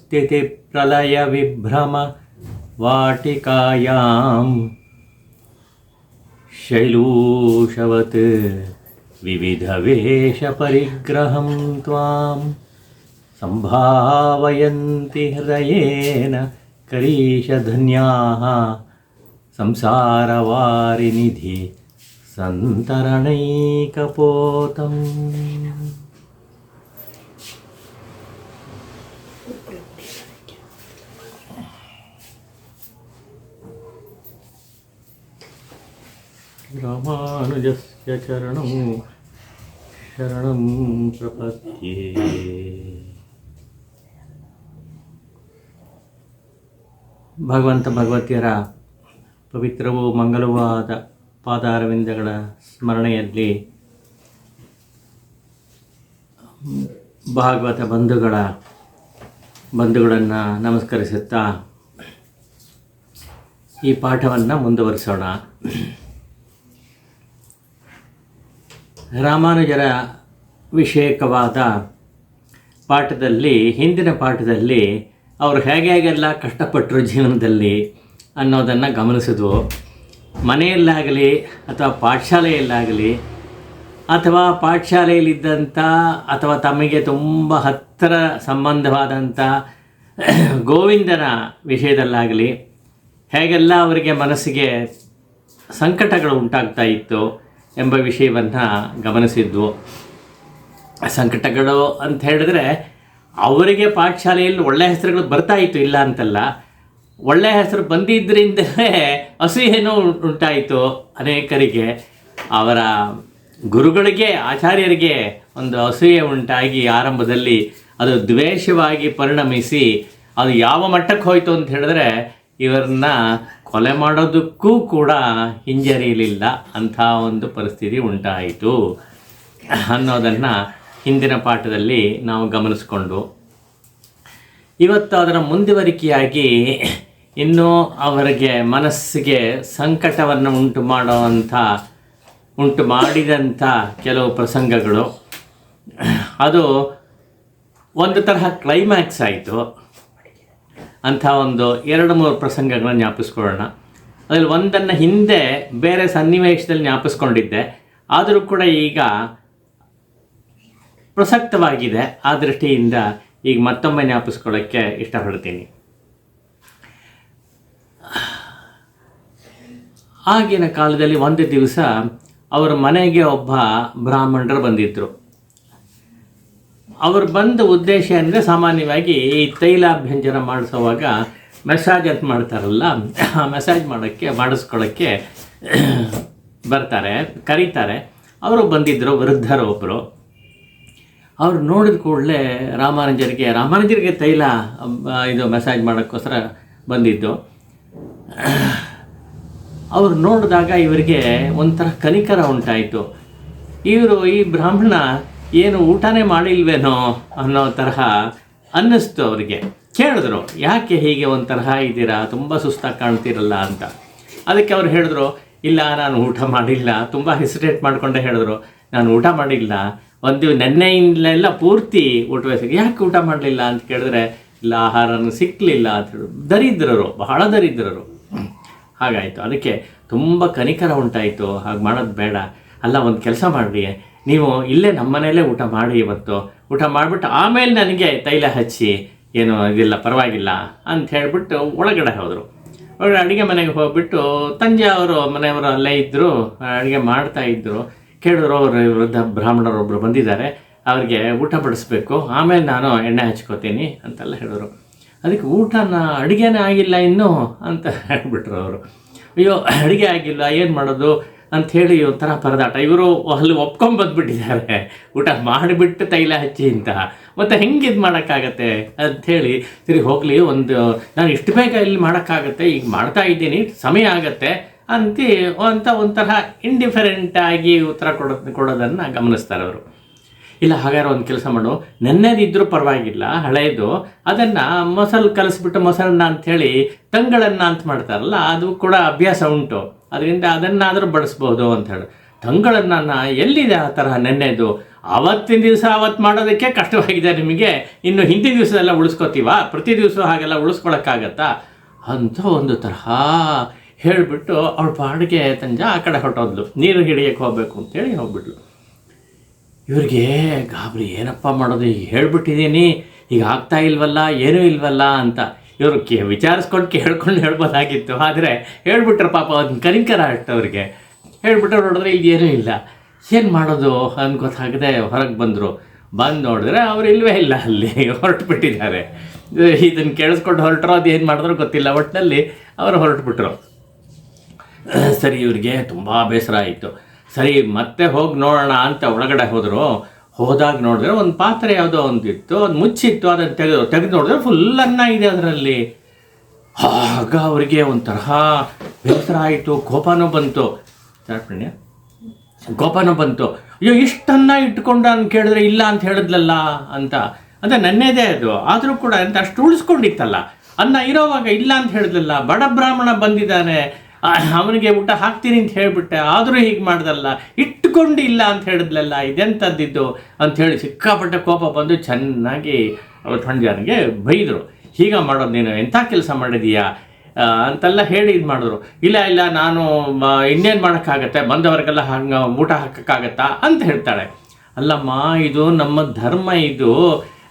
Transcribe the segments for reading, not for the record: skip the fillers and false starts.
स्थितिप्रलयविभ्रम वाटिकायां शैलूषवत् विविधवेषपरिग्रहं त्वां सम्भावयन्ति हृदयेन करीशधन्याः संसारवारिनिधि सन्तरणैकपोतम्. ರಾಮಾನುಜಸ್ಯ ಚರಣಂ ಶರಣಂ ಪ್ರಪದ್ಯೆ. ಭಗವಂತ ಭಗವತಿಯರ ಪವಿತ್ರವೂ ಮಂಗಲವಾದ ಪಾದಾರವಿಂದಗಳ ಸ್ಮರಣೆಯಲ್ಲಿ ಭಾಗವತ ಬಂಧುಗಳನ್ನು ನಮಸ್ಕರಿಸುತ್ತಾ ಈ ಪಾಠವನ್ನು ಮುಂದುವರಿಸೋಣ. ರಾಮಾನುಜರ ವಿಷಯಕವಾದ ಪಾಠದಲ್ಲಿ, ಹಿಂದಿನ ಪಾಠದಲ್ಲಿ ಅವರು ಹೇಗೆಲ್ಲ ಕಷ್ಟಪಟ್ಟರು ಜೀವನದಲ್ಲಿ ಅನ್ನೋದನ್ನು ಗಮನಿಸಿದ್ವು. ಮನೆಯಲ್ಲಾಗಲಿ ಅಥವಾ ಪಾಠಶಾಲೆಯಲ್ಲಾಗಲಿ ಅಥವಾ ಪಾಠಶಾಲೆಯಲ್ಲಿದ್ದಂಥ ಅಥವಾ ತಮಗೆ ತುಂಬ ಹತ್ತಿರ ಸಂಬಂಧವಾದಂಥ ಗೋವಿಂದನ ವಿಷಯದಲ್ಲಾಗಲಿ ಹೇಗೆಲ್ಲ ಅವರಿಗೆ ಮನಸ್ಸಿಗೆ ಸಂಕಟಗಳು ಉಂಟಾಗ್ತಾ ಇತ್ತು ಎಂಬ ವಿಷಯವನ್ನು ಗಮನಿಸಿದ್ವು. ಸಂಕಟಗಳು ಅಂತ ಹೇಳಿದ್ರೆ ಅವರಿಗೆ ಪಾಠಶಾಲೆಯಲ್ಲಿ ಒಳ್ಳೆಯ ಹೆಸರುಗಳು ಬರ್ತಾಯಿತ್ತು, ಇಲ್ಲ ಅಂತಲ್ಲ. ಒಳ್ಳೆಯ ಹೆಸರು ಬಂದಿದ್ದರಿಂದಲೇ ಅಸೂಯೆನೂ ಉಂಟಾಯಿತು ಅನೇಕರಿಗೆ. ಅವರ ಗುರುಗಳಿಗೆ, ಆಚಾರ್ಯರಿಗೆ ಒಂದು ಅಸೂಯೆ ಉಂಟಾಗಿ ಆರಂಭದಲ್ಲಿ ಅದು ದ್ವೇಷವಾಗಿ ಪರಿಣಮಿಸಿ ಅದು ಯಾವ ಮಟ್ಟಕ್ಕೆ ಹೋಯಿತು ಅಂತ ಹೇಳಿದ್ರೆ ಇವರನ್ನ ಕೊಲೆ ಮಾಡೋದಕ್ಕೂ ಕೂಡ ಹಿಂಜರಿಯಲಿಲ್ಲ ಅಂಥ ಒಂದು ಪರಿಸ್ಥಿತಿ ಉಂಟಾಯಿತು ಅನ್ನೋದನ್ನು ಹಿಂದಿನ ಪಾಠದಲ್ಲಿ ನಾವು ಗಮನಿಸ್ಕೊಂಡು, ಇವತ್ತು ಅದರ ಮುಂದುವರಿಕೆಯಾಗಿ ಇನ್ನೂ ಅವರಿಗೆ ಮನಸ್ಸಿಗೆ ಸಂಕಟವನ್ನು ಉಂಟು ಮಾಡಿದಂಥ ಕೆಲವು ಪ್ರಸಂಗಗಳು, ಅದು ಒಂದು ತರಹ ಕ್ಲೈಮ್ಯಾಕ್ಸ್ ಆಯಿತು. ಅಂಥ ಒಂದು 2-3 ಪ್ರಸಂಗಗಳನ್ನು ಜ್ಞಾಪಿಸ್ಕೊಳ್ಳೋಣ. ಅದರಲ್ಲಿ ಒಂದನ್ನು ಹಿಂದೆ ಬೇರೆ ಸನ್ನಿವೇಶದಲ್ಲಿ ಜ್ಞಾಪಿಸ್ಕೊಂಡಿದ್ದೆ, ಆದರೂ ಕೂಡ ಈಗ ಪ್ರಸಕ್ತವಾಗಿದೆ. ಆ ದೃಷ್ಟಿಯಿಂದ ಈಗ ಮತ್ತೊಮ್ಮೆ ಜ್ಞಾಪಿಸ್ಕೊಳ್ಳೋಕ್ಕೆ ಇಷ್ಟಪಡ್ತೀನಿ. ಆಗಿನ ಕಾಲದಲ್ಲಿ ಒಂದು ದಿವಸ ಅವರ ಮನೆಗೆ ಒಬ್ಬ ಬ್ರಾಹ್ಮಣರು ಬಂದಿದ್ದರು. ಅವರು ಬಂದ ಉದ್ದೇಶ ಅಂದರೆ ಸಾಮಾನ್ಯವಾಗಿ ಈ ತೈಲಾಭ್ಯಂಜನ ಮಾಡಿಸೋವಾಗ ಮೆಸಾಜ್ ಅಂತ ಮಾಡ್ತಾರಲ್ಲ, ಆ ಮೆಸಾಜ್ ಮಾಡಿಸ್ಕೊಳ್ಳೋಕ್ಕೆ ಕರೀತಾರೆ. ಅವರು ಬಂದಿದ್ದರು, ವೃದ್ಧರು ಒಬ್ಬರು. ಅವರು ನೋಡಿದ ಕೂಡಲೇ ರಾಮಾನುಜರಿಗೆ ತೈಲ ಇದು ಮೆಸಾಜ್ ಮಾಡೋಕ್ಕೋಸ್ಕರ ಬಂದಿದ್ದು. ಅವರು ನೋಡಿದಾಗ ಇವರಿಗೆ ಒಂಥರ ಕನಿಕರ ಉಂಟಾಯಿತು. ಈ ಬ್ರಾಹ್ಮಣ ಏನು ಊಟನೇ ಮಾಡಿಲ್ವೇನೋ ಅನ್ನೋ ತರಹ ಅನ್ನಿಸ್ತು ಅವರಿಗೆ. ಕೇಳಿದ್ರು, ಯಾಕೆ ಹೀಗೆ ಒಂಥರ ಇದ್ದೀರಾ, ತುಂಬ ಸುಸ್ತಾಗಿ ಕಾಣ್ತಿರಲ್ಲ ಅಂತ. ಅದಕ್ಕೆ ಅವ್ರು ಹೇಳಿದ್ರು, ಇಲ್ಲ ನಾನು ಊಟ ಮಾಡಿಲ್ಲ. ತುಂಬ ಹೆಸಿಟೇಟ್ ಮಾಡಿಕೊಂಡೇ ಹೇಳಿದ್ರು, ನಾನು ಊಟ ಮಾಡಿಲ್ಲ, ಒಂದು ನೆನ್ನೆಯಿಂದಲೆಲ್ಲ ಪೂರ್ತಿ ಊಟವೇ ಯಾಕೆ ಊಟ ಮಾಡಲಿಲ್ಲ ಅಂತ ಕೇಳಿದ್ರೆ, ಇಲ್ಲ ಆಹಾರನೂ ಸಿಕ್ಕಲಿಲ್ಲ ಅಂತ ಹೇಳಿ. ದರಿದ್ರರು, ಬಹಳ ದರಿದ್ರರು. ಹಾಗಾಯಿತು. ಅದಕ್ಕೆ ತುಂಬ ಕನಿಕರ ಉಂಟಾಯಿತು. ಹಾಗೆ ಮಾಡೋದು ಬೇಡ, ಅಲ್ಲ ಒಂದು ಕೆಲಸ ಮಾಡಿರಿ, ನೀವು ಇಲ್ಲೇ ನಮ್ಮ ಮನೆಯಲ್ಲೇ ಊಟ ಮಾಡಿ, ಇವತ್ತು ಊಟ ಮಾಡಿಬಿಟ್ಟು ಆಮೇಲೆ ನನಗೆ ತೈಲ ಹಚ್ಚಿ, ಏನು ಇದಿಲ್ಲ ಪರವಾಗಿಲ್ಲ ಅಂತ ಹೇಳಿಬಿಟ್ಟು ಒಳಗಡೆ ಹೋದರು. ಅಡುಗೆ ಮನೆಗೆ ಹೋಗ್ಬಿಟ್ಟು ತಂಜಾವರು ಮನೆಯವರು ಅಲ್ಲೇ ಇದ್ದರು, ಅಡುಗೆ ಮಾಡ್ತಾಯಿದ್ರು. ಕೇಳಿದ್ರು, ಅವರು ವೃದ್ಧ ಬ್ರಾಹ್ಮಣರೊಬ್ಬರು ಬಂದಿದ್ದಾರೆ, ಅವ್ರಿಗೆ ಊಟ ಬಡಿಸ್ಬೇಕು, ಆಮೇಲೆ ನಾನು ಎಣ್ಣೆ ಹಚ್ಕೋತೀನಿ ಅಂತೆಲ್ಲ ಹೇಳಿದ್ರು. ಅದಕ್ಕೆ ಅಡುಗೆನೇ ಆಗಿಲ್ಲ ಇನ್ನೂ ಅಂತ ಹೇಳಿಬಿಟ್ರು ಅವರು. ಅಯ್ಯೋ ಅಡುಗೆ ಆಗಿಲ್ಲ, ಏನು ಮಾಡೋದು ಅಂಥೇಳಿ ಒಂಥರ ಪರದಾಟ. ಇವರು ಅಲ್ಲಿ ಒಪ್ಕೊಂಬಂದ್ಬಿಟ್ಟಿದ್ದಾರೆ, ಊಟ ಮಾಡಿಬಿಟ್ಟು ತೈಲ ಹಚ್ಚಿ ಅಂತ. ಮತ್ತು ಹೆಂಗೆ ಇದು ಮಾಡೋಕ್ಕಾಗತ್ತೆ ಅಂಥೇಳಿ, ಸರಿ ಹೋಗಲಿ, ನಾನು ಇಷ್ಟು ಬೇಗ ಇಲ್ಲಿ ಮಾಡೋಕ್ಕಾಗತ್ತೆ, ಈಗ ಮಾಡ್ತಾ ಇದ್ದೀನಿ, ಸಮಯ ಆಗತ್ತೆ ಅಂತ ಒಂಥರ ಇಂಡಿಫರೆಂಟಾಗಿ ಉತ್ತರ ಕೊಡೋದನ್ನು ಗಮನಿಸ್ತಾರೆ ಅವರು. ಇಲ್ಲ ಹಾಗಾದ್ರೆ ಒಂದು ಕೆಲಸ ಮಾಡು, ನೆನ್ನೆದಿದ್ದರೂ ಪರವಾಗಿಲ್ಲ, ಹಳೆಯದು, ಅದನ್ನು ಮೊಸರು ಕಲಿಸ್ಬಿಟ್ಟು ಮೊಸರನ್ನ ಅಂಥೇಳಿ ತಂಗಳನ್ನ ಅಂತ ಮಾಡ್ತಾರಲ್ಲ, ಅದು ಕೂಡ ಅಭ್ಯಾಸ ಉಂಟು, ಅದರಿಂದ ಅದನ್ನಾದರೂ ಬಡಿಸ್ಬೋದು ಅಂತ ಹೇಳಿ. ತಂಗಳನ್ನ ಎಲ್ಲಿದೆ ಆ ಥರ ನೆನ್ನೆದು, ಆವತ್ತಿನ ದಿವಸ ಅವತ್ತು ಮಾಡೋದಕ್ಕೆ ಕಷ್ಟವಾಗಿದೆ ನಿಮಗೆ, ಇನ್ನು ಹಿಂದಿನ ದಿವಸ ಎಲ್ಲ ಉಳಿಸ್ಕೋತೀವ? ಪ್ರತಿ ದಿವಸ ಹಾಗೆಲ್ಲ ಉಳಿಸ್ಕೊಳಕ್ಕಾಗತ್ತಾ ಅಂತ ಒಂದು ತರಹ ಹೇಳಿಬಿಟ್ಟು ಅವಳ ಪಾಡಿಗೆ ತಂಜ ಆ ಕಡೆ ಹೊರಟೋದ್ಲು. ನೀರು ಹಿಡಿಯೋಕ್ಕೆ ಹೋಗಬೇಕು ಅಂತೇಳಿ ಹೋಗ್ಬಿಟ್ಲು. ಇವ್ರಿಗೆ ಗಾಬರಿ, ಏನಪ್ಪ ಮಾಡೋದು, ಈಗ ಹೇಳ್ಬಿಟ್ಟಿದ್ದೀನಿ, ಈಗ ಆಗ್ತಾ ಇಲ್ವಲ್ಲ, ಏನೂ ಇಲ್ವಲ್ಲ ಅಂತ. ಇವರು ವಿಚಾರಿಸ್ಕೊಂಡು ಹೇಳ್ಬೋದಾಗಿತ್ತು, ಆದರೆ ಹೇಳ್ಬಿಟ್ರೆ ಪಾಪ ಅದನ್ನ ಕನಿಕರ ಅಷ್ಟವ್ರಿಗೆ. ಹೇಳ್ಬಿಟ್ರೆ ನೋಡಿದ್ರೆ ಈಗ ಏನೂ ಇಲ್ಲ, ಏನು ಮಾಡೋದು ಅಂತ ಗೊತ್ತಾಗದೆ ಹೊರಗೆ ಬಂದರು. ಬಂದು ನೋಡಿದ್ರೆ ಅವ್ರು ಇಲ್ಲವೇ ಇಲ್ಲ, ಅಲ್ಲಿ ಹೊರಟುಬಿಟ್ಟಿದ್ದಾರೆ. ಇದನ್ನು ಕೇಳಿಸ್ಕೊಂಡು ಹೊರಟ್ರೋ ಅದು ಏನು ಮಾಡಿದ್ರೋ ಗೊತ್ತಿಲ್ಲ, ಒಟ್ಟಿನಲ್ಲಿ ಅವರು ಹೊರಟುಬಿಟ್ರು. ಸರಿ, ಇವ್ರಿಗೆ ತುಂಬ ಬೇಸರ ಆಯಿತು. ಸರಿ ಮತ್ತೆ ಹೋಗಿ ನೋಡೋಣ ಅಂತ ಒಳಗಡೆ ಹೋದರು. ಹೋದಾಗ ನೋಡಿದ್ರೆ ಒಂದು ಪಾತ್ರೆ ಯಾವುದೋ ಒಂದಿತ್ತು, ಅದು ಮುಚ್ಚಿತ್ತು. ಅದನ್ನು ತೆಗೆದು ನೋಡಿದ್ರೆ ಫುಲ್ ಅನ್ನ ಇದೆ ಅದರಲ್ಲಿ. ಆಗ ಅವರಿಗೆ ಒಂಥರ ಬೇಸರ ಆಯಿತು, ಕೋಪನೂ ಬಂತು. ಅಯ್ಯೋ ಇಷ್ಟನ್ನ ಇಟ್ಕೊಂಡ ಅಂತ ಕೇಳಿದ್ರೆ ಇಲ್ಲ ಅಂತ ಹೇಳಿದ್ಲಲ್ಲ ಅಂತ. ಅಂದರೆ ನನ್ನೇದೇ ಅದು, ಆದರೂ ಕೂಡ ಅಂತ ಅಷ್ಟು ಉಳಿಸ್ಕೊಂಡಿತ್ತಲ್ಲ, ಅನ್ನ ಇರೋವಾಗ ಇಲ್ಲ ಅಂತ ಹೇಳಿದ್ಲಲ್ಲ. ಬಡ ಬ್ರಾಹ್ಮಣ ಬಂದಿದ್ದಾನೆ, ಅವನಿಗೆ ಊಟ ಹಾಕ್ತೀನಿ ಅಂತ ಹೇಳಿಬಿಟ್ಟೆ, ಆದರೂ ಹೀಗೆ ಮಾಡ್ದಲ್ಲ, ಇಟ್ಕೊಂಡು ಇಲ್ಲ ಅಂತ ಹೇಳಿದ್ಲಲ್ಲ, ಇದೆಂಥದ್ದಿದ್ದು ಅಂಥೇಳಿ ಸಿಕ್ಕಾಪಟ್ಟೆ ಕೋಪ ಬಂದು ಚೆನ್ನಾಗಿ ತಂಜಾನಿಗೆ ಬೈದರು. ಹೀಗೆ ಮಾಡೋದು ನೀನು, ಎಂಥ ಕೆಲಸ ಮಾಡಿದೀಯಾ ಅಂತೆಲ್ಲ ಹೇಳಿ ಇದು ಮಾಡಿದ್ರು. ಇಲ್ಲ ನಾನು ಇನ್ನೇನು ಮಾಡೋಕ್ಕಾಗತ್ತೆ, ಬಂದವರಿಗೆಲ್ಲ ಹಂಗೆ ಊಟ ಹಾಕೋಕ್ಕಾಗತ್ತಾ ಅಂತ ಹೇಳ್ತಾಳೆ. ಅಲ್ಲಮ್ಮ, ಇದು ನಮ್ಮ ಧರ್ಮ, ಇದು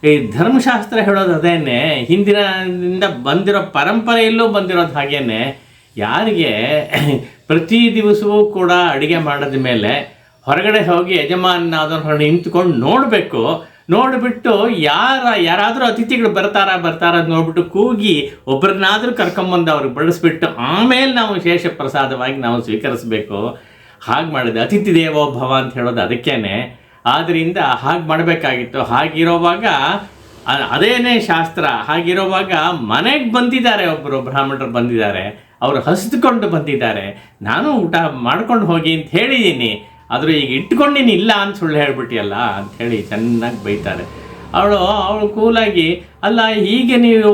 ಈ ಧರ್ಮಶಾಸ್ತ್ರ ಹೇಳೋದು ಅದೇನೆ, ಹಿಂದಿನಿಂದ ಬಂದಿರೋ ಪರಂಪರೆಯಲ್ಲೂ ಬಂದಿರೋದು ಹಾಗೇನೆ. ಯಾರಿಗೆ ಪ್ರತಿ ದಿವಸವೂ ಕೂಡ ಅಡುಗೆ ಮಾಡಿದ ಮೇಲೆ ಹೊರಗಡೆ ಹೋಗಿ ಯಜಮಾನ ಅದನ್ನು ನಿಂತ್ಕೊಂಡು ನೋಡಬೇಕು. ನೋಡಿಬಿಟ್ಟು ಯಾರಾದರೂ ಅತಿಥಿಗಳು ಬರ್ತಾರ ಅಂತ ನೋಡ್ಬಿಟ್ಟು ಕೂಗಿ ಒಬ್ಬರನ್ನಾದರೂ ಕರ್ಕೊಂಬಂದು ಅವ್ರಿಗೆ ಬಡಿಸ್ಬಿಟ್ಟು ಆಮೇಲೆ ನಾವು ಶೇಷ ಪ್ರಸಾದವಾಗಿ ನಾವು ಸ್ವೀಕರಿಸಬೇಕು. ಹಾಗೆ ಮಾಡಿದೆ, ಅತಿಥಿ ದೇವೋ ಭವ ಅಂತ ಹೇಳೋದು ಅದಕ್ಕೇನೆ. ಆದ್ದರಿಂದ ಹಾಗೆ ಮಾಡಬೇಕಾಗಿತ್ತು. ಹಾಗಿರೋವಾಗ ಅದೇನೇ ಶಾಸ್ತ್ರ. ಹಾಗಿರೋವಾಗ ಮನೆಗೆ ಬಂದಿದ್ದಾರೆ, ಒಬ್ಬರು ಬ್ರಾಹ್ಮಣರು ಬಂದಿದ್ದಾರೆ, ಅವರು ಹಸಿದುಕೊಂಡು ಬಂದಿದ್ದಾರೆ, ನಾನು ಊಟ ಮಾಡ್ಕೊಂಡು ಹೋಗಿ ಅಂತ ಹೇಳಿದ್ದೀನಿ, ಆದರೂ ಈಗ ಇಟ್ಕೊಂಡಿನಿ ಇಲ್ಲ ಅಂತ ಸುಳ್ಳು ಹೇಳ್ಬಿಟ್ಟಿಯಲ್ಲ ಅಂಥೇಳಿ ಚೆನ್ನಾಗಿ ಬೈತಾರೆ. ಅವಳು ಕೂಲಾಗಿ, ಅಲ್ಲ ಹೀಗೆ ನೀವು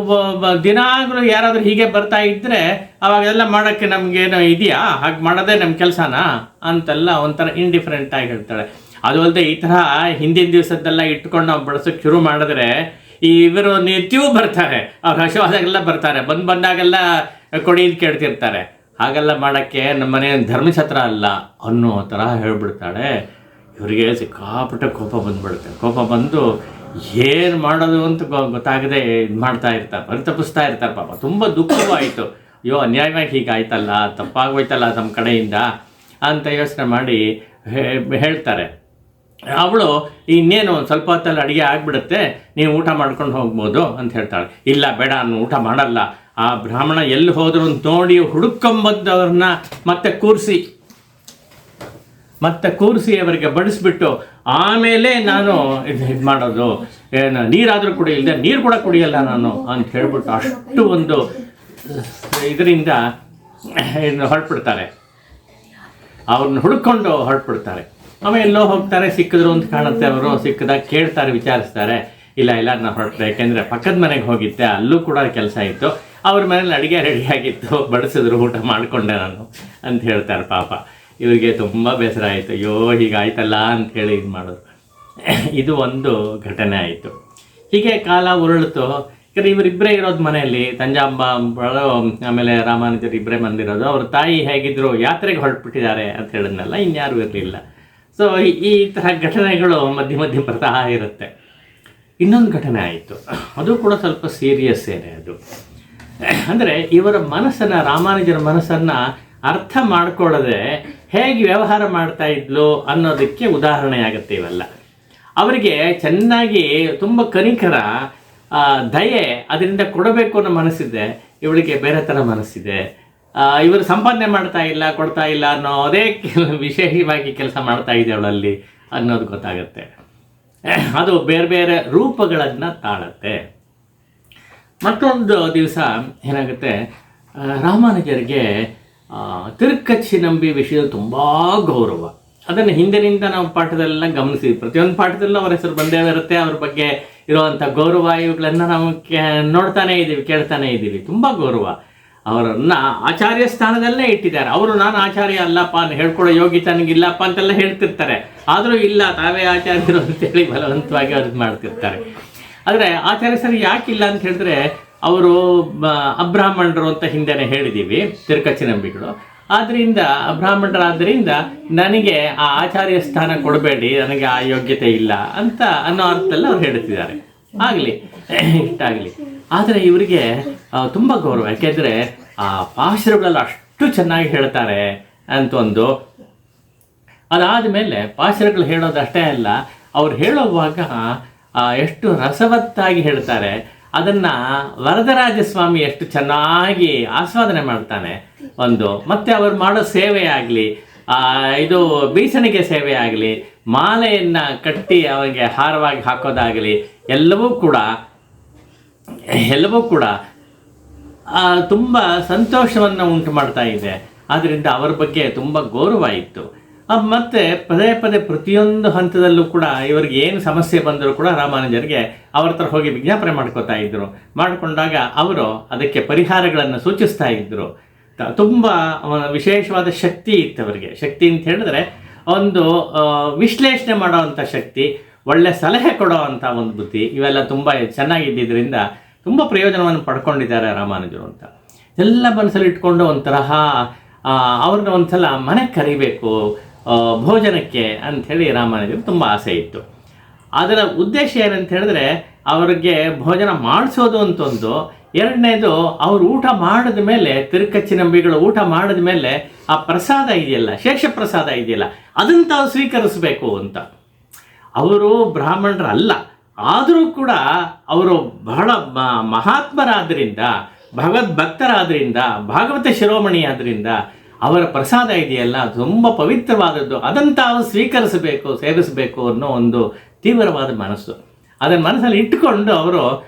ದಿನಾಗಲೂ ಯಾರಾದರೂ ಹೀಗೆ ಬರ್ತಾ ಇದ್ದರೆ ಅವಾಗೆಲ್ಲ ಮಾಡೋಕ್ಕೆ ನಮಗೇನೋ ಇದೆಯಾ, ಹಾಗೆ ಮಾಡೋದೇ ನಮ್ಮ ಕೆಲಸನಾ ಅಂತೆಲ್ಲ ಒಂಥರ ಇಂಡಿಫರೆಂಟಾಗಿ ಹೇಳ್ತಾಳೆ. ಅದು ಅಲ್ಲದೆ ಈ ಥರ ಹಿಂದಿನ ದಿವಸದ್ದೆಲ್ಲ ಇಟ್ಕೊಂಡು ನಾವು ಬಳಸೋಕ್ಕೆ ಶುರು ಮಾಡಿದ್ರೆ ಇವರು ನಿತ್ಯವೂ ಬರ್ತಾರೆ, ಅವ್ರು ಹಸಿವಾದಾಗೆಲ್ಲ ಬರ್ತಾರೆ, ಬಂದಾಗೆಲ್ಲ ಕೊಡಿದು ಕೇಳ್ತಿರ್ತಾರೆ. ಹಾಗೆಲ್ಲ ಮಾಡೋಕ್ಕೆ ನಮ್ಮ ಮನೆ ಧರ್ಮಛತ್ರ ಅಲ್ಲ ಅನ್ನೋ ಥರ ಹೇಳ್ಬಿಡ್ತಾಳೆ. ಇವರಿಗೆ ಸಿಕ್ಕಾಪಟ್ಟೆ ಕೋಪ ಬಂದುಬಿಡುತ್ತೆ. ಕೋಪ ಬಂದು ಏನು ಮಾಡೋದು ಅಂತ ಗೊತ್ತಾಗದೆ ಇದು ಮಾಡ್ತಾ ಇರ್ತಾರೆ, ಪರಿತಪಿಸ್ತಾ ಇರ್ತಾರೆ. ಪಾಪ ತುಂಬ ದುಃಖವಾಯಿತು. ಅಯ್ಯೋ ಅನ್ಯಾಯವಾಗಿ ಹೀಗಾಯ್ತಲ್ಲ, ತಪ್ಪಾಗೋಯ್ತಲ್ಲ ನಮ್ಮ ಕಡೆಯಿಂದ ಅಂತ ಯೋಚನೆ ಮಾಡಿ ಹೇಳ್ತಾರೆ. ಅವಳು ಇನ್ನೇನು ಸ್ವಲ್ಪ ಹೊತ್ತಲ್ಲಿ ಅಡುಗೆ ಆಗಿಬಿಡುತ್ತೆ, ನೀವು ಊಟ ಮಾಡ್ಕೊಂಡು ಹೋಗ್ಬೋದು ಅಂತ ಹೇಳ್ತಾಳೆ. ಇಲ್ಲ ಬೇಡ, ನಾನು ಊಟ ಮಾಡಲ್ಲ. ಆ ಬ್ರಾಹ್ಮಣ ಎಲ್ಲಿ ಹೋದ್ರು ಅಂತ ನೋಡಿ ಹುಡುಕೊಂಬಂದವ್ರನ್ನ ಮತ್ತೆ ಕೂರಿಸಿ ಅವರಿಗೆ ಬಡಿಸ್ಬಿಟ್ಟು ಆಮೇಲೆ ನಾನು ಇದು ಮಾಡೋದು, ಏನು ನೀರಾದರೂ ಕುಡಿಯಿಲ್ಲದೆ ನೀರು ಕೂಡ ಕುಡಿಯಲ್ಲ ನಾನು ಅಂತ ಹೇಳ್ಬಿಟ್ಟು ಅಷ್ಟು ಒಂದು ಇದರಿಂದ ಹೊರಟ್ಬಿಡ್ತಾರೆ. ಅವ್ರನ್ನ ಹುಡ್ಕೊಂಡು ಹೊರಟ್ಬಿಡ್ತಾರೆ. ಆಮೇಲೆ ಎಲ್ಲೋ ಹೋಗ್ತಾರೆ, ಸಿಕ್ಕಿದ್ರು ಅಂತ ಕಾಣುತ್ತೆ. ಅವರು ಸಿಕ್ಕಿದಾಗ ಕೇಳ್ತಾರೆ, ವಿಚಾರಿಸ್ತಾರೆ. ಇಲ್ಲ ನಾನು ಹೊರಟ್ರೆ, ಯಾಕೆಂದರೆ ಪಕ್ಕದ ಮನೆಗೆ ಹೋಗಿದ್ದೆ, ಅಲ್ಲೂ ಕೂಡ ಕೆಲಸ ಇತ್ತು, ಅವ್ರ ಮನೇಲಿ ಅಡುಗೆ ರೆಡಿಯಾಗಿತ್ತು, ಬಡಿಸಿದ್ರು, ಊಟ ಮಾಡಿಕೊಂಡೆ ನಾನು ಅಂತ ಹೇಳ್ತಾರೆ. ಪಾಪ ಇವರಿಗೆ ತುಂಬ ಬೇಸರ ಆಯಿತು. ಅಯ್ಯೋ ಹೀಗಾಯ್ತಲ್ಲ ಅಂಥೇಳಿ ಇದು ಮಾಡೋದು. ಇದು ಒಂದು ಘಟನೆ ಆಯಿತು. ಹೀಗೆ ಕಾಲ ಉರುಳಿತು. ಯಾಕಂದರೆ ಇವರಿಬ್ಬರೇ ಇರೋದು ಮನೆಯಲ್ಲಿ, ತಂಜಾಂಬ ಆಮೇಲೆ ರಾಮಾನುಜರು ಇಬ್ಬರೇ ಬಂದಿರೋದು. ಅವ್ರ ತಾಯಿ ಹೇಗಿದ್ರು, ಯಾತ್ರೆಗೆ ಹೊರಟ್ಬಿಟ್ಟಿದ್ದಾರೆ ಅಂತ ಹೇಳಿದ್ನಲ್ಲ, ಇನ್ಯಾರೂ ಇರಲಿಲ್ಲ. ಸೊ ಈ ಥರ ಘಟನೆಗಳು ಮಧ್ಯೆ ಬರ್ತಾ ಇರುತ್ತೆ. ಇನ್ನೊಂದು ಘಟನೆ ಆಯಿತು, ಅದು ಕೂಡ ಸ್ವಲ್ಪ ಸೀರಿಯಸ್ ಏನೇ. ಅದು ಅಂದರೆ ಇವರ ಮನಸ್ಸನ್ನು, ರಾಮಾನುಜರ ಮನಸ್ಸನ್ನು ಅರ್ಥ ಮಾಡಿಕೊಳ್ಳದೆ ಹೇಗೆ ವ್ಯವಹಾರ ಮಾಡ್ತಾ ಇದ್ಲು ಅನ್ನೋದಕ್ಕೆ ಉದಾಹರಣೆ ಆಗುತ್ತೆ ಇವೆಲ್ಲ. ಅವರಿಗೆ ಚೆನ್ನಾಗಿ ತುಂಬ ಕನಿಕರ, ದಯೆ, ಅದರಿಂದ ಕೊಡಬೇಕು ಅನ್ನೋ ಮನಸ್ಸಿದೆ. ಇವಳಿಗೆ ಬೇರೆ ಥರ ಮನಸ್ಸಿದೆ. ಇವರು ಸಂಪಾದನೆ ಕೊಡ್ತಾ ಇಲ್ಲ ಅನ್ನೋದೇ ವಿಶೇಷವಾಗಿ ಕೆಲಸ ಮಾಡ್ತಾ ಇದೆ ಅವಳಲ್ಲಿ ಅನ್ನೋದು ಗೊತ್ತಾಗುತ್ತೆ. ಅದು ಬೇರೆ ಬೇರೆ ರೂಪಗಳನ್ನು ತಾಳುತ್ತೆ. ಮತ್ತೊಂದು ದಿವಸ ಏನಾಗುತ್ತೆ, ರಾಮಾನುಜರಿಗೆ ತಿರುಕ್ಕಚ್ಚಿ ನಂಬಿ ವಿಷಯದಲ್ಲಿ ತುಂಬ ಗೌರವ. ಅದನ್ನು ಹಿಂದಿನಿಂದ ನಾವು ಪಾಠದಲ್ಲೆಲ್ಲ ಗಮನಿಸಿ, ಪ್ರತಿಯೊಂದು ಪಾಠದಲ್ಲೂ ಅವರ ಹೆಸರು ಬಂದೇ ಇರುತ್ತೆ. ಅವ್ರ ಬಗ್ಗೆ ಇರುವಂಥ ಗೌರವ ಇವುಗಳನ್ನು ನಾವು ನೋಡ್ತಾನೇ ಇದ್ದೀವಿ, ಕೇಳ್ತಾನೇ ಇದ್ದೀವಿ. ತುಂಬ ಗೌರವ. ಅವರನ್ನು ಆಚಾರ್ಯ ಸ್ಥಾನದಲ್ಲೇ ಇಟ್ಟಿದ್ದಾರೆ. ಅವರು ನಾನು ಆಚಾರ್ಯ ಅಲ್ಲಪ್ಪ ಹೇಳ್ಕೊಳ್ಳೋ ಯೋಗ್ಯತೆ ನನಗಿಲ್ಲಪ್ಪ ಅಂತೆಲ್ಲ ಹೇಳ್ತಿರ್ತಾರೆ. ಆದರೂ ಇಲ್ಲ, ತಾವೇ ಆಚಾರ್ಯರು ಅಂತೇಳಿ ಬಲವಂತವಾಗಿ ಅವ್ರಿಗೆ ಮಾಡ್ತಿರ್ತಾರೆ. ಆದರೆ ಆಚಾರ್ಯ ಸರ್ ಯಾಕಿಲ್ಲ ಅಂತ ಹೇಳಿದ್ರೆ, ಅವರು ಅಬ್ರಾಹ್ಮಣರು ಅಂತ ಹಿಂದೆನೇ ಹೇಳಿದ್ದೀವಿ, ತಿರುಕಚ್ಚಿನಂಬಿಗಳು. ಆದ್ದರಿಂದ ಅಬ್ರಾಹ್ಮಣರಾದ್ದರಿಂದ ನನಗೆ ಆ ಆಚಾರ್ಯ ಸ್ಥಾನ ಕೊಡಬೇಡಿ, ನನಗೆ ಆ ಯೋಗ್ಯತೆ ಇಲ್ಲ ಅಂತ ಅನ್ನೋ ಅರ್ಥದಲ್ಲಿ ಅವ್ರು ಹೇಳ್ತಿದ್ದಾರೆ. ಆಗಲಿ, ಇಷ್ಟಾಗಲಿ. ಆದರೆ ಇವರಿಗೆ ತುಂಬ ಗೌರವ, ಯಾಕೆಂದರೆ ಆ ಪಾಶುರಗಳೆಲ್ಲ ಅಷ್ಟು ಚೆನ್ನಾಗಿ ಹೇಳ್ತಾರೆ ಅಂತ ಒಂದು. ಅದಾದ ಮೇಲೆ ಪಾಶುರಗಳು ಹೇಳೋದಷ್ಟೇ ಅಲ್ಲ, ಅವ್ರು ಹೇಳುವಾಗ ಎಷ್ಟು ರಸವತ್ತಾಗಿ ಹೇಳ್ತಾರೆ. ಅದನ್ನು ವರದರಾಜ ಸ್ವಾಮಿ ಎಷ್ಟು ಚೆನ್ನಾಗಿ ಆಸ್ವಾದನೆ ಮಾಡ್ತಾನೆ ಒಂದು. ಮತ್ತು ಅವರು ಮಾಡೋ ಸೇವೆ ಆಗಲಿ, ಇದು ಬೀಸಣಿಗೆ ಸೇವೆ ಆಗಲಿ, ಮಾಲೆಯನ್ನು ಕಟ್ಟಿ ಅವರಿಗೆ ಹಾರವಾಗಿ ಹಾಕೋದಾಗಲಿ, ಎಲ್ಲವೂ ಕೂಡ ತುಂಬ ಸಂತೋಷವನ್ನು ಉಂಟು ಮಾಡ್ತಾ ಇದೆ. ಆದ್ದರಿಂದ ಅವರ ಬಗ್ಗೆ ತುಂಬ ಗೌರವ ಇತ್ತು. ಮತ್ತು ಪದೇ ಪದೇ ಪ್ರತಿಯೊಂದು ಹಂತದಲ್ಲೂ ಕೂಡ ಇವರಿಗೆ ಏನು ಸಮಸ್ಯೆ ಬಂದರೂ ಕೂಡ ರಾಮಾನುಜರಿಗೆ ಅವ್ರ ಹತ್ರ ಹೋಗಿ ವಿಜ್ಞಾಪನೆ ಮಾಡ್ಕೋತಾ ಇದ್ದರು. ಮಾಡಿಕೊಂಡಾಗ ಅವರು ಅದಕ್ಕೆ ಪರಿಹಾರಗಳನ್ನು ಸೂಚಿಸ್ತಾ ಇದ್ದರು. ತುಂಬ ವಿಶೇಷವಾದ ಶಕ್ತಿ ಇತ್ತು ಅವರಿಗೆ. ಶಕ್ತಿ ಅಂತ ಹೇಳಿದ್ರೆ ಒಂದು ವಿಶ್ಲೇಷಣೆ ಮಾಡೋವಂಥ ಶಕ್ತಿ, ಒಳ್ಳೆ ಸಲಹೆ ಕೊಡೋವಂಥ ಒಂದು ಬುದ್ಧಿ, ಇವೆಲ್ಲ ತುಂಬ ಚೆನ್ನಾಗಿದ್ದರಿಂದ ತುಂಬ ಪ್ರಯೋಜನವನ್ನು ಪಡ್ಕೊಂಡಿದ್ದಾರೆ ರಾಮಾನುಜರು ಅಂತ ಎಲ್ಲ ಮನಸ್ಸಲ್ಲಿ ಇಟ್ಕೊಂಡು ಒಂಥರಹ ಅವ್ರನ್ನ ಒಂದ್ಸಲ ಮನೆಗೆ ಕರಿಬೇಕು ಭೋಜನಕ್ಕೆ ಅಂಥೇಳಿ ರಾಮಾನುಜರು ತುಂಬ ಆಸೆ ಇತ್ತು. ಅದರ ಉದ್ದೇಶ ಏನಂತ ಹೇಳಿದ್ರೆ ಅವ್ರಿಗೆ ಭೋಜನ ಮಾಡಿಸೋದು ಅಂತ ಒಂದು. ಎರಡನೇದು, ಅವರು ಊಟ ಮಾಡಿದ ಮೇಲೆ, ತಿರುಕಚ್ಚಿನಂಬಿಗಳು ಊಟ ಮಾಡಿದ ಮೇಲೆ ಆ ಪ್ರಸಾದ ಇದೆಯಲ್ಲ, ಶೇಷ ಪ್ರಸಾದ ಇದೆಯಲ್ಲ, ಅದನ್ನು ತಾವು ಸ್ವೀಕರಿಸಬೇಕು ಅಂತ. ಅವರು ಬ್ರಾಹ್ಮಣರಲ್ಲ, ಆದರೂ ಕೂಡ ಅವರು ಬಹಳ ಮಹಾತ್ಮರಾದ್ದರಿಂದ, ಭಗವದ್ಭಕ್ತರಾದ್ದರಿಂದ, ಭಾಗವತ ಶಿರೋಮಣಿ ಆದ್ದರಿಂದ ಅವರ ಪ್ರಸಾದ ಇದೆಯಲ್ಲ ತುಂಬ ಪವಿತ್ರವಾದದ್ದು, ಅದನ್ನು ತಾವು ಸ್ವೀಕರಿಸಬೇಕು, ಸೇವಿಸಬೇಕು ಅನ್ನೋ ಒಂದು ತೀವ್ರವಾದ ಮನಸ್ಸು. ಅದನ್ನು ಮನಸ್ಸಲ್ಲಿ ಇಟ್ಟುಕೊಂಡು ಅವರು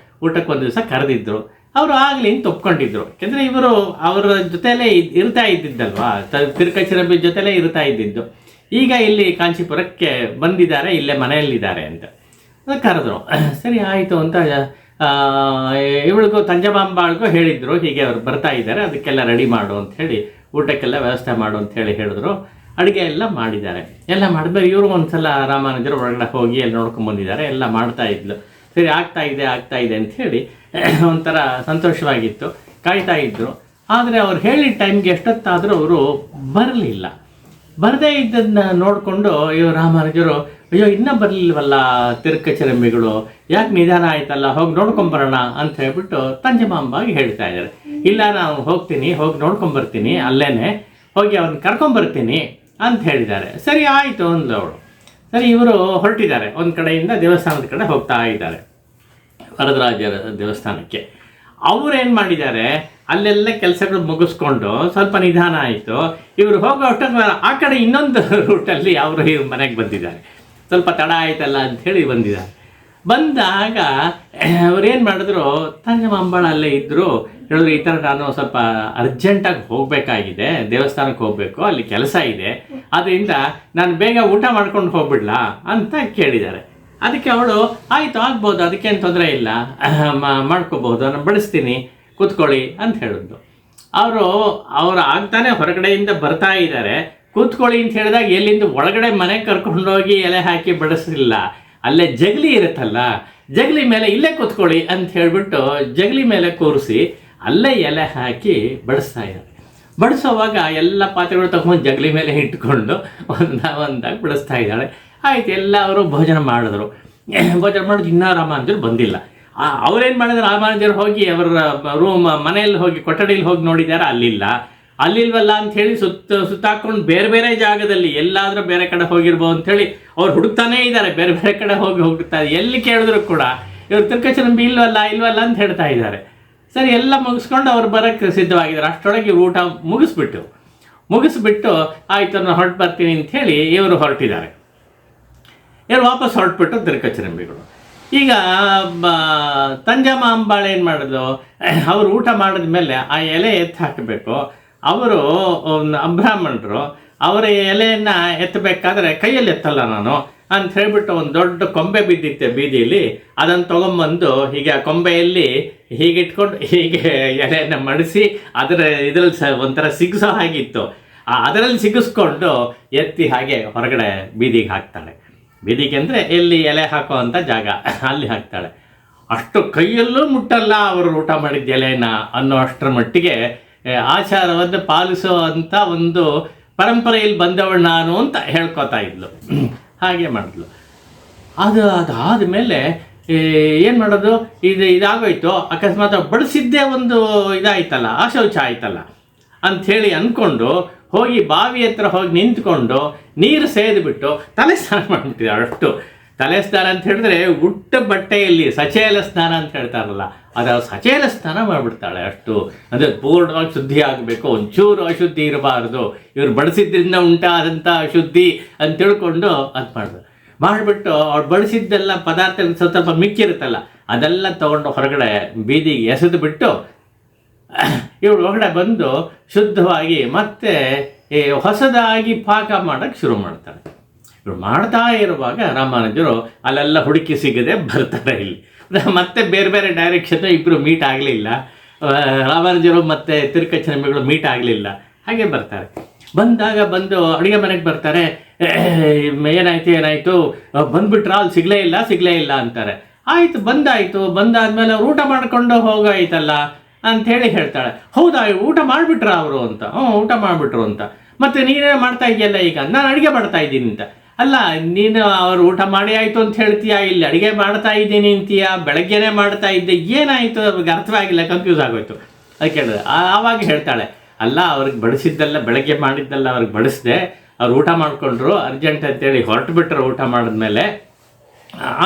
ಊಟಕ್ಕೊಂದು ದಿವಸ ಕರೆದಿದ್ದರು. ಅವರು ಆಗಲಿ ಅಂತ ಒಪ್ಕೊಂಡಿದ್ರು. ಯಾಕೆಂದರೆ ಇವರು ಅವರ ಜೊತೆಯಲ್ಲೇ ಇರ್ತಾ ಇದ್ದಿದ್ದಲ್ವಾ, ತಿರುಕಚ್ಚಿನಂಬಿ ಜೊತೆಲೇ ಇರ್ತಾ ಇದ್ದಿದ್ದು. ಈಗ ಇಲ್ಲಿ ಕಾಂಚೀಪುರಕ್ಕೆ ಬಂದಿದ್ದಾರೆ, ಇಲ್ಲೇ ಮನೆಯಲ್ಲಿದ್ದಾರೆ ಅಂತ ಕರೆದ್ರು. ಸರಿ ಆಯಿತು ಅಂತ ಇವಳಿಗೂ ತಂಜಮಾಂಬಾಳಿಗೂ ಹೇಳಿದರು, ಹೀಗೆ ಅವ್ರು ಬರ್ತಾ ಇದ್ದಾರೆ, ಅದಕ್ಕೆಲ್ಲ ರೆಡಿ ಮಾಡು ಅಂತ ಹೇಳಿ, ಊಟಕ್ಕೆಲ್ಲ ವ್ಯವಸ್ಥೆ ಮಾಡು ಅಂತ ಹೇಳಿದ್ರು. ಅಡುಗೆ ಎಲ್ಲ ಮಾಡಿದ್ದಾರೆ. ಎಲ್ಲ ಮಾಡಿದ್ಮೇಲೆ ಇವರು ಒಂದ್ಸಲ ರಾಮಾನುಜರು ಒಳಗಡೆ ಹೋಗಿ ಅಲ್ಲಿ ನೋಡ್ಕೊಂಬಂದಿದ್ದಾರೆ. ಎಲ್ಲ ಮಾಡ್ತಾ ಇದ್ಲು. ಸರಿ ಆಗ್ತಾ ಇದೆ ಅಂಥೇಳಿ ಒಂಥರ ಸಂತೋಷವಾಗಿತ್ತು, ಕಾಯ್ತಾ ಇದ್ದರು. ಆದರೆ ಅವ್ರು ಹೇಳಿದ ಟೈಮ್ಗೆ ಎಷ್ಟೊತ್ತಾದರೂ ಅವರು ಬರಲಿಲ್ಲ. ಬರದೇ ಇದ್ದದನ್ನ ನೋಡಿಕೊಂಡು ಇವರು ರಾಮಾನುಜರು, ಅಯ್ಯೋ ಇನ್ನೂ ಬರಲಿಲ್ವಲ್ಲ ತಿರುಕಚ್ಚಿನಂಬಿಗಳು, ಯಾಕೆ ನಿಧಾನ ಆಯ್ತಲ್ಲ, ಹೋಗಿ ನೋಡ್ಕೊಂಬರೋಣ ಅಂತ ಹೇಳ್ಬಿಟ್ಟು ತಂಜಮಾಂಬಾಗಿ ಹೇಳ್ತಾ ಇದ್ದಾರೆ. ಇಲ್ಲ, ನಾನು ಹೋಗ್ತೀನಿ, ಹೋಗಿ ನೋಡ್ಕೊಂಬರ್ತೀನಿ, ಅಲ್ಲೇ ಹೋಗಿ ಅವ್ರನ್ನ ಕರ್ಕೊಂಬರ್ತೀನಿ ಅಂತ ಹೇಳಿದ್ದಾರೆ. ಸರಿ ಆಯಿತು ಅಂದ್ಲು ಅವಳು. ಸರಿ, ಇವರು ಹೊರಟಿದ್ದಾರೆ, ಒಂದು ಕಡೆಯಿಂದ ದೇವಸ್ಥಾನದ ಕಡೆ ಹೋಗ್ತಾ ಇದ್ದಾರೆ, ವರದರಾಜರ ದೇವಸ್ಥಾನಕ್ಕೆ. ಅವರೇನು ಮಾಡಿದ್ದಾರೆ, ಅಲ್ಲೆಲ್ಲ ಕೆಲಸಗಳು ಮುಗಿಸ್ಕೊಂಡು ಸ್ವಲ್ಪ ನಿಧಾನ ಆಯಿತು. ಇವರು ಹೋಗೋ ಅಷ್ಟೊಂದು ಆ ಕಡೆ ಇನ್ನೊಂದು ರೂಟಲ್ಲಿ ಅವರು ಇವ್ರ ಮನೆಗೆ ಬಂದಿದ್ದಾರೆ. ಸ್ವಲ್ಪ ತಡ ಆಯ್ತಲ್ಲ ಅಂಥೇಳಿ ಬಂದಿದ್ದಾರೆ. ಬಂದಾಗ ಅವ್ರೇನು ಮಾಡಿದ್ರು, ತಂಜಮಾಂಬಾಳ ಅಲ್ಲೇ ಇದ್ದರು. ಹೇಳಿದ್ರು, ಈ ಥರ ನಾನು ಸ್ವಲ್ಪ ಅರ್ಜೆಂಟಾಗಿ ಹೋಗಬೇಕಾಗಿದೆ, ದೇವಸ್ಥಾನಕ್ಕೆ ಹೋಗಬೇಕು, ಅಲ್ಲಿ ಕೆಲಸ ಇದೆ, ಆದ್ದರಿಂದ ನಾನು ಬೇಗ ಊಟ ಮಾಡ್ಕೊಂಡು ಹೋಗ್ಬಿಡ್ಲಾ ಅಂತ ಕೇಳಿದ್ದಾರೆ. ಅದಕ್ಕೆ ಅವಳು ಆಯಿತು, ಆಗ್ಬೋದು, ಅದಕ್ಕೇನು ತೊಂದರೆ ಇಲ್ಲ, ಮಾಡ್ಕೋಬಹುದು, ನಾನು ಬಡಿಸ್ತೀನಿ, ಕೂತ್ಕೊಳ್ಳಿ ಅಂತ ಹೇಳಿದ್ದು. ಅವರು ಆಗ್ತಾನೆ ಹೊರಗಡೆಯಿಂದ ಬರ್ತಾ ಇದ್ದಾರೆ. ಕೂತ್ಕೊಳ್ಳಿ ಅಂತ ಹೇಳಿದಾಗ ಎಲ್ಲಿಂದ ಒಳಗಡೆ ಮನೆಗೆ ಕರ್ಕೊಂಡೋಗಿ ಎಲೆ ಹಾಕಿ ಬಡಿಸಲಿಲ್ಲ. ಅಲ್ಲೇ ಜಗಲಿ ಇರುತ್ತಲ್ಲ, ಜಗಲಿ ಮೇಲೆ ಇಲ್ಲೇ ಕೂತ್ಕೊಳ್ಳಿ ಅಂತ ಹೇಳಿಬಿಟ್ಟು ಜಗಲಿ ಮೇಲೆ ಕೂರಿಸಿ ಅಲ್ಲೇ ಎಲೆ ಹಾಕಿ ಬಡಿಸ್ತಾ ಇದ್ದಾರೆ. ಬಡಿಸೋವಾಗ ಎಲ್ಲ ಪಾತ್ರೆಗಳು ತಗೊಂಡು ಜಗಲಿ ಮೇಲೆ ಇಟ್ಕೊಂಡು ಒಂದಾಗಿ ಬಡಿಸ್ತಾ ಇದ್ದಾಳೆ. ಆಯ್ತು, ಎಲ್ಲ ಅವರು ಭೋಜನ ಮಾಡಿದ್ರು. ಭೋಜನ ಮಾಡೋದು ಇನ್ನೂ ರಾಮಾನುಜರು ಬಂದಿಲ್ಲ. ಅವ್ರೇನು ಮಾಡಿದ್ರು, ರಾಮಾನುಜರು ಹೋಗಿ ಅವರ ಮನೆಯಲ್ಲಿ ಹೋಗಿ ಕೊಠಡಿಯಲ್ಲಿ ಹೋಗಿ ನೋಡಿದ್ದಾರೆ, ಅಲ್ಲಿಲ್ವಲ್ಲ ಅಂಥೇಳಿ ಸುತ್ತಾಕೊಂಡು ಬೇರೆ ಬೇರೆ ಜಾಗದಲ್ಲಿ ಎಲ್ಲಾದರೂ ಬೇರೆ ಕಡೆ ಹೋಗಿರ್ಬೋದು ಅಂಥೇಳಿ ಅವ್ರು ಹುಡುಕ್ತಾನೇ ಇದ್ದಾರೆ. ಬೇರೆ ಬೇರೆ ಕಡೆ ಹೋಗ್ತಾರೆ. ಎಲ್ಲಿ ಕೇಳಿದ್ರು ಕೂಡ ಇವ್ರು ತಿರುಕಚ್ಚಿನಂಬಿ ಇಲ್ವಲ್ಲ ಅಂತ ಹೇಳ್ತಾ ಇದ್ದಾರೆ. ಸರಿ, ಎಲ್ಲ ಮುಗಿಸ್ಕೊಂಡು ಅವ್ರು ಬರೋಕ್ಕೆ ಸಿದ್ಧವಾಗಿದ್ದಾರೆ. ಅಷ್ಟರೊಳಗೆ ಇವ್ರು ಊಟ ಮುಗಿಸ್ಬಿಟ್ಟು ಆಯಿತು ನಾನು ಹೊರಟು ಬರ್ತೀನಿ ಅಂಥೇಳಿ ಇವರು ಹೊರಟಿದ್ದಾರೆ. ಇವ್ರು ವಾಪಸ್ ಹೊರಟ್ಬಿಟ್ಟು ತಿರುಕಚ್ಚಿನಂಬಿಗಳು. ಈಗ ತಂಜಮಾಂಬಾಳು ಏನು ಮಾಡಿದ್ರು, ಅವರು ಊಟ ಮಾಡಿದ ಮೇಲೆ ಆ ಎಲೆ ಎತ್ತಿ ಹಾಕಬೇಕು. ಅವರು ಅಬ್ರಾಹ್ಮಣರು ಅವರ ಎಲೆಯನ್ನು ಎತ್ತಬೇಕಾದ್ರೆ ಕೈಯಲ್ಲಿ ಎತ್ತಲ್ಲ ನಾನು, ಅಂತ ಹೇಳ್ಬಿಟ್ಟು ಒಂದು ದೊಡ್ಡ ಕೊಂಬೆ ಬಿದ್ದಿತ್ತೆ ಬೀದಿಯಲ್ಲಿ, ಅದನ್ನು ತೊಗೊಂಬಂದು ಹೀಗೆ ಆ ಕೊಂಬೆಯಲ್ಲಿ ಹೀಗೆ ಇಟ್ಕೊಂಡು ಹೀಗೆ ಎಲೆಯನ್ನು ಮಡಿಸಿ ಇದರಲ್ಲಿ ಒಂಥರ ಸಿಗಿಸೋ ಹಾಗಿತ್ತು, ಅದರಲ್ಲಿ ಸಿಗಿಸ್ಕೊಂಡು ಎತ್ತಿ ಹಾಗೆ ಹೊರಗಡೆ ಬೀದಿಗೆ ಹಾಕ್ತಾಳೆ. ಬೀದಿಗೆ ಅಂದರೆ ಎಲ್ಲಿ ಎಲೆ ಹಾಕೋ ಅಂಥ ಜಾಗ, ಅಲ್ಲಿ ಹಾಕ್ತಾಳೆ. ಅಷ್ಟು ಕೈಯಲ್ಲೂ ಮುಟ್ಟಲ್ಲ ಅವರು ಊಟ ಮಾಡಿದ ಎಲೆನ ಅನ್ನೋ ಅಷ್ಟರ ಮಟ್ಟಿಗೆ ಆಚಾರವನ್ನು ಪಾಲಿಸೋ ಅಂಥ ಒಂದು ಪರಂಪರೆಯಲ್ಲಿ ಬಂದವಳು ನಾನು ಅಂತ ಹೇಳ್ಕೊತಾ ಇದ್ಲು. ಹಾಗೆ ಮಾಡಿದ್ಲು. ಅದಾದ ಮೇಲೆ ಏನು ಮಾಡೋದು, ಇದಾಗೋಯ್ತು. ಅಕಸ್ಮಾತ್ ಬಡಿಸಿದ್ದೇ ಒಂದು ಇದಾಯ್ತಲ್ಲ, ಅಶೌಚ ಆಯ್ತಲ್ಲ ಅಂಥೇಳಿ ಅಂದ್ಕೊಂಡು ಹೋಗಿ ಬಾವಿ ಹತ್ರ ಹೋಗಿ ನಿಂತ್ಕೊಂಡು ನೀರು ಸೇದ್ಬಿಟ್ಟು ತಲೆ ಸ್ನಾನ ಮಾಡಿಬಿಟ್ಟಿದೆ. ಅಷ್ಟು ತಲೆ ಸ್ನಾನ ಅಂತ ಹೇಳಿದ್ರೆ ಉಟ್ಟ ಬಟ್ಟೆಯಲ್ಲಿ ಸಚೇಲ ಸ್ನಾನ ಅಂತ ಹೇಳ್ತಾರಲ್ಲ, ಅದು ಸಚೇಲ ಸ್ನಾನ ಮಾಡಿಬಿಡ್ತಾಳೆ. ಅಷ್ಟು ಅಂದರೆ ಪೂರ್ಣವಾಗಿ ಶುದ್ಧಿ ಆಗಬೇಕು, ಒಂಚೂರು ಅಶುದ್ಧಿ ಇರಬಾರ್ದು, ಇವ್ರು ಬಡಿಸಿದ್ರಿಂದ ಉಂಟಾದಂಥ ಅಶುದ್ಧಿ ಅಂತ ತಿಳ್ಕೊಂಡು ಅದು ಮಾಡಿಬಿಟ್ಟು ಅವ್ರು ಬಡಿಸಿದ್ದೆಲ್ಲ ಪದಾರ್ಥ ಸ್ವಲ್ಪ ಮಿಕ್ಕಿರುತ್ತಲ್ಲ ಅದೆಲ್ಲ ತೊಗೊಂಡು ಹೊರಗಡೆ ಬೀದಿಗೆ ಎಸೆದು ಬಿಟ್ಟು ಇವಳು ಹೊರಗಡೆ ಬಂದು ಶುದ್ಧವಾಗಿ ಮತ್ತೆ ಹೊಸದಾಗಿ ಪಾಕ ಮಾಡೋಕ್ಕೆ ಶುರು ಮಾಡ್ತಾಳೆ. ಇವ್ರು ಮಾಡ್ತಾ ಇರುವಾಗ ರಾಮಾನುಜರು ಅಲ್ಲೆಲ್ಲ ಹುಡುಕಿ ಸಿಗದೆ ಬರ್ತಾರೆ. ಇಲ್ಲಿ ಮತ್ತೆ ಬೇರೆ ಬೇರೆ ಡೈರೆಕ್ಷನ್ ಇಬ್ಬರು ಮೀಟ್ ಆಗಲಿಲ್ಲ. ರಾಮಾನುಜರು ಮತ್ತು ತಿರುಕಚ್ಚನಂಬಿಗಳು ಮೀಟ್ ಆಗಲಿಲ್ಲ. ಹಾಗೆ ಬರ್ತಾರೆ. ಬಂದು ಅಡುಗೆ ಮನೆಗೆ ಬರ್ತಾರೆ. ಏನಾಯಿತು ಬಂದುಬಿಟ್ರಾ, ಅಲ್ಲಿ ಸಿಗಲೇ ಇಲ್ಲ ಅಂತಾರೆ. ಆಯಿತು, ಬಂದಾದ್ಮೇಲೆ ಅವ್ರು ಊಟ ಮಾಡಿಕೊಂಡು ಹೋಗಾಯ್ತಲ್ಲ ಅಂಥೇಳಿ ಹೇಳ್ತಾಳೆ. ಹೌದಾ, ಊಟ ಮಾಡಿಬಿಟ್ರ ಅವರು ಅಂತ? ಊಟ ಮಾಡಿಬಿಟ್ರು ಅಂತ. ಮತ್ತು ನೀನೇ ಮಾಡ್ತಾ ಇದೆಯಲ್ಲ ಈಗ? ನಾನು ಅಡುಗೆ ಮಾಡ್ತಾ ಇದ್ದೀನಿ ಅಂತ. ಅಲ್ಲ, ನೀನು ಅವ್ರು ಊಟ ಮಾಡಿ ಆಯಿತು ಅಂತ ಹೇಳ್ತೀಯಾ, ಇಲ್ಲಿ ಅಡುಗೆ ಮಾಡ್ತಾ ಇದ್ದೀನಿ ಅಂತೀಯಾ, ಬೆಳಗ್ಗೆನೇ ಮಾಡ್ತಾ ಇದ್ದೆ, ಏನಾಯಿತು? ಅವ್ರಿಗೆ ಅರ್ಥವಾಗಿಲ್ಲ, ಕನ್ಫ್ಯೂಸ್ ಆಗೋಯ್ತು. ಅದಕ್ಕೆ ಹೇಳಿದೆ. ಆವಾಗ ಹೇಳ್ತಾಳೆ, ಅಲ್ಲ, ಅವ್ರಿಗೆ ಬಡಿಸಿದ್ದೆಲ್ಲ ಬೆಳಗ್ಗೆ ಮಾಡಿದ್ದೆಲ್ಲ ಅವ್ರಿಗೆ ಬಡಿಸಿದೆ, ಅವ್ರು ಊಟ ಮಾಡಿಕೊಂಡ್ರು ಅರ್ಜೆಂಟ್ ಅಂತೇಳಿ ಹೊರಟುಬಿಟ್ರು ಊಟ ಮಾಡಿದ್ಮೇಲೆ.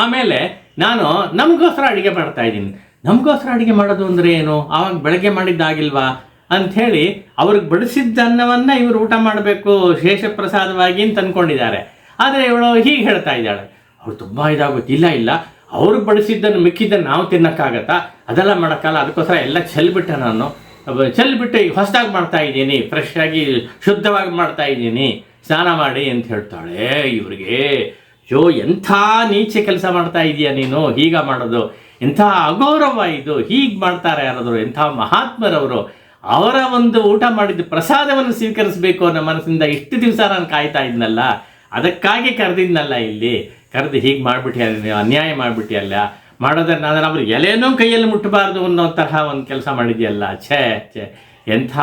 ಆಮೇಲೆ ನಾನು ನಮಗೋಸ್ಕರ ಅಡುಗೆ ಮಾಡ್ತಾಯಿದ್ದೀನಿ. ನಮಗೋಸ್ಕರ ಅಡುಗೆ ಮಾಡೋದು ಅಂದರೆ ಏನು? ಆವಾಗ ಬೆಳಗ್ಗೆ ಮಾಡಿದ್ದಾಗಿಲ್ವಾ ಅಂಥೇಳಿ ಅವ್ರಿಗೆ ಬಡಿಸಿದ್ದ ಅನ್ನವನ್ನು ಇವರು ಊಟ ಮಾಡಬೇಕು ಶೇಷ ಪ್ರಸಾದವಾಗಿ ಅಂತ ಅಂದ್ಕೊಂಡಿದ್ದಾರೆ. ಆದರೆ ಇವಳು ಹೀಗೆ ಹೇಳ್ತಾ ಇದ್ದಾಳೆ. ಅವ್ರು ತುಂಬ ಇದಾಗುತ್ತೆ. ಇಲ್ಲ, ಅವ್ರಿಗೆ ಬಡಿಸಿದ್ದನ್ನು ಮಿಕ್ಕಿದ್ದನ್ನು ನಾವು ತಿನ್ನೋಕ್ಕಾಗತ್ತಾ? ಅದೆಲ್ಲ ಮಾಡೋಕ್ಕಲ್ಲ. ಅದಕ್ಕೋಸ್ಕರ ಎಲ್ಲ ಚೆಲ್ಬಿಟ್ಟು ಈಗ ಹೊಸದಾಗಿ ಮಾಡ್ತಾ ಇದ್ದೀನಿ, ಫ್ರೆಶ್ ಆಗಿ ಶುದ್ಧವಾಗಿ ಮಾಡ್ತಾ ಇದ್ದೀನಿ, ಸ್ನಾನ ಮಾಡಿ ಅಂತ ಹೇಳ್ತಾಳೆ. ಇವ್ರಿಗೆ ಎಂಥ ನೀಚೆ ಕೆಲಸ ಮಾಡ್ತಾ ಇದೀಯ ನೀನು, ಹೀಗ ಮಾಡೋದು ಎಂಥ ಅಗೌರವ ಇದು, ಹೀಗೆ ಮಾಡ್ತಾರೆ ಯಾರಾದರೂ, ಎಂಥ ಮಹಾತ್ಮರವರು, ಅವರ ಒಂದು ಊಟ ಮಾಡಿದ್ದು ಪ್ರಸಾದವನ್ನು ಸ್ವೀಕರಿಸಬೇಕು ಅನ್ನೋ ಮನಸ್ಸಿಂದ ಇಷ್ಟು ದಿವಸ ನಾನು ಕಾಯ್ತಾ ಇದ್ನಲ್ಲ, ಅದಕ್ಕಾಗಿ ಕರೆದಿದ್ನಲ್ಲ, ಇಲ್ಲಿ ಕರೆದು ಹೀಗೆ ಮಾಡಿಬಿಟ್ಟು ಅನ್ಯಾಯ ಮಾಡಿಬಿಟ್ಟಿಯಲ್ಲ, ಮಾಡೋದನ್ನು ನಾನು ಅವ್ರಿಗೆ ಎಲೆನೂ ಕೈಯಲ್ಲಿ ಮುಟ್ಟಬಾರ್ದು ಅನ್ನೋ ತರಹ ಒಂದು ಕೆಲಸ ಮಾಡಿದೆಯಲ್ಲ, ಛೇ ಎಂಥ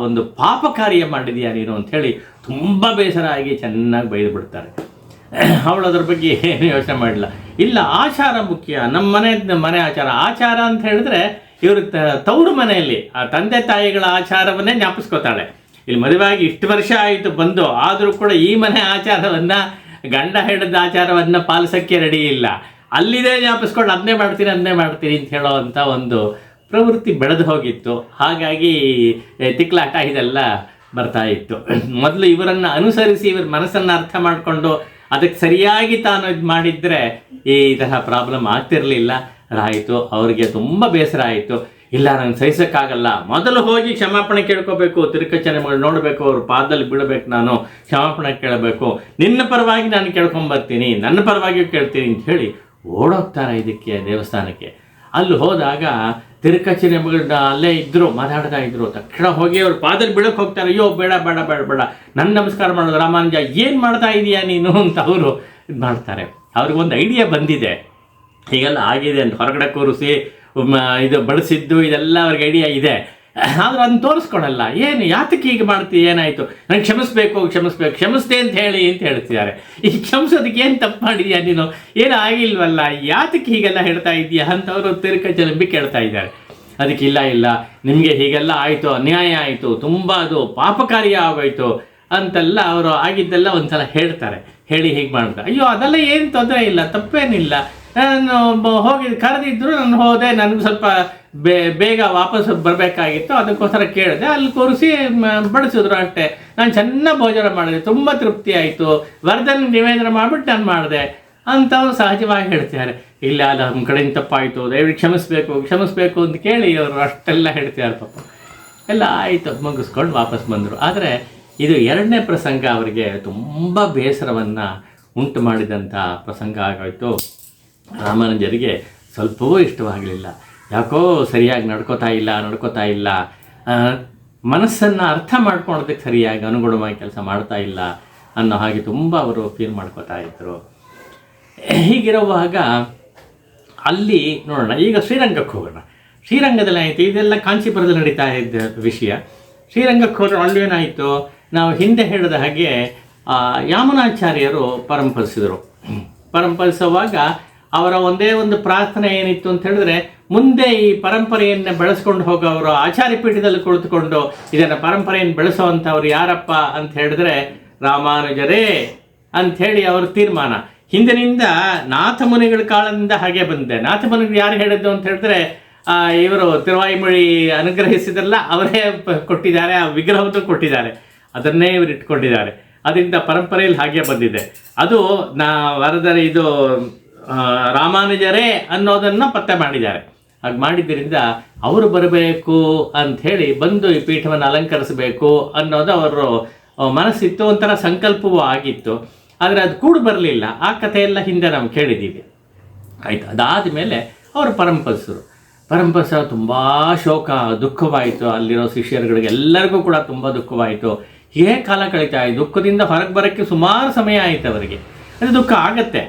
ಒಂದು ಪಾಪ ಕಾರ್ಯ ಮಾಡಿದೀಯ ನೀನು ಅಂಥೇಳಿ ತುಂಬ ಬೇಸರ ಆಗಿ ಚೆನ್ನಾಗಿ ಬೈದು ಬಿಡ್ತಾರೆ. ಅವಳು ಅದ್ರ ಬಗ್ಗೆ ಏನು ಯೋಚನೆ ಮಾಡಿಲ್ಲ. ಇಲ್ಲ, ಆಚಾರ ಮುಖ್ಯ, ನಮ್ಮ ಮನೆ ಆಚಾರ ಅಂತ ಹೇಳಿದ್ರೆ ಇವರು ತವರು ಮನೆಯಲ್ಲಿ ಆ ತಂದೆ ತಾಯಿಗಳ ಆಚಾರವನ್ನೇ ಜ್ಞಾಪಿಸ್ಕೋತಾಳೆ. ಇಲ್ಲಿ ಮದುವೆಯಾಗಿ ಇಷ್ಟು ವರ್ಷ ಆಯಿತು ಬಂದು, ಆದರೂ ಕೂಡ ಈ ಮನೆ ಆಚಾರವನ್ನು, ಗಂಡ ಹೇಳಿದ ಆಚಾರವನ್ನು ಪಾಲಿಸೋಕ್ಕೆ ರೆಡಿ ಇಲ್ಲ. ಅಲ್ಲಿದೆ ಜ್ಞಾಪಿಸ್ಕೊಂಡು ಅದನ್ನೇ ಮಾಡ್ತೀನಿ ಅಂತ ಹೇಳೋ ಅಂಥ ಒಂದು ಪ್ರವೃತ್ತಿ ಬೆಳೆದು ಹೋಗಿತ್ತು. ಹಾಗಾಗಿ ತಿಕ್ಲಾಟ ಇದೆಲ್ಲ ಬರ್ತಾ ಇತ್ತು. ಮೊದಲು ಇವರನ್ನು ಅನುಸರಿಸಿ ಇವ್ರ ಮನಸ್ಸನ್ನು ಅರ್ಥ ಮಾಡಿಕೊಂಡು ಅದಕ್ಕೆ ಸರಿಯಾಗಿ ತಾನು ಇದು ಮಾಡಿದರೆ ಈ ತರಹ ಪ್ರಾಬ್ಲಮ್ ಆಗ್ತಿರಲಿಲ್ಲ. ಆಯಿತು, ಅವರಿಗೆ ತುಂಬ ಬೇಸರ ಆಯಿತು. ಇಲ್ಲ, ನಂಗೆ ಸಹಿಸೋಕ್ಕಾಗಲ್ಲ, ಮೊದಲು ಹೋಗಿ ಕ್ಷಮಾಪಣೆ ಕೇಳ್ಕೋಬೇಕು, ತಿರುಕಚ್ಚನಂಬಿಗಳು ನೋಡಬೇಕು, ಅವ್ರ ಪಾದದಲ್ಲಿ ಬಿಡಬೇಕು, ನಾನು ಕ್ಷಮಾಪಣೆ ಕೇಳಬೇಕು, ನಿನ್ನ ಪರವಾಗಿ ನಾನು ಕೇಳ್ಕೊಂಬರ್ತೀನಿ, ನನ್ನ ಪರವಾಗಿಯೂ ಕೇಳ್ತೀನಿ ಅಂತ ಹೇಳಿ ಓಡೋಗ್ತಾರೆ ಇದಕ್ಕೆ ದೇವಸ್ಥಾನಕ್ಕೆ. ಅಲ್ಲಿ ಹೋದಾಗ ತಿರುಕಚ್ಚನಂಬಿಗಳನ್ನ ಅಲ್ಲೇ ಇದ್ದರು, ಮಾತಾಡ್ತಾ ಇದ್ರು. ತಕ್ಷಣ ಹೋಗಿ ಅವ್ರ ಪಾದಲ್ಲಿ ಬೀಳಕ್ಕೆ ಹೋಗ್ತಾರೆ. ಅಯ್ಯೋ ಬೇಡ, ನನ್ನ ನಮಸ್ಕಾರ ಮಾಡೋದು, ರಾಮಾನುಜ ಏನು ಮಾಡ್ತಾ ಇದೀಯಾ ನೀನು ಅಂತ ಅವರು ಇದು ಮಾಡ್ತಾರೆ. ಅವ್ರಿಗೊಂದು ಐಡಿಯಾ ಬಂದಿದೆ, ಹೀಗೆಲ್ಲ ಆಗಿದೆ ಅಂತ ಹೊರಗಡೆ ಕೂರಿಸಿ ಇದು ಬಳಸಿದ್ದು ಇದೆಲ್ಲ ಅವ್ರಿಗೆ ಐಡಿಯಾ ಇದೆ. ಆದರೂ ಅದನ್ನು ತೋರಿಸ್ಕೊಳಲ್ಲ. ಏನು, ಯಾತಕ್ಕೆ ಹೀಗೆ ಮಾಡ್ತೀವಿ, ಏನಾಯಿತು, ನನಗೆ ಕ್ಷಮಿಸ್ದೆ ಅಂತ ಹೇಳ್ತಿದ್ದಾರೆ. ಈ ಕ್ಷಮಿಸೋದಕ್ಕೆ ಏನು ತಪ್ಪು ಮಾಡಿದ್ಯಾ ನೀನು, ಏನು ಆಗಿಲ್ವಲ್ಲ, ಯಾತಕ್ಕೆ ಹೀಗೆಲ್ಲ ಹೇಳ್ತಾ ಇದೆಯಾ ಅಂತ ಅವರು ತಿರುಕಚ್ಚನಂಬಿ ಕೇಳ್ತಾ ಇದ್ದಾರೆ. ಅದಕ್ಕೆ ಇಲ್ಲ, ನಿಮಗೆ ಹೀಗೆಲ್ಲ ಆಯಿತು, ಅನ್ಯಾಯ ಆಯಿತು, ತುಂಬ ಅದು ಪಾಪಕಾರ್ಯ ಆಗೋಯ್ತು ಅಂತೆಲ್ಲ ಅವರು ಆಗಿದ್ದೆಲ್ಲ ಒಂದು ಸಲ ಹೇಳ್ತಾರೆ. ಹೇಳಿ ಹೀಗೆ ಮಾಡ್ತಾರೆ. ಅಯ್ಯೋ ಅದೆಲ್ಲ ಏನು ತೊಂದರೆ ಇಲ್ಲ, ತಪ್ಪೇನಿಲ್ಲ, ನಾನು ಹೋಗಿ ಕರೆದಿದ್ರು, ನಾನು ಹೋದೆ, ನನಗೆ ಸ್ವಲ್ಪ ಬೇಗ ವಾಪಸ್ ಬರಬೇಕಾಗಿತ್ತು, ಅದಕ್ಕೋಸ್ಕರ ಕೇಳಿದೆ, ಅಲ್ಲಿ ಕೂರಿಸಿ ಬಡಿಸಿದ್ರು ಅಷ್ಟೇ. ನಾನು ಚೆನ್ನಾಗಿ ಭೋಜನ ಮಾಡಿದೆ, ತುಂಬ ತೃಪ್ತಿ ಆಯಿತು, ವರದನ್ ನಿವೇದನೆ ಮಾಡಿಬಿಟ್ಟು ನಾನು ಮಾಡಿದೆ ಅಂತವ್ರು ಸಹಜವಾಗಿ ಹೇಳ್ತಿದ್ದಾರೆ. ಇಲ್ಲ, ಅದು ನಮ್ಮ ಕಡೆಯಿಂದ ತಪ್ಪಾಯಿತು, ದಯವಿಟ್ಟು ಕ್ಷಮಿಸ್ಬೇಕು ಅಂತ ಕೇಳಿ ಅವರು ಅಷ್ಟೆಲ್ಲ ಹೇಳ್ತಿದ್ದಾರೆ. ಪಾಪ ಎಲ್ಲ ಆಯಿತು, ಮುಗಿಸ್ಕೊಂಡು ವಾಪಸ್ ಬಂದರು. ಆದರೆ ಇದು ಎರಡನೇ ಪ್ರಸಂಗ ಅವರಿಗೆ ತುಂಬ ಬೇಸರವನ್ನು ಉಂಟು ಮಾಡಿದಂಥ ಪ್ರಸಂಗ ಆಗೋಯ್ತು. ರಾಮಾನುಜರಿಗೆ ಸ್ವಲ್ಪವೂ ಇಷ್ಟವಾಗಲಿಲ್ಲ. ಯಾಕೋ ಸರಿಯಾಗಿ ನಡ್ಕೋತಾ ಇಲ್ಲ, ಮನಸ್ಸನ್ನು ಅರ್ಥ ಮಾಡ್ಕೊಳೋದಕ್ಕೆ ಸರಿಯಾಗಿ ಅನುಗುಣವಾಗಿ ಕೆಲಸ ಮಾಡ್ತಾ ಇಲ್ಲ ಅನ್ನೋ ಹಾಗೆ ತುಂಬ ಅವರು ಫೀಲ್ ಮಾಡ್ಕೋತಾ ಇದ್ದರು. ಹೀಗಿರುವಾಗ ಅಲ್ಲಿ ನೋಡೋಣ, ಈಗ ಶ್ರೀರಂಗಕ್ಕೆ ಹೋಗೋಣ. ಶ್ರೀರಂಗದಲ್ಲಿ ಆಯಿತು, ಇದೆಲ್ಲ ಕಾಂಚೀಪುರದಲ್ಲಿ ನಡೀತಾ ಇದ್ದ ವಿಷಯ. ಶ್ರೀರಂಗಕ್ಕೆ ಹೋದರೆ ಅಲ್ಲೇನಾಯಿತು, ನಾವು ಹಿಂದೆ ಹೇಳಿದ ಹಾಗೆ ಯಾಮನಾಚಾರ್ಯರು ಪರಂಪರಿಸುವಾಗ ಅವರ ಒಂದೇ ಒಂದು ಪ್ರಾರ್ಥನೆ ಏನಿತ್ತು ಅಂತ ಹೇಳಿದ್ರೆ, ಮುಂದೆ ಈ ಪರಂಪರೆಯನ್ನು ಬೆಳೆಸ್ಕೊಂಡು ಹೋಗೋವರು ಆಚಾರ್ಯ ಪೀಠದಲ್ಲಿ ಕುಳಿತುಕೊಂಡು ಇದನ್ನು ಪರಂಪರೆಯನ್ನು ಬೆಳೆಸೋವಂಥವ್ರು ಯಾರಪ್ಪ ಅಂತ ಹೇಳಿದ್ರೆ ರಾಮಾನುಜರೇ ಅಂಥೇಳಿ ಅವ್ರ ತೀರ್ಮಾನ. ಹಿಂದಿನಿಂದ ನಾಥಮುನಿಗಳ ಕಾಲದಿಂದ ಹಾಗೆ ಬಂದಿದೆ. ನಾಥಮುನಿಗಳು ಯಾರು ಹೇಳಿದ್ದು ಅಂತ ಹೇಳಿದ್ರೆ, ಇವರು ತಿರುವಾಯಿಮೊಳಿ ಅನುಗ್ರಹಿಸಿದ್ರಲ್ಲ ಅವರೇ ಕೊಟ್ಟಿದ್ದಾರೆ, ಆ ವಿಗ್ರಹವನ್ನು ಕೊಟ್ಟಿದ್ದಾರೆ, ಅದನ್ನೇ ಇವರು ಇಟ್ಕೊಂಡಿದ್ದಾರೆ. ಅದರಿಂದ ಪರಂಪರೆಯಲ್ಲಿ ಹಾಗೆ ಬಂದಿದೆ. ಅದು ವರದರ ಇದು ರಾಮಾನುಜರೇ ಅನ್ನೋದನ್ನು ಪತ್ತೆ ಮಾಡಿದ್ದಾರೆ. ಹಾಗೆ ಮಾಡಿದ್ದರಿಂದ ಅವರು ಬರಬೇಕು ಅಂಥೇಳಿ ಬಂದು ಈ ಪೀಠವನ್ನು ಅಲಂಕರಿಸಬೇಕು ಅನ್ನೋದು ಅವರು ಮನಸ್ಸಿತ್ತು, ಒಂಥರ ಸಂಕಲ್ಪವೂ ಆಗಿತ್ತು. ಆದರೆ ಅದು ಕೂಡ ಬರಲಿಲ್ಲ. ಆ ಕಥೆಯೆಲ್ಲ ಹಿಂದೆ ನಾವು ಕೇಳಿದ್ದೀವಿ. ಆಯಿತು, ಅದಾದ ಮೇಲೆ ಅವರು ಪರಂಪರಿಸೋ ತುಂಬ ಶೋಕ ದುಃಖವಾಯಿತು. ಅಲ್ಲಿರೋ ಶಿಷ್ಯರುಗಳಿಗೆ ಎಲ್ಲರಿಗೂ ಕೂಡ ತುಂಬ ದುಃಖವಾಯಿತು. ಹೀಗೆ ಕಾಲ ಕಳೀತಾ ಇದ್ದು ದುಃಖದಿಂದ ಹೊರಗೆ ಬರೋಕ್ಕೆ ಸುಮಾರು ಸಮಯ ಆಯಿತು ಅವರಿಗೆ. ಅದು ದುಃಖ ಆಗತ್ತೆ.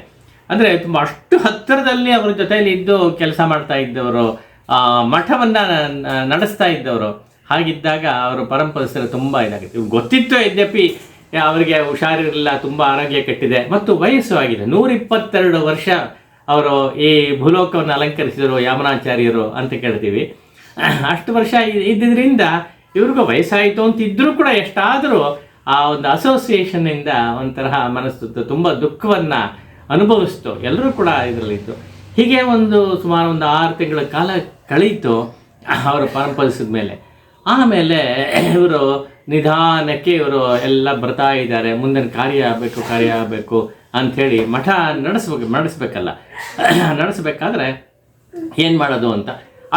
ಅಂದರೆ ತುಂಬ ಅಷ್ಟು ಹತ್ತಿರದಲ್ಲಿ ಅವ್ರ ಜೊತೆಯಲ್ಲಿ ಇದ್ದು ಕೆಲಸ ಮಾಡ್ತಾ ಇದ್ದವರು, ಮಠವನ್ನು ನಡೆಸ್ತಾ ಇದ್ದವರು. ಹಾಗಿದ್ದಾಗ ಅವರು ಪರಂಪರಿಸಲು ತುಂಬ ಇದಾಗುತ್ತೆ. ಗೊತ್ತಿತ್ತು ಯದ್ಯಪಿ ಅವರಿಗೆ ಹುಷಾರಿರಲಿಲ್ಲ, ತುಂಬ ಆರೋಗ್ಯ ಕೆಟ್ಟಿದೆ ಮತ್ತು ವಯಸ್ಸು ಆಗಿದೆ. 122 ವರ್ಷ ಅವರು ಈ ಭೂಲೋಕವನ್ನು ಅಲಂಕರಿಸಿದರು ಯಾಮನಾಚಾರ್ಯರು ಅಂತ ಕೇಳ್ತೀವಿ. ಅಷ್ಟು ವರ್ಷ ಇದ್ದಿದ್ದರಿಂದ ಇವ್ರಿಗೂ ವಯಸ್ಸಾಯಿತು ಅಂತ ಇದ್ದರೂ ಕೂಡ ಎಷ್ಟಾದರೂ ಆ ಒಂದು ಅಸೋಸಿಯೇಷನ್ನಿಂದ ಒಂಥರ ಮನಸ್ಸು ತುಂಬ ದುಃಖವನ್ನು ಅನುಭವಿಸ್ತು. ಎಲ್ಲರೂ ಕೂಡ ಇದರಲ್ಲಿತ್ತು. ಹೀಗೆ ಸುಮಾರು 6 ತಿಂಗಳ ಕಾಲ ಕಳೀತು ಅವರು ಪರಂಪರಿಸಿದ ಮೇಲೆ. ಆಮೇಲೆ ಇವರು ನಿಧಾನಕ್ಕೆ ಎಲ್ಲ ಬರ್ತಾ ಇದ್ದಾರೆ. ಮುಂದಿನ ಕಾರ್ಯ ಆಗಬೇಕು ಅಂಥೇಳಿ ಮಠ ನಡೆಸಬೇಕಾದ್ರೆ ಏನು ಮಾಡೋದು ಅಂತ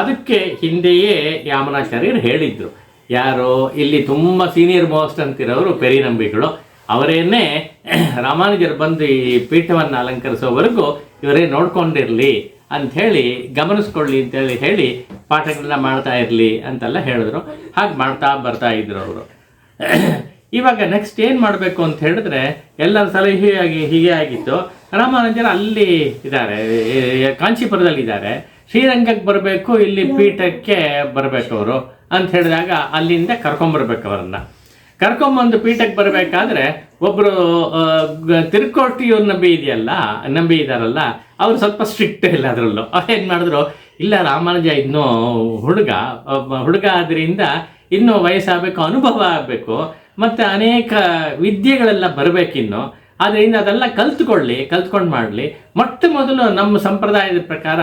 ಅದಕ್ಕೆ ಹಿಂದೆಯೇ ಯಾಮನಾಚಾರ್ಯರು ಹೇಳಿದರು. ಯಾರು ಇಲ್ಲಿ ತುಂಬ ಸೀನಿಯರ್ ಮೋಸ್ಟ್ ಅಂತಿರೋರು ಪೆರಿನಂಬಿಗಳು, ಅವರೇನೇ ರಾಮಾನುಜರು ಬಂದು ಈ ಪೀಠವನ್ನು ಅಲಂಕರಿಸೋವರೆಗೂ ಇವರೇ ನೋಡ್ಕೊಂಡಿರಲಿ ಅಂಥೇಳಿ, ಗಮನಿಸ್ಕೊಳ್ಳಿ ಅಂತೇಳಿ ಹೇಳಿ ಪಾಠಗಳನ್ನ ಮಾಡ್ತಾ ಇರಲಿ ಅಂತೆಲ್ಲ ಹೇಳಿದ್ರು. ಹಾಗೆ ಮಾಡ್ತಾ ಬರ್ತಾ ಇದ್ರು ಅವರು. ಇವಾಗ ನೆಕ್ಸ್ಟ್ ಏನು ಮಾಡಬೇಕು ಅಂತ ಹೇಳಿದ್ರೆ ಎಲ್ಲರ ಸಲಹೆಯಾಗಿ ಹೀಗೆ ಆಗಿತ್ತು. ರಾಮಾನುಜರು ಅಲ್ಲಿ ಇದ್ದಾರೆ, ಕಾಂಚೀಪುರದಲ್ಲಿದ್ದಾರೆ. ಶ್ರೀರಂಗಕ್ಕೆ ಬರಬೇಕು, ಇಲ್ಲಿ ಪೀಠಕ್ಕೆ ಬರಬೇಕು ಅವರು ಅಂತ ಹೇಳಿದಾಗ ಅಲ್ಲಿಂದ ಕರ್ಕೊಂಬರ್ಬೇಕು ಅವರನ್ನು. ಕರ್ಕೊಂಬಂದು ಪೀಠಕ್ಕೆ ಬರಬೇಕಾದ್ರೆ ಒಬ್ಬರು ತಿರುಕೋಟಿಯೂರು ನಂಬಿ ಇದ್ದಾರಲ್ಲ, ಅವರು ಸ್ವಲ್ಪ ಸ್ಟ್ರಿಕ್ಟ್ ಇಲ್ಲ. ಅದರಲ್ಲೂ ಅವ್ರು ಏನು ಮಾಡಿದ್ರು, ಇಲ್ಲ ರಾಮಾನುಜ ಇನ್ನೂ ಹುಡುಗ ಆದ್ದರಿಂದ ಇನ್ನೂ ವಯಸ್ಸಾಗಬೇಕು, ಅನುಭವ ಆಗಬೇಕು, ಮತ್ತು ಅನೇಕ ವಿದ್ಯೆಗಳೆಲ್ಲ ಬರಬೇಕಿನ್ನು. ಆದ್ದರಿಂದ ಅದೆಲ್ಲ ಕಲ್ತ್ಕೊಂಡು ಮಾಡಲಿ. ಮೊಟ್ಟ ಮೊದಲು ನಮ್ಮ ಸಂಪ್ರದಾಯದ ಪ್ರಕಾರ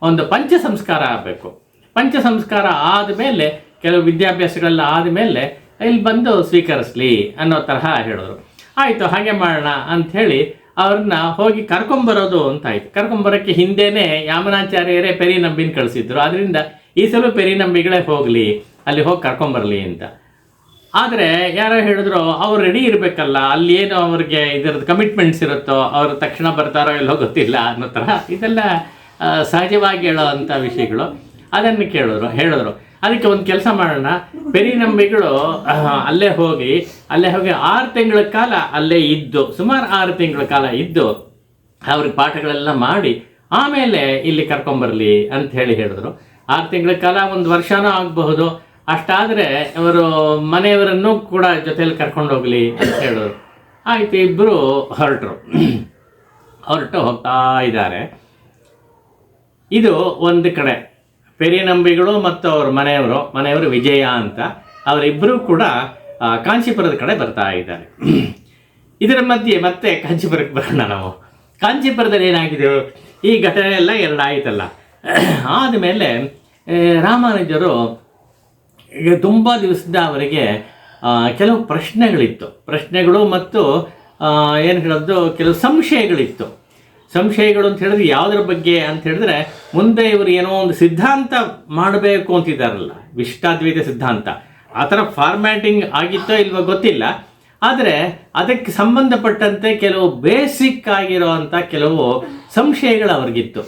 ಒಂದು ಪಂಚ ಸಂಸ್ಕಾರ ಆಗಬೇಕು. ಪಂಚ ಸಂಸ್ಕಾರ ಆದಮೇಲೆ ಕೆಲವು ವಿದ್ಯಾಭ್ಯಾಸಗಳೆಲ್ಲ ಆದಮೇಲೆ ಇಲ್ಲಿ ಬಂದು ಸ್ವೀಕರಿಸಲಿ ಅನ್ನೋ ತರಹ ಹೇಳಿದ್ರು. ಆಯಿತು, ಹಾಗೆ ಮಾಡೋಣ ಅಂಥೇಳಿ ಅವ್ರನ್ನ ಹೋಗಿ ಕರ್ಕೊಂಬರೋದು ಅಂತಾಯಿತು. ಕರ್ಕೊಂಬರೋಕ್ಕೆ ಹಿಂದೆಯೇ ಯಾಮನಾಚಾರ್ಯರೇ ಪೆರಿನಂಬಿನ ಕಳಿಸಿದ್ರು. ಅದರಿಂದ ಈ ಸಲ ಪೆರಿನಂಬಿಗಳೇ ಹೋಗಲಿ, ಅಲ್ಲಿ ಹೋಗಿ ಕರ್ಕೊಂಬರಲಿ ಅಂತ. ಆದರೆ ಯಾರೋ ಹೇಳಿದ್ರು ಅವ್ರು ರೆಡಿ ಇರಬೇಕಲ್ಲ, ಅಲ್ಲಿ ಏನು ಅವ್ರಿಗೆ ಇದರದ್ದು ಕಮಿಟ್ಮೆಂಟ್ಸ್ ಇರುತ್ತೋ, ಅವರು ತಕ್ಷಣ ಬರ್ತಾರೋ ಎಲ್ಲೋ ಗೊತ್ತಿಲ್ಲ ಅನ್ನೋ ತರಹ ಇದೆಲ್ಲ ಸಹಜವಾಗಿ ಹೇಳೋ ಅಂಥ ವಿಷಯಗಳು. ಅದನ್ನು ಹೇಳಿದ್ರು. ಅದಕ್ಕೆ ಒಂದು ಕೆಲಸ ಮಾಡೋಣ, ಪೆರಿನಂಬಿಗಳು ಅಲ್ಲೇ ಹೋಗಿ 6 ತಿಂಗಳ ಕಾಲ ಅಲ್ಲೇ ಇದ್ದು, ಸುಮಾರು 6 ತಿಂಗಳ ಕಾಲ ಇದ್ದು ಅವ್ರಿಗೆ ಪಾಠಗಳೆಲ್ಲ ಮಾಡಿ ಆಮೇಲೆ ಇಲ್ಲಿ ಕರ್ಕೊಂಬರಲಿ ಅಂತ ಹೇಳಿದ್ರು. 6 ತಿಂಗಳ ಕಾಲ 1 ವರ್ಷನೂ ಆಗಬಹುದು. ಅಷ್ಟಾದರೆ ಅವರು ಮನೆಯವರನ್ನು ಕೂಡ ಜೊತೆಯಲ್ಲಿ ಕರ್ಕೊಂಡು ಹೋಗಲಿ ಅಂತ ಹೇಳಿದ್ರು. ಆಯಿತು, ಇಬ್ಬರು ಹೊರಟು ಹೋಗ್ತಾ ಇದ್ದಾರೆ. ಇದು ಒಂದು ಕಡೆ ಪೆರಿನಂಬಿಗಳು ಮತ್ತು ಅವ್ರ ಮನೆಯವರು ವಿಜಯ ಅಂತ, ಅವರಿಬ್ಬರೂ ಕೂಡ ಕಾಂಚೀಪುರದ ಕಡೆ ಬರ್ತಾ ಇದ್ದಾರೆ. ಇದರ ಮಧ್ಯೆ ಮತ್ತೆ ಕಾಂಚೀಪುರಕ್ಕೆ ಬರೋಣ ನಾವು. ಕಾಂಚೀಪುರದಲ್ಲಿ ಏನಾಗಿದೆ, ಈ ಘಟನೆ ಎಲ್ಲ 2 ಆಯಿತಲ್ಲ. ಆದಮೇಲೆ ರಾಮಾನುಜರು ಈಗ ತುಂಬ ದಿವಸದಿಂದ ಅವರಿಗೆ ಕೆಲವು ಪ್ರಶ್ನೆಗಳು ಮತ್ತು ಏನು ಹೇಳೋದು, ಕೆಲವು ಸಂಶಯಗಳು ಅಂತ ಹೇಳಿದ್ರೆ ಯಾವುದ್ರ ಬಗ್ಗೆ ಅಂತ ಹೇಳಿದ್ರೆ, ಮುಂದೆ ಇವರು ಏನೋ ಒಂದು ಸಿದ್ಧಾಂತ ಮಾಡಬೇಕು ಅಂತಿದ್ದಾರಲ್ಲ, ವಿಶಿಷ್ಟಾದ್ವೈತ ಸಿದ್ಧಾಂತ, ಆ ಥರ ಫಾರ್ಮ್ಯಾಟಿಂಗ್ ಆಗಿತ್ತೋ ಇಲ್ವೋ ಗೊತ್ತಿಲ್ಲ. ಆದರೆ ಅದಕ್ಕೆ ಸಂಬಂಧಪಟ್ಟಂತೆ ಕೆಲವು ಬೇಸಿಕ್ ಆಗಿರುವಂಥ ಕೆಲವು ಸಂಶಯಗಳು ಅವ್ರಿಗಿತ್ತು.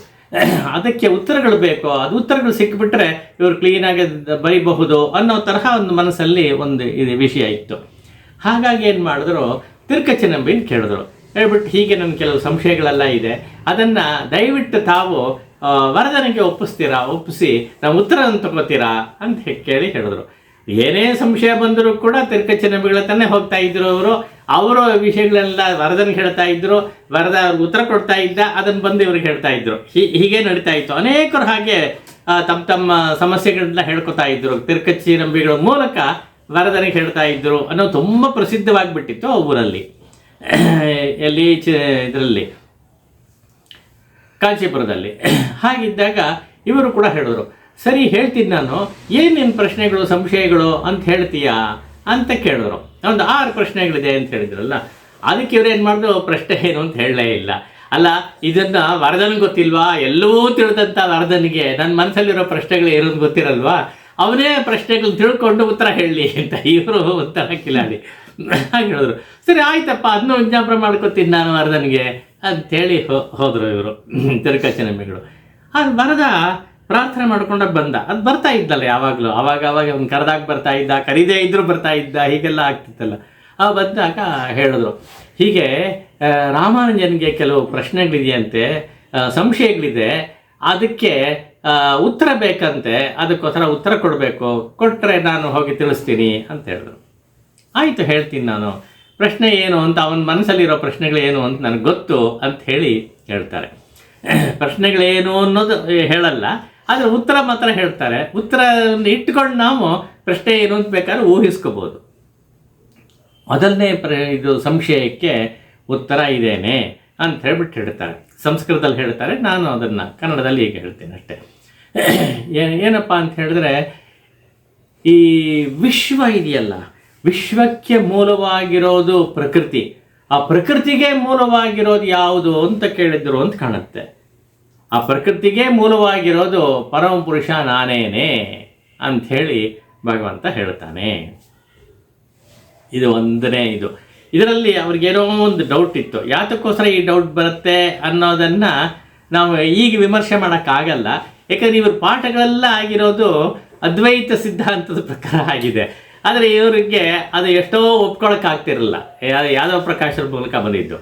ಅದಕ್ಕೆ ಉತ್ತರಗಳು ಬೇಕು, ಅದು ಉತ್ತರಗಳು ಸಿಕ್ಕಿಬಿಟ್ರೆ ಇವರು ಕ್ಲೀನಾಗಿ ಬರೀಬಹುದು ಅನ್ನೋ ತರಹ ಒಂದು ಮನಸ್ಸಲ್ಲಿ ಒಂದು ಇದು ವಿಷಯ ಇತ್ತು. ಹಾಗಾಗಿ ಏನು ಮಾಡಿದ್ರು, ತಿರುಕಚ್ಚನಂಬಿನ ಕೇಳಿದ್ರು. ಹೇಳ್ಬಿಟ್ಟು ಹೀಗೆ ನನ್ನ ಕೆಲವು ಸಂಶಯಗಳೆಲ್ಲ ಇದೆ, ಅದನ್ನು ದಯವಿಟ್ಟು ತಾವು ವರದನಿಗೆ ಒಪ್ಪಿಸಿ ನಾವು ಉತ್ತರವನ್ನು ತಗೋತೀರಾ ಅಂತ ಕೇಳಿ ಹೇಳಿದ್ರು. ಏನೇ ಸಂಶಯ ಬಂದರೂ ಕೂಡ ತಿರುಕಚ್ಚನಂಬಿಗಳ ತಾನೇ ಹೋಗ್ತಾ ಇದ್ರು ಅವರ ವಿಷಯಗಳೆಲ್ಲ ವರದನಿಗೆ ಹೇಳ್ತಾ ಇದ್ರು, ವರದ ಅವ್ರಿಗೆ ಉತ್ತರ ಕೊಡ್ತಾ ಇದ್ದ, ಅದನ್ನು ಬಂದು ಇವ್ರಿಗೆ ಹೇಳ್ತಾ ಇದ್ರು. ಹೀಗೆ ನಡೀತಾ ಇತ್ತು. ಅನೇಕರು ಹಾಗೆ ತಮ್ಮ ಸಮಸ್ಯೆಗಳನ್ನ ಹೇಳ್ಕೊತಾ ಇದ್ರು, ತಿರುಕಚ್ಚನಂಬಿಗಳ ಮೂಲಕ ವರದನಿಗೆ ಹೇಳ್ತಾ ಇದ್ರು ಅನ್ನೋ ತುಂಬ ಪ್ರಸಿದ್ಧವಾಗಿಬಿಟ್ಟಿತ್ತು ಆ ಊರಲ್ಲಿ. ಎಲ್ಲಿ ಇದರಲ್ಲಿ ಕಾಂಚೀಪುರದಲ್ಲಿ. ಹಾಗಿದ್ದಾಗ ಇವರು ಕೂಡ ಹೇಳಿದ್ರು, ಸರಿ ಹೇಳ್ತೀನಿ ನಾನು, ಏನು ನಿನ್ನ ಪ್ರಶ್ನೆಗಳು ಸಂಶಯಗಳು ಅಂತ ಹೇಳ್ತೀಯಾ ಅಂತ ಕೇಳಿದ್ರು. ಒಂದು 6 ಪ್ರಶ್ನೆಗಳಿದೆ ಅಂತ ಹೇಳಿದ್ರಲ್ಲ. ಅದಕ್ಕೆ ಇವ್ರು ಏನು ಮಾಡಿದ್ರು, ಪ್ರಶ್ನೆ ಏನು ಅಂತ ಹೇಳಲೇ ಇಲ್ಲ. ಅಲ್ಲ, ಇದನ್ನು ವರದನಿಗೆ ಗೊತ್ತಿಲ್ವಾ? ಎಲ್ಲವೂ ತಿಳಿದಂಥ ವರದನಿಗೆ ನನ್ನ ಮನಸ್ಸಲ್ಲಿರೋ ಪ್ರಶ್ನೆಗಳು ಏನು ಅಂತ ಗೊತ್ತಿರಲ್ವಾ? ಅವನೇ ಪ್ರಶ್ನೆಗಳು ತಿಳ್ಕೊಂಡು ಉತ್ತರ ಹೇಳಲಿ ಅಂತ ಇವರು ಒಂಥರ ಕಿಲಾಡಿ ಹಾಗೆ ಹೇಳಿದ್ರು. ಸರಿ ಆಯ್ತಪ್ಪ, ಅದನ್ನು ವಿಜ್ಞಾಪನೆ ಮಾಡ್ಕೊತೀನಿ ನಾನು ವರದನಿಗೆ ಅಂಥೇಳಿ ಹೋದರು ಇವರು ತಿರುಕಚ್ಚನಂಬಿಗಳು. ಅದು ವರದ ಪ್ರಾರ್ಥನೆ ಮಾಡ್ಕೊಂಡಾಗ ಬಂದ, ಅದು ಬರ್ತಾ ಇದ್ದಲ್ಲ ಯಾವಾಗಲೂ, ಅವಾಗ ಅವ್ನು ಕರೆದಾಗ ಬರ್ತಾ ಇದ್ದ, ಕರೀದೇ ಇದ್ದರೂ ಬರ್ತಾ ಇದ್ದ, ಹೀಗೆಲ್ಲ ಆಗ್ತಿತ್ತಲ್ಲ. ಬಂದಾಗ ಹೇಳಿದ್ರು, ಹೀಗೆ ರಾಮಾನುಜನಿಗೆ ಕೆಲವು ಪ್ರಶ್ನೆಗಳಿದೆಯಂತೆ, ಸಂಶಯಗಳಿದೆ, ಅದಕ್ಕೆ ಉತ್ತರ ಬೇಕಂತೆ, ಅದಕ್ಕೋಸ್ಕರ ಉತ್ತರ ಕೊಟ್ಟರೆ ನಾನು ಹೋಗಿ ತಿಳಿಸ್ತೀನಿ ಅಂತ ಹೇಳಿದ್ರು. ಆಯಿತು, ಹೇಳ್ತೀನಿ ನಾನು, ಪ್ರಶ್ನೆ ಏನು ಅಂತ, ಅವನ ಮನಸ್ಸಲ್ಲಿರೋ ಪ್ರಶ್ನೆಗಳೇನು ಅಂತ ನನಗೆ ಗೊತ್ತು ಅಂತ ಹೇಳ್ತಾರೆ. ಪ್ರಶ್ನೆಗಳೇನು ಅನ್ನೋದು ಹೇಳಲ್ಲ, ಆದರೆ ಉತ್ತರ ಮಾತ್ರ ಹೇಳ್ತಾರೆ. ಉತ್ತರವನ್ನು ಇಟ್ಕೊಂಡು ನಾವು ಪ್ರಶ್ನೆ ಏನು ಅಂತ ಬೇಕಾದ್ರೆ ಊಹಿಸ್ಕೋಬೋದು. ಮೊದಲನೇ ಇದು ಸಂಶಯಕ್ಕೆ ಉತ್ತರ ಇದೇನೆ ಅಂತ ಹೇಳ್ತಾರೆ. ಸಂಸ್ಕೃತದಲ್ಲಿ ಹೇಳ್ತಾರೆ, ನಾನು ಅದನ್ನು ಕನ್ನಡದಲ್ಲಿ ಈಗ ಹೇಳ್ತೇನೆ ಅಷ್ಟೇ. ಏನಪ್ಪ ಅಂತ ಹೇಳಿದ್ರೆ, ಈ ವಿಶ್ವ ಇದೆಯಲ್ಲ, ವಿಶ್ವಕ್ಕೆ ಮೂಲವಾಗಿರೋದು ಪ್ರಕೃತಿ. ಆ ಪ್ರಕೃತಿಗೆ ಮೂಲವಾಗಿರೋದು ಯಾವುದು ಅಂತ ಕೇಳಿದ್ರು ಅಂತ ಕಾಣುತ್ತೆ. ಆ ಪ್ರಕೃತಿಗೆ ಮೂಲವಾಗಿರೋದು ಪರಮಪುರುಷ ನಾನೇನೆ ಅಂಥೇಳಿ ಭಗವಂತ ಹೇಳ್ತಾನೆ. ಇದು ಒಂದನೇ ಇದು. ಇದರಲ್ಲಿ ಅವ್ರಿಗೇನೋ ಒಂದು ಡೌಟ್ ಇತ್ತು. ಯಾತಕ್ಕೋಸ್ಕರ ಈ ಡೌಟ್ ಬರುತ್ತೆ ಅನ್ನೋದನ್ನು ನಾವು ಈಗ ವಿಮರ್ಶೆ ಮಾಡೋಕ್ಕಾಗಲ್ಲ. ಯಾಕಂದರೆ ಇವ್ರ ಪಾಠಗಳೆಲ್ಲ ಆಗಿರೋದು ಅದ್ವೈತ ಸಿದ್ಧಾಂತದ ಪ್ರಕಾರ ಆಗಿದೆ. ಆದರೆ ಇವರಿಗೆ ಅದು ಎಷ್ಟೋ ಒಪ್ಕೊಳ್ಳೋಕ್ಕಾಗ್ತಿರಲಿಲ್ಲ. ಯಾದವ ಪ್ರಕಾಶರ ಮೂಲಕ ಬಂದಿದ್ದು,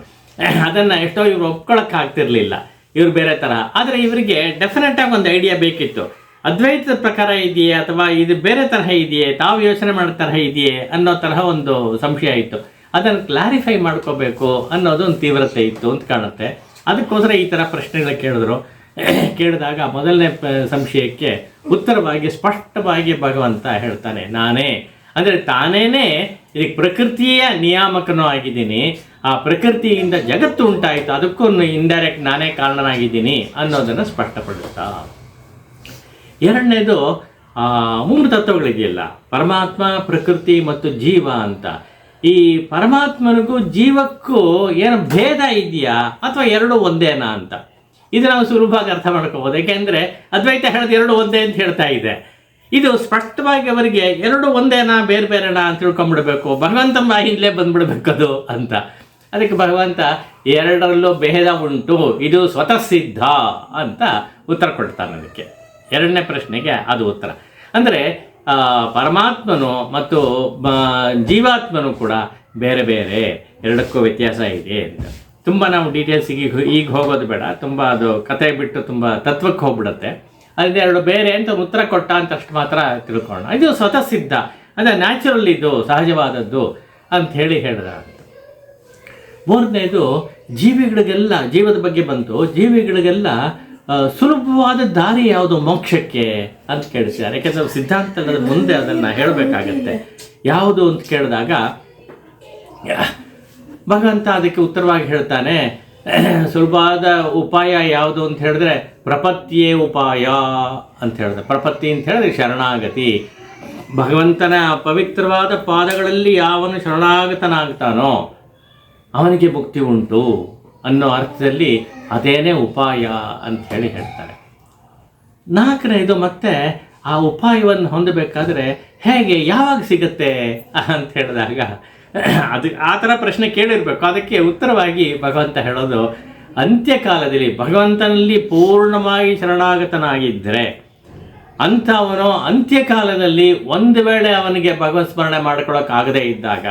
ಅದನ್ನು ಎಷ್ಟೋ ಇವರು ಒಪ್ಕೊಳ್ಳೋಕ್ಕಾಗ್ತಿರ್ಲಿಲ್ಲ. ಇವರು ಬೇರೆ ಥರ. ಆದರೆ ಇವರಿಗೆ ಡೆಫಿನೆಟಾಗಿ ಒಂದು ಐಡಿಯಾ ಬೇಕಿತ್ತು. ಅದ್ವೈತದ ಪ್ರಕಾರ ಇದೆಯೇ ಅಥವಾ ಇದು ಬೇರೆ ತರಹ ಇದೆಯೇ, ತಾವು ಯೋಚನೆ ಮಾಡೋ ತರಹ ಇದೆಯೇ ಅನ್ನೋ ತರಹ ಒಂದು ಸಂಶಯ ಇತ್ತು. ಅದನ್ನು ಕ್ಲಾರಿಫೈ ಮಾಡ್ಕೋಬೇಕು ಅನ್ನೋದು ಒಂದು ತೀವ್ರತೆ ಇತ್ತು ಅಂತ ಕಾಣುತ್ತೆ. ಅದಕ್ಕೋಸ್ಕರ ಈ ಥರ ಪ್ರಶ್ನೆಗಳು ಕೇಳಿದಾಗ ಮೊದಲನೇ ಸಂಶಯಕ್ಕೆ ಉತ್ತರವಾಗಿ ಸ್ಪಷ್ಟವಾಗಿ ಭಗವಂತ ಹೇಳ್ತಾನೆ, ನಾನೇ. ಅಂದರೆ ತಾನೇನೇ ಇದಕ್ಕೆ ಪ್ರಕೃತಿಯ ನಿಯಾಮಕನೂ ಆಗಿದ್ದೀನಿ, ಆ ಪ್ರಕೃತಿಯಿಂದ ಜಗತ್ತು ಉಂಟಾಯಿತು, ಅದಕ್ಕೂ ಇಂಡೈರೆಕ್ಟ್ ನಾನೇ ಕಾರಣನಾಗಿದ್ದೀನಿ ಅನ್ನೋದನ್ನು ಸ್ಪಷ್ಟಪಡುತ್ತಾ. ಎರಡನೇದು 3 ತತ್ವಗಳಿದೆಯಲ್ಲ, ಪರಮಾತ್ಮ, ಪ್ರಕೃತಿ ಮತ್ತು ಜೀವ ಅಂತ. ಈ ಪರಮಾತ್ಮನಿಗೂ ಜೀವಕ್ಕೂ ಏನು ಭೇದ ಇದೆಯಾ ಅಥವಾ ಎರಡು ಒಂದೇನಾ ಅಂತ. ಇದು ನಾವು ಸುಲಭವಾಗಿ ಅರ್ಥ ಮಾಡ್ಕೋಬೋದು. ಯಾಕೆಂದರೆ ಅದ್ವೈತ ಹೇಳೋದು ಎರಡು ಒಂದೇ ಅಂತ ಹೇಳ್ತಾ ಇದೆ. ಇದು ಸ್ಪಷ್ಟವಾಗಿ ಅವರಿಗೆ ಎರಡು ಒಂದೇನಾ ಬೇರೆ ಬೇರೆನಾ ಅಂತ ತಿಳ್ಕೊಂಬಿಡ್ಬೇಕು, ಭಗವಂತನ ಬಾಯಿಂದಲೇ ಬಂದ್ಬಿಡ್ಬೇಕದು ಅಂತ. ಅದಕ್ಕೆ ಭಗವಂತ ಎರಡರಲ್ಲೂ ಭೇದ ಉಂಟು, ಇದು ಸ್ವತಃ ಸಿದ್ಧ ಅಂತ ಉತ್ತರ ಕೊಡ್ತಾನೆ. ಅದಕ್ಕೆ ಎರಡನೇ ಪ್ರಶ್ನೆಗೆ ಅದು ಉತ್ತರ. ಅಂದರೆ ಪರಮಾತ್ಮನು ಮತ್ತು ಜೀವಾತ್ಮನು ಕೂಡ ಬೇರೆ ಬೇರೆ, ಎರಡಕ್ಕೂ ವ್ಯತ್ಯಾಸ ಇದೆ ಅಂತ. ತುಂಬ ನಾವು ಡೀಟೇಲ್ಸಿಗೆ ಈಗ ಹೋಗೋದು ಬೇಡ, ತುಂಬ ಅದು ಕತೆ ಬಿಟ್ಟು ತುಂಬ ತತ್ವಕ್ಕೆ ಹೋಗ್ಬಿಡುತ್ತೆ. ಅದೆರಡು ಬೇರೆ ಅಂತ ಉತ್ತರ ಕೊಟ್ಟ ಅಂತಷ್ಟು ಮಾತ್ರ ತಿಳ್ಕೊಳ್ಳೋಣ. ಇದು ಸ್ವತಃ ಸಿದ್ಧ, ಅಂದರೆ ನ್ಯಾಚುರಲ್, ಇದು ಸಹಜವಾದದ್ದು ಅಂತ ಹೇಳಿದ. ಮೂರನೇದು ಜೀವಿಗಳಿಗೆಲ್ಲ, ಜೀವದ ಬಗ್ಗೆ ಬಂತು, ಜೀವಿಗಳಿಗೆಲ್ಲ ಸುಲಭವಾದ ದಾರಿ ಯಾವುದು ಮೋಕ್ಷಕ್ಕೆ ಅಂತ ಕೇಳಿಸಿದ್ದಾರೆ. ಯಾಕೆಂದರೆ ಸಿದ್ಧಾಂತದ ಮುಂದೆ ಅದನ್ನು ಹೇಳಬೇಕಾಗತ್ತೆ. ಯಾವುದು ಅಂತ ಕೇಳಿದಾಗ ಭಗವಂತ ಅದಕ್ಕೆ ಉತ್ತರವಾಗಿ ಹೇಳ್ತಾನೆ, ಸುಲಭವಾದ ಉಪಾಯ ಯಾವುದು ಅಂತ ಹೇಳಿದ್ರೆ ಪ್ರಪತ್ತಿಯೇ ಉಪಾಯ ಅಂತ ಹೇಳಿದೆ. ಪ್ರಪತ್ತಿ ಅಂತ ಹೇಳಿದ್ರೆ ಶರಣಾಗತಿ. ಭಗವಂತನ ಪವಿತ್ರವಾದ ಪಾದಗಳಲ್ಲಿ ಯಾವನು ಶರಣಾಗತನಾಗ್ತಾನೋ ಅವನಿಗೆ ಮುಕ್ತಿ ಉಂಟು ಅನ್ನೋ ಅರ್ಥದಲ್ಲಿ ಅದೇನೇ ಉಪಾಯ ಅಂತ ಹೇಳ್ತಾರೆ. ನಾಲ್ಕನೇದು ಮತ್ತೆ ಆ ಉಪಾಯವನ್ನು ಹೊಂದಬೇಕಾದ್ರೆ ಹೇಗೆ, ಯಾವಾಗ ಸಿಗುತ್ತೆ ಅಂತ ಹೇಳಿದಾಗ ಆ ಥರ ಪ್ರಶ್ನೆ ಕೇಳಿರಬೇಕು. ಅದಕ್ಕೆ ಉತ್ತರವಾಗಿ ಭಗವಂತ ಹೇಳೋದು, ಅಂತ್ಯಕಾಲದಲ್ಲಿ ಭಗವಂತನಲ್ಲಿ ಪೂರ್ಣವಾಗಿ ಶರಣಾಗತನಾಗಿದ್ದರೆ ಅಂಥವನು ಅಂತ್ಯಕಾಲದಲ್ಲಿ ಒಂದು ವೇಳೆ ಅವನಿಗೆ ಭಗವತ್ ಸ್ಮರಣೆ ಮಾಡ್ಕೊಳ್ಳೋಕ್ಕಾಗದೇ ಇದ್ದಾಗ,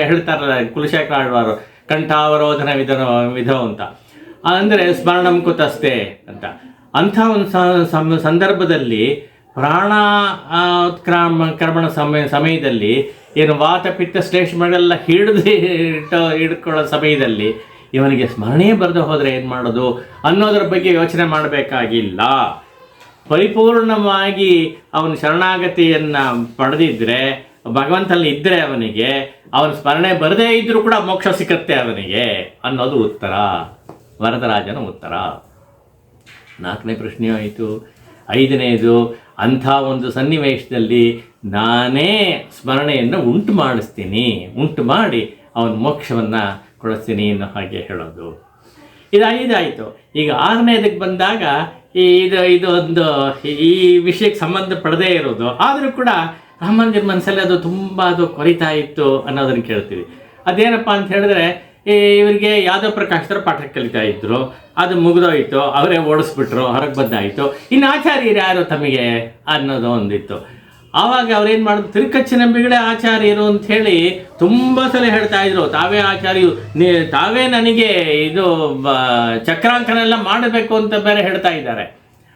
ಹೇಳ್ತಾರಲ್ಲ ಕುಲಶೇಖರ ಆಳ್ವಾರು, ಕಂಠಾವರೋಧನ ವಿಧೋ ಅಂತ, ಅಂದರೆ ಸ್ಮರಣಂ ಕುತಸ್ತೆ ಅಂತ. ಅಂಥ ಒಂದು ಸಂದರ್ಭದಲ್ಲಿ ಪ್ರಾಣ ಕ್ರಮಣ ಸಮಯದಲ್ಲಿ ಏನು ವಾತ ಪಿತ್ತ ಶ್ಲೇಷ್ಮಗಳೆಲ್ಲ ಹಿಡ್ಕೊಳ್ಳೋ ಸಮಯದಲ್ಲಿ ಇವನಿಗೆ ಸ್ಮರಣೆ ಬರದೆ ಹೋದರೆ ಏನು ಮಾಡೋದು ಅನ್ನೋದ್ರ ಬಗ್ಗೆ ಯೋಚನೆ ಮಾಡಬೇಕಾಗಿಲ್ಲ. ಪರಿಪೂರ್ಣವಾಗಿ ಅವನ ಶರಣಾಗತಿಯನ್ನು ಪಡೆದಿದ್ದರೆ, ಭಗವಂತನಲ್ಲಿ ಇದ್ದರೆ ಅವನಿಗೆ ಅವನ ಸ್ಮರಣೆ ಬರದೇ ಇದ್ದರೂ ಕೂಡ ಮೋಕ್ಷ ಸಿಕ್ಕತ್ತೆ ಅವನಿಗೆ ಅನ್ನೋದು ಉತ್ತರ, ವರದರಾಜನ ಉತ್ತರ. 4ನೇ ಪ್ರಶ್ನೆಯೂ ಆಯಿತು. 5ನೇದು, ಅಂಥ ಒಂದು ಸನ್ನಿವೇಶದಲ್ಲಿ ನಾನೇ ಸ್ಮರಣೆಯನ್ನು ಉಂಟು ಮಾಡಿ ಅವನ ಮೋಕ್ಷವನ್ನು ಕೊಡಿಸ್ತೀನಿ ಅನ್ನೋ ಹಾಗೆ ಹೇಳೋದು. ಇದು 5 ಆಯಿತು. ಈಗ 6ನೇದಕ್ಕೆ ಬಂದಾಗ ಇದೊಂದು ಈ ವಿಷಯಕ್ಕೆ ಸಂಬಂಧ ಪಡದೇ ಇರೋದು, ಆದರೂ ಕೂಡ ರಾಮಾನುಜರ ಮನಸ್ಸಲ್ಲಿ ಅದು ಕೊರಿತಾ ಇತ್ತು ಅನ್ನೋದನ್ನು ಕೇಳ್ತೀವಿ. ಅದೇನಪ್ಪ ಅಂತ ಹೇಳಿದ್ರೆ, ಇವರಿಗೆ ಯಾದವ ಪ್ರಕಾಶರ ಪಾಠ ಕಲಿತಾ ಇದ್ರು, ಅದು ಮುಗಿದೋಯ್ತು, ಅವರೇ ಓಡಿಸ್ಬಿಟ್ರು, ಹೊರಗೆ ಬಂದಾಯಿತು. ಇನ್ನು ಆಚಾರ್ಯರು ಯಾರು ತಮಗೆ ಅನ್ನೋದು ಒಂದಿತ್ತು. ಆವಾಗ ಅವ್ರೇನು ಮಾಡಿದ್ರು, ತಿರುಕಚ್ಚಿನಂಬಿಗಳೇ ಆಚಾರ್ಯರು ಅಂಥೇಳಿ ತುಂಬ ಸಲ ಹೇಳ್ತಾ ಇದ್ರು, ತಾವೇ ಆಚಾರ್ಯರು, ತಾವೇ ನನಗೆ ಇದು ಚಕ್ರಾಂಕನೆಲ್ಲ ಮಾಡಬೇಕು ಅಂತ ಬೇರೆ ಹೇಳ್ತಾ ಇದ್ದಾರೆ.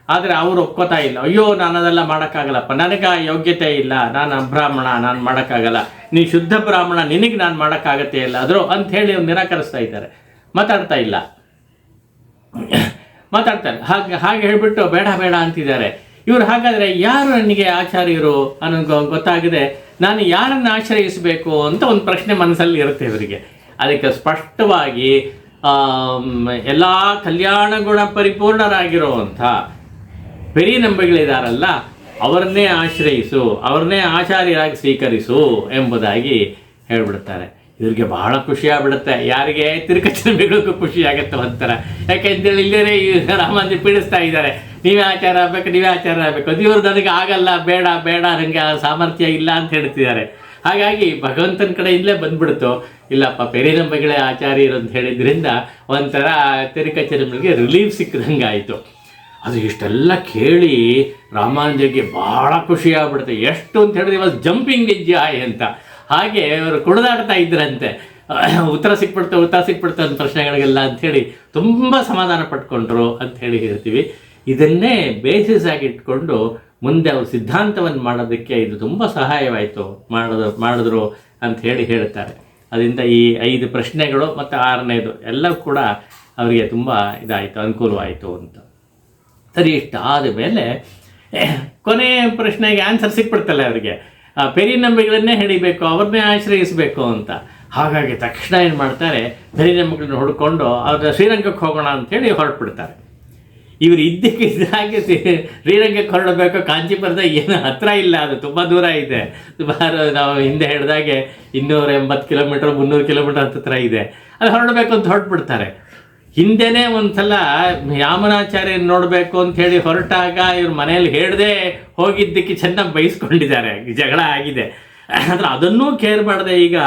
ಆದರೆ ಅವರು ಒಪ್ಕೋತಾ ಇಲ್ಲ. ಅಯ್ಯೋ, ನಾನು ಅದೆಲ್ಲ ಮಾಡೋಕ್ಕಾಗಲ್ಲಪ್ಪ, ನನಗೆ ಯೋಗ್ಯತೆ ಇಲ್ಲ, ನಾನು ಅಬ್ರಾಹ್ಮಣ, ನಾನು ಮಾಡೋಕ್ಕಾಗಲ್ಲ, ನೀ ಶುದ್ಧ ಬ್ರಾಹ್ಮಣ, ನಿನಗೆ ನಾನು ಮಾಡೋಕ್ಕಾಗತ್ತೆ ಇಲ್ಲ ಆದರೂ ಅಂಥೇಳಿ ಅವ್ರು ನಿರಾಕರಿಸ್ತಾ ಇದ್ದಾರೆ, ಮಾತಾಡ್ತಾ ಇಲ್ಲ. ಹಾಗೆ ಹೇಳಿಬಿಟ್ಟು ಬೇಡ ಅಂತಿದ್ದಾರೆ ಇವರು. ಹಾಗಾದರೆ ಯಾರು ನನಗೆ ಆಚಾರ್ಯರು ಅನ್ನೋ ಗೊತ್ತಾಗದೆ ನಾನು ಯಾರನ್ನು ಆಶ್ರಯಿಸಬೇಕು ಅಂತ ಒಂದು ಪ್ರಶ್ನೆ ಮನಸ್ಸಲ್ಲಿ ಇರುತ್ತೆ ಇವರಿಗೆ. ಅದಕ್ಕೆ ಸ್ಪಷ್ಟವಾಗಿ ಎಲ್ಲ ಕಲ್ಯಾಣ ಗುಣ ಪರಿಪೂರ್ಣರಾಗಿರುವಂಥ ಪೆರಿನಂಬಿಗಳಿದಾರಲ್ಲ, ಅವರನ್ನೇ ಆಶ್ರಯಿಸು, ಅವರನ್ನೇ ಆಚಾರ್ಯರಾಗಿ ಸ್ವೀಕರಿಸು ಎಂಬುದಾಗಿ ಹೇಳ್ಬಿಡ್ತಾರೆ. ಇವ್ರಿಗೆ ಬಹಳ ಖುಷಿಯಾಗ್ಬಿಡುತ್ತೆ. ಯಾರಿಗೆ? ತಿರುಕಚ್ಚಿನಂಬಿಗಳಿಗೂ ಖುಷಿ ಆಗುತ್ತೆ ಒಂಥರ. ಯಾಕೆಂತೇಳಿ ಇಲ್ಲೇ ರಾಮಾನುಜ ಪೀಡಿಸ್ತಾ ಇದ್ದಾರೆ, ನೀವೇ ಆಚಾರ ಆಗಬೇಕು. ಅದು ಇವರು ನನಗೆ ಆಗಲ್ಲ, ಬೇಡ ನನಗೆ ಆ ಸಾಮರ್ಥ್ಯ ಇಲ್ಲ ಅಂತ ಹೇಳ್ತಿದ್ದಾರೆ. ಹಾಗಾಗಿ ಭಗವಂತನ ಕಡೆಯಿಂದಲೇ ಬಂದ್ಬಿಡ್ತು, ಇಲ್ಲಪ್ಪ ಪೆರಿನಂಬಿಗಳೇ ಆಚಾರ್ಯರು ಅಂತ ಹೇಳಿದ್ರಿಂದ ಒಂಥರ ತಿರುಕಚ್ಚಿನಂಬಿಗಳಿಗೆ ರಿಲೀಫ್ ಸಿಕ್ಕದಂಗೆ ಆಯಿತು. ಅದು ಇಷ್ಟೆಲ್ಲ ಕೇಳಿ ರಾಮಾನುಜರಿಗೆ ಭಾಳ ಖುಷಿಯಾಗ್ಬಿಡುತ್ತೆ. ಎಷ್ಟು ಅಂತ ಹೇಳಿದ್ರೆ ಇವಾಗ ಜಂಪಿಂಗ್ ಜಾಯ್ ಅಂತ, ಹಾಗೆ ಅವರು ಕುಣಿದಾಡ್ತಾ ಇದ್ರಂತೆ. ಉತ್ತರ ಸಿಕ್ಬಿಡ್ತು ಅಂತ ಪ್ರಶ್ನೆಗಳಿಗೆಲ್ಲ ಅಂಥೇಳಿ ತುಂಬ ಸಮಾಧಾನ ಪಟ್ಕೊಂಡ್ರು ಅಂಥೇಳಿ ಹೇಳ್ತೀವಿ. ಇದನ್ನೇ ಬೇಸಿಸ್ ಆಗಿ ಇಟ್ಕೊಂಡು ಮುಂದೆ ಅವರು ಸಿದ್ಧಾಂತವನ್ನು ಮಾಡೋದಕ್ಕೆ ಇದು ತುಂಬ ಸಹಾಯವಾಯಿತು, ಮಾಡಿದ್ರು ಅಂತ ಹೇಳ್ತಾರೆ. ಅದರಿಂದ ಈ 5 ಪ್ರಶ್ನೆಗಳು ಮತ್ತು 6ನೇದು ಎಲ್ಲವೂ ಕೂಡ ಅವರಿಗೆ ತುಂಬ ಇದಾಯಿತು, ಅನುಕೂಲವಾಯಿತು ಅಂತ. ಸರಿ, ಇಷ್ಟಾದ ಮೇಲೆ ಕೊನೆಯ ಪ್ರಶ್ನೆಗೆ ಆನ್ಸರ್ ಸಿಕ್ಬಿಡ್ತಲ್ಲ ಅವರಿಗೆ. ಪೆರಿನಂಬಿಗಳನ್ನೇ ಹಿಡಿಬೇಕು, ಅವ್ರನ್ನೇ ಆಶ್ರಯಿಸಬೇಕು ಅಂತ. ಹಾಗಾಗಿ ತಕ್ಷಣ ಏನು ಮಾಡ್ತಾರೆ, ಪೆರಿನಂಬಿಗಳನ್ನ ಹುಡ್ಕೊಂಡು ಅವ್ರ ಶ್ರೀರಂಗಕ್ಕೆ ಹೋಗೋಣ ಅಂಥೇಳಿ ಹೊರಟ್ಬಿಡ್ತಾರೆ. ಇವರು ಇದ್ದಕ್ಕಿದ್ದಾಗೆ ಶ್ರೀರಂಗಕ್ಕೆ ಹೊರಡಬೇಕು. ಕಾಂಚೀಪುರದ ಏನು ಹತ್ತಿರ ಇಲ್ಲ, ಅದು ತುಂಬ ದೂರ ಇದೆ. ಸುಮಾರು ನಾವು ಹಿಂದೆ ಹೇಳಿದಾಗೆ 280 ಕಿಲೋಮೀಟರ್ 300 ಕಿಲೋಮೀಟರ್ ಹತ್ತಿರ ಇದೆ. ಅದು ಹೊರಡಬೇಕು ಅಂತ ಹೊರಟ್ಬಿಡ್ತಾರೆ. ಹಿಂದೆನೇ ಒಂದು ಸಲ ಯಾಮನಾಚಾರ್ಯ ನೋಡಬೇಕು ಅಂಥೇಳಿ ಹೊರಟಾಗ ಇವ್ರ ಮನೇಲಿ ಹೇಳ್ದೆ ಹೋಗಿದ್ದಕ್ಕೆ ಚೆನ್ನಾಗಿ ಬೈಸ್ಕೊಂಡಿದ್ದಾರೆ, ಜಗಳ ಆಗಿದೆ. ಆದರೆ ಅದನ್ನೂ ಕೇರ್ ಮಾಡದೆ ಈಗ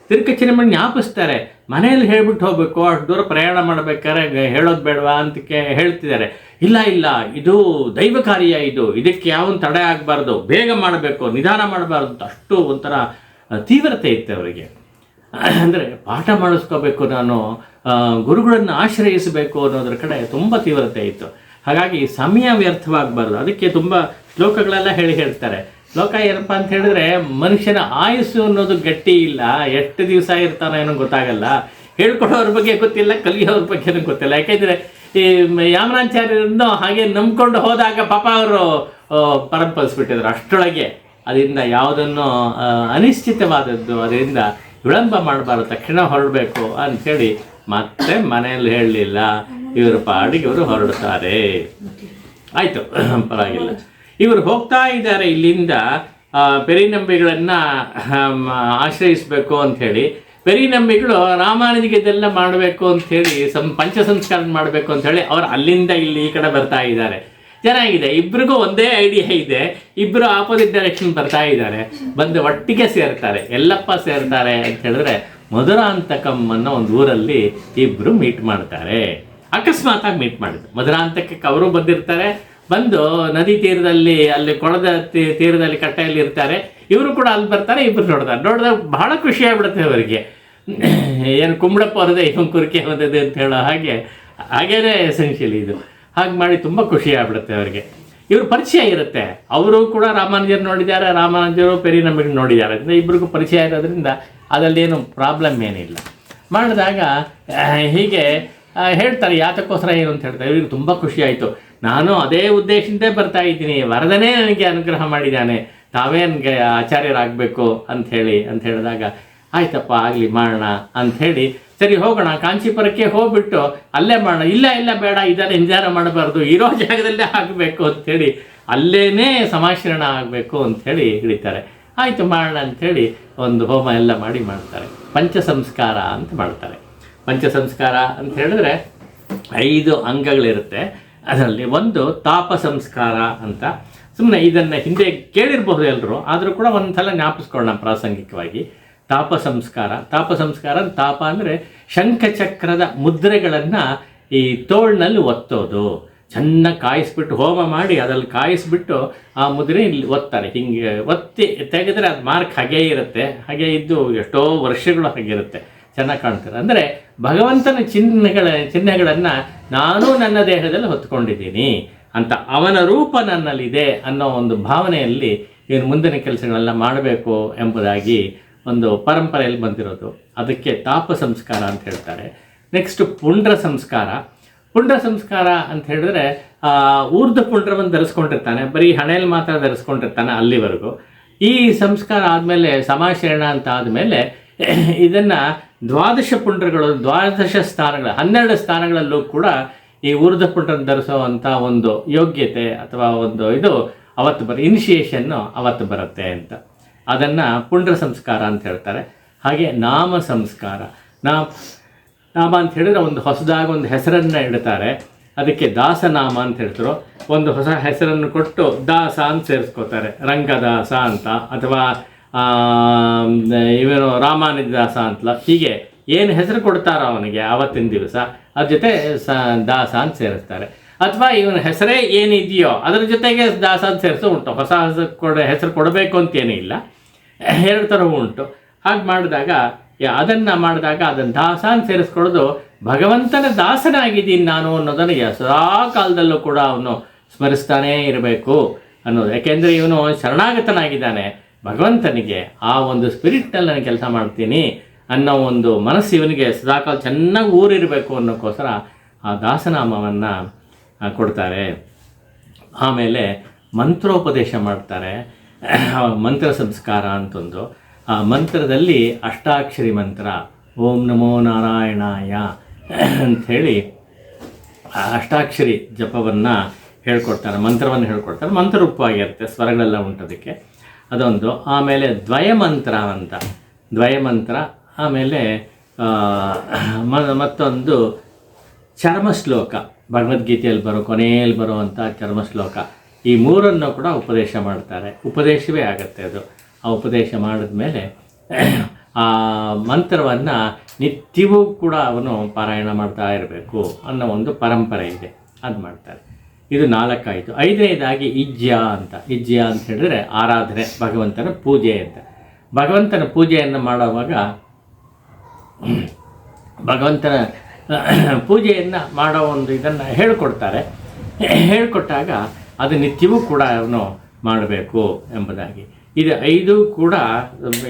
ತಿರುಕಚ್ಚಿನಂಬಿಗೆ ಜ್ಞಾಪಿಸ್ತಾರೆ. ಮನೆಯಲ್ಲಿ ಹೇಳ್ಬಿಟ್ಟು ಹೋಗ್ಬೇಕು, ಅಷ್ಟು ದೂರ ಪ್ರಯಾಣ ಮಾಡಬೇಕಾದ್ರೆ ಹೇಳೋದು ಬೇಡವಾ ಅಂತ ಹೇಳ್ತಿದ್ದಾರೆ. ಇಲ್ಲ ಇದು ದೈವ ಕಾರ್ಯ, ಇದಕ್ಕೆ ಯಾವೊಂದು ತಡೆ ಆಗಬಾರ್ದು, ಬೇಗ ಮಾಡಬೇಕು, ನಿಧಾನ ಮಾಡಬಾರ್ದು ಅಂತ ಅಷ್ಟು ಒಂಥರ ತೀವ್ರತೆ ಇತ್ತು ಅವರಿಗೆ. ಅಂದರೆ ಪಾಠ ಮಾಡಿಸ್ಕೋಬೇಕು, ನಾನು ಗುರುಗಳನ್ನು ಆಶ್ರಯಿಸಬೇಕು ಅನ್ನೋದ್ರ ಕಡೆ ತುಂಬ ತೀವ್ರತೆ ಇತ್ತು. ಹಾಗಾಗಿ ಸಮಯ ವ್ಯರ್ಥವಾಗಬಾರ್ದು. ಅದಕ್ಕೆ ತುಂಬ ಶ್ಲೋಕಗಳೆಲ್ಲ ಹೇಳ್ತಾರೆ. ಶ್ಲೋಕ ಏನಪ್ಪ ಅಂತ ಹೇಳಿದ್ರೆ, ಮನುಷ್ಯನ ಆಯುಸ್ಸು ಅನ್ನೋದು ಗಟ್ಟಿ ಇಲ್ಲ, ಎಷ್ಟು ದಿವಸ ಇರ್ತಾನೋ ಏನೋ ಗೊತ್ತಾಗಲ್ಲ, ಹೇಳ್ಕೊಡೋರ ಬಗ್ಗೆ ಗೊತ್ತಿಲ್ಲ, ಕಲಿಯೋರ ಬಗ್ಗೆನೂ ಗೊತ್ತಿಲ್ಲ. ಯಾಕೆಂದರೆ ಈ ಯಾಮನಾಚಾರ್ಯರನ್ನು ಹಾಗೆ ನಂಬ್ಕೊಂಡು ಹೋದಾಗ ಪಾಪ ಅವರು ಪರಂಪರಿಸ್ಬಿಟ್ಟಿದ್ರು ಅಷ್ಟರೊಳಗೆ. ಅದರಿಂದ ಯಾವುದನ್ನು ಅನಿಶ್ಚಿತವಾದದ್ದು, ಅದರಿಂದ ವಿಳಂಬ ಮಾಡಬಾರ್ದು, ತಕ್ಷಣ ಹೊರಡಬೇಕು ಅಂಥೇಳಿ ಮತ್ತೆ ಮನೆಯಲ್ಲಿ ಹೇಳಲಿಲ್ಲ. ಇವರ ಪಾಡಿಗೆ ಇವರು ಹೊರಡ್ತಾರೆ. ಆಯಿತು, ಪರವಾಗಿಲ್ಲ. ಇವರು ಹೋಗ್ತಾ ಇದ್ದಾರೆ ಇಲ್ಲಿಂದ ಪೆರಿನಂಬಿಗಳನ್ನು ಆಶ್ರಯಿಸಬೇಕು ಅಂಥೇಳಿ. ಪೆರಿನಂಬಿಗಳು ರಾಮಾನುಜಿಗೆ ಇದೆಲ್ಲ ಮಾಡಬೇಕು ಅಂಥೇಳಿ ಪಂಚ ಸಂಸ್ಕಾರ ಮಾಡಬೇಕು ಅಂಥೇಳಿ ಅವ್ರು ಅಲ್ಲಿಂದ ಇಲ್ಲಿ ಈ ಕಡೆ ಬರ್ತಾ ಇದ್ದಾರೆ. ಚೆನ್ನಾಗಿದೆ, ಇಬ್ರಿಗೂ ಒಂದೇ ಐಡಿಯಾ ಇದೆ, ಇಬ್ಬರು ಆಪೋಸಿಟ್ ಡೈರೆಕ್ಷನ್ ಬರ್ತಾ ಇದ್ದಾರೆ, ಬಂದು ಒಟ್ಟಿಗೆ ಸೇರ್ತಾರೆ, ಎಲ್ಲಪ್ಪ ಸೇರ್ತಾರೆ ಅಂತ ಹೇಳಿದ್ರೆ ಮಧುರಾಂತಕಂ ಅನ್ನೋ ಒಂದು ಊರಲ್ಲಿ ಇಬ್ಬರು ಮೀಟ್ ಮಾಡ್ತಾರೆ. ಅಕಸ್ಮಾತಾಗಿ ಮೀಟ್ ಮಾಡಿದ್ರು. ಮಧುರಾಂತಕಕ್ಕೆ ಅವರು ಬಂದಿರ್ತಾರೆ, ಬಂದು ನದಿ ತೀರದಲ್ಲಿ ಅಲ್ಲಿ ಕೊಳದ ತೀರದಲ್ಲಿ ಕಟ್ಟೆಯಲ್ಲಿ ಇರ್ತಾರೆ, ಇವರು ಕೂಡ ಅಲ್ಲಿ ಬರ್ತಾರೆ, ಇಬ್ಬರು ನೋಡಿದಾಗ ಬಹಳ ಖುಷಿ ಆಗ್ಬಿಡುತ್ತೆ ಅವರಿಗೆ. ಏನು ಕುಂಬಳಪ್ಪ ಅವರದೇ ಇವನ್ ಕುರಿಕೆ ಬಂದದೆ ಅಂತ ಹೇಳೋ ಹಾಗೇನೇ ಎಸೆನ್ಷಿಯಲಿ ಇದು. ಹಾಗೆ ಮಾಡಿ ತುಂಬ ಖುಷಿ ಆಗ್ಬಿಡುತ್ತೆ ಅವರಿಗೆ. ಇವ್ರ ಪರಿಚಯ ಇರುತ್ತೆ, ಅವರು ಕೂಡ ರಾಮಾನುಜರು ನೋಡಿದ್ದಾರೆ, ರಾಮಾನುಜರು ಪೆರಿನಂಬಿಗೆ ನೋಡಿದ್ದಾರೆ, ಅಂದರೆ ಇಬ್ರಿಗೂ ಪರಿಚಯ ಇರೋದ್ರಿಂದ ಅದರಲ್ಲೇನು ಪ್ರಾಬ್ಲಮ್ ಏನಿಲ್ಲ. ಮಾಡಿದಾಗ ಹೀಗೆ ಹೇಳ್ತಾರೆ ಯಾತಕ್ಕೋಸ್ಕರ ಏನು ಅಂತ ಹೇಳ್ತಾರೆ. ಇವ್ರಿಗೆ ತುಂಬ ಖುಷಿ ಆಯಿತು, ನಾನು ಅದೇ ಉದ್ದೇಶದಿಂದ ಬರ್ತಾ ಇದ್ದೀನಿ, ವರದನೇ ನನಗೆ ಅನುಗ್ರಹ ಮಾಡಿದ್ದಾನೆ, ತಾವೇ ನನಗೆ ಆಚಾರ್ಯರಾಗಬೇಕು ಅಂತ ಹೇಳಿದಾಗ ಆಯ್ತಪ್ಪ ಆಗಲಿ ಮಾಡೋಣ ಅಂಥೇಳಿ, ಸರಿ ಹೋಗೋಣ ಕಾಂಚೀಪುರಕ್ಕೆ ಹೋಗ್ಬಿಟ್ಟು ಅಲ್ಲೇ ಮಾಡೋಣ. ಇಲ್ಲ ಬೇಡ, ಇದೆಲ್ಲ ಇಂಜಾರ ಮಾಡಬಾರ್ದು, ಇರೋ ಜಾಗದಲ್ಲೇ ಆಗಬೇಕು ಅಂಥೇಳಿ ಅಲ್ಲೇ ಸಮಾಶ್ರಣ ಆಗಬೇಕು ಅಂಥೇಳಿ ಹಿಡಿತಾರೆ. ಆಯಿತು ಮಾಡೋಣ ಅಂಥೇಳಿ ಒಂದು ಹೋಮ ಎಲ್ಲ ಮಾಡ್ತಾರೆ. ಪಂಚ ಸಂಸ್ಕಾರ ಅಂತ ಮಾಡ್ತಾರೆ. ಪಂಚ ಸಂಸ್ಕಾರ ಅಂತ ಹೇಳಿದ್ರೆ 5 ಅಂಗಗಳಿರುತ್ತೆ. ಅದರಲ್ಲಿ ಒಂದು ತಾಪ ಸಂಸ್ಕಾರ ಅಂತ. ಸುಮ್ಮನೆ ಇದನ್ನು ಹಿಂದೆ ಕೇಳಿರಬಹುದು ಎಲ್ಲರೂ, ಆದರೂ ಕೂಡ ಒಂದು ಸಲ ಜ್ಞಾಪಿಸ್ಕೊಳ್ಳೋಣ ಪ್ರಾಸಂಗಿಕವಾಗಿ. ತಾಪ ಸಂಸ್ಕಾರ ತಾಪ ಅಂದರೆ ಶಂಖಚಕ್ರದ ಮುದ್ರೆಗಳನ್ನು ಈ ತೋಳಿನಲ್ಲಿ ಒತ್ತೋದು. ಚೆನ್ನಾಗಿ ಕಾಯಿಸ್ಬಿಟ್ಟು ಹೋಮ ಮಾಡಿ ಅದ್ರಲ್ಲಿ ಕಾಯಿಸ್ಬಿಟ್ಟು ಆ ಮುದ್ರೆ ಇಲ್ಲಿ ಒತ್ತಾರೆ. ಹಿಂಗೆ ಒತ್ತಿ ತೆಗೆದರೆ ಅದು ಮಾರ್ಕ್ ಹಾಗೇ ಇರುತ್ತೆ, ಹಾಗೆ ಇದ್ದು ಎಷ್ಟೋ ವರ್ಷಗಳು ಹಾಗಿರುತ್ತೆ, ಚೆನ್ನಾಗಿ ಕಾಣ್ತಾರೆ. ಅಂದರೆ ಭಗವಂತನ ಚಿಹ್ನೆಗಳನ್ನು ನಾನು ನನ್ನ ದೇಹದಲ್ಲಿ ಹೊತ್ಕೊಂಡಿದ್ದೀನಿ ಅಂತ, ಅವನ ರೂಪ ನನ್ನಲ್ಲಿದೆ ಅನ್ನೋ ಒಂದು ಭಾವನೆಯಲ್ಲಿ ಇನ್ನು ಮುಂದಿನ ಕೆಲಸಗಳೆಲ್ಲ ಮಾಡಬೇಕು ಎಂಬುದಾಗಿ ಒಂದು ಪರಂಪರೆಯಲ್ಲಿ ಬಂದಿರೋದು. ಅದಕ್ಕೆ ತಾಪ ಸಂಸ್ಕಾರ ಅಂತ ಹೇಳ್ತಾರೆ. ನೆಕ್ಸ್ಟ್ ಪುಂಡ್ರ ಸಂಸ್ಕಾರ. ಪುಂಡ್ರ ಸಂಸ್ಕಾರ ಅಂತ ಹೇಳಿದ್ರೆ ಊರ್ಧ್ವ ಪುಂಡ್ರವನ್ನು ಧರಿಸ್ಕೊಂಡಿರ್ತಾನೆ, ಬರೀ ಹಣೆಯಲ್ಲಿ ಮಾತ್ರ ಧರಿಸ್ಕೊಂಡಿರ್ತಾನೆ ಅಲ್ಲಿವರೆಗೂ. ಈ ಸಂಸ್ಕಾರ ಆದಮೇಲೆ ಸಮಾಶಯಣ ಅಂತ ಆದಮೇಲೆ ಇದನ್ನು 12 ಪುಂಡ್ರಗಳು, 12 ಸ್ಥಾನಗಳು, 12 ಸ್ಥಾನಗಳಲ್ಲೂ ಕೂಡ ಈ ಊರ್ಧ್ವ ಪುಂಡ್ರನ್ನು ಧರಿಸುವಂಥ ಒಂದು ಯೋಗ್ಯತೆ ಅಥವಾ ಒಂದು ಇದು ಅವತ್ತು ಇನಿಷಿಯೇಷನ್ನು ಅವತ್ತು ಬರುತ್ತೆ ಅಂತ, ಅದನ್ನು ಪುಂಡ್ರ ಸಂಸ್ಕಾರ ಅಂತ ಹೇಳ್ತಾರೆ. ಹಾಗೆ ನಾಮ ಸಂಸ್ಕಾರ. ನಾಮ ಅಂತ ಹೇಳಿದ್ರೆ ಒಂದು ಹೊಸದಾಗಿ ಒಂದು ಹೆಸರನ್ನು ಇಡ್ತಾರೆ, ಅದಕ್ಕೆ ದಾಸನಾಮ ಅಂತ ಹೇಳ್ತಾರೆ. ಒಂದು ಹೊಸ ಹೆಸರನ್ನು ಕೊಟ್ಟು ದಾಸ ಅಂತ ಸೇರಿಸ್ಕೋತಾರೆ, ರಂಗದಾಸ ಅಂತ ಅಥವಾ ಇವನು ರಾಮಾನುಜದಾಸ ಅಂತಲ್ಲ, ಹೀಗೆ ಏನು ಹೆಸರು ಕೊಡ್ತಾರೋ ಅವನಿಗೆ ಆವತ್ತಿನ ದಿವಸ ಅದ್ರ ಜೊತೆ ದಾಸ ಅಂತ ಸೇರಿಸ್ತಾರೆ. ಅಥವಾ ಇವನ ಹೆಸರೇ ಏನಿದೆಯೋ ಅದರ ಜೊತೆಗೆ ದಾಸ ಅಂತ ಸೇರಿಸೋ ಉಂಟು. ಹೊಸ ಹೆಸರು ಕೊಡಬೇಕು ಅಂತೇನೂ ಇಲ್ಲ, 2 ಥರವೂ ಉಂಟು. ಹಾಗೆ ಮಾಡಿದಾಗ ಅದನ್ನು ದಾಸ ಅಂತ ಸೇರಿಸ್ಕೊಳ್ಳೋದು ಭಗವಂತನ ದಾಸನಾಗಿದ್ದೀನಿ ನಾನು ಅನ್ನೋದನ್ನು ಸದಾ ಕಾಲದಲ್ಲೂ ಕೂಡ ಅವನು ಸ್ಮರಿಸ್ತಾನೇ ಇರಬೇಕು ಅನ್ನೋದು. ಯಾಕೆಂದರೆ ಇವನು ಶರಣಾಗತನಾಗಿದ್ದಾನೆ ಭಗವಂತನಿಗೆ, ಆ ಒಂದು ಸ್ಪಿರಿಟ್ನಲ್ಲಿ ನಾನು ಕೆಲಸ ಮಾಡ್ತೀನಿ ಅನ್ನೋ ಒಂದು ಮನಸ್ಸು ಇವನಿಗೆ ಸದಾಕಾಲ ಚೆನ್ನಾಗಿ ಊರಿರಬೇಕು ಅನ್ನೋಕ್ಕೋಸ್ಕರ ಆ ದಾಸನಾಮವನ್ನು ಕೊಡ್ತಾರೆ. ಆಮೇಲೆ ಮಂತ್ರೋಪದೇಶ ಮಾಡ್ತಾರೆ, ಮಂತ್ರ ಸಂಸ್ಕಾರ ಅಂತಂದು. ಆ ಮಂತ್ರದಲ್ಲಿ ಅಷ್ಟಾಕ್ಷರಿ ಮಂತ್ರ, ಓಂ ನಮೋ ನಾರಾಯಣಾಯ ಅಂಥೇಳಿ ಅಷ್ಟಾಕ್ಷರಿ ಜಪವನ್ನು ಹೇಳ್ಕೊಡ್ತಾರೆ, ಮಂತ್ರವನ್ನು ಹೇಳ್ಕೊಡ್ತಾರೆ. ಮಂತ್ರರೂಪವಾಗಿರುತ್ತೆ, ಸ್ವರಗಳೆಲ್ಲ ಉಂಟದಕ್ಕೆ, ಅದೊಂದು. ಆಮೇಲೆ ದ್ವಯಮಂತ್ರ ಅಂತ, ದ್ವಯಮಂತ್ರ. ಆಮೇಲೆ ಮತ್ತೊಂದು ಚರ್ಮಶ್ಲೋಕ, ಭಗವದ್ಗೀತೆಯಲ್ಲಿ ಕೊನೆಯಲ್ಲಿ ಬರುವಂಥ ಚರ್ಮಶ್ಲೋಕ. ಈ 3 ಕೂಡ ಉಪದೇಶ ಮಾಡ್ತಾರೆ. ಉಪದೇಶವೇ ಆಗುತ್ತೆ ಅದು. ಆ ಉಪದೇಶ ಮಾಡಿದ್ಮೇಲೆ ಆ ಮಂತ್ರವನ್ನು ನಿತ್ಯವೂ ಕೂಡ ಅವನು ಪಾರಾಯಣ ಮಾಡ್ತಾ ಇರಬೇಕು ಅನ್ನೋ ಒಂದು ಪರಂಪರೆ ಇದೆ, ಅದು ಮಾಡ್ತಾರೆ. ಇದು 4 ಆಯಿತು. 5ನೇದಾಗಿ ಇಜ್ಯ ಅಂತ. ಇಜ್ಯ ಅಂತ ಹೇಳಿದ್ರೆ ಆರಾಧನೆ, ಭಗವಂತನ ಪೂಜೆ ಅಂತ. ಭಗವಂತನ ಪೂಜೆಯನ್ನು ಮಾಡುವಾಗ ಭಗವಂತನ ಪೂಜೆಯನ್ನು ಮಾಡೋ ಒಂದು ಇದನ್ನು ಹೇಳಿಕೊಡ್ತಾರೆ. ಹೇಳಿಕೊಟ್ಟಾಗ ಅದು ನಿತ್ಯವೂ ಕೂಡ ಅವನು ಮಾಡಬೇಕು ಎಂಬುದಾಗಿ. ಇದು 5 ಕೂಡ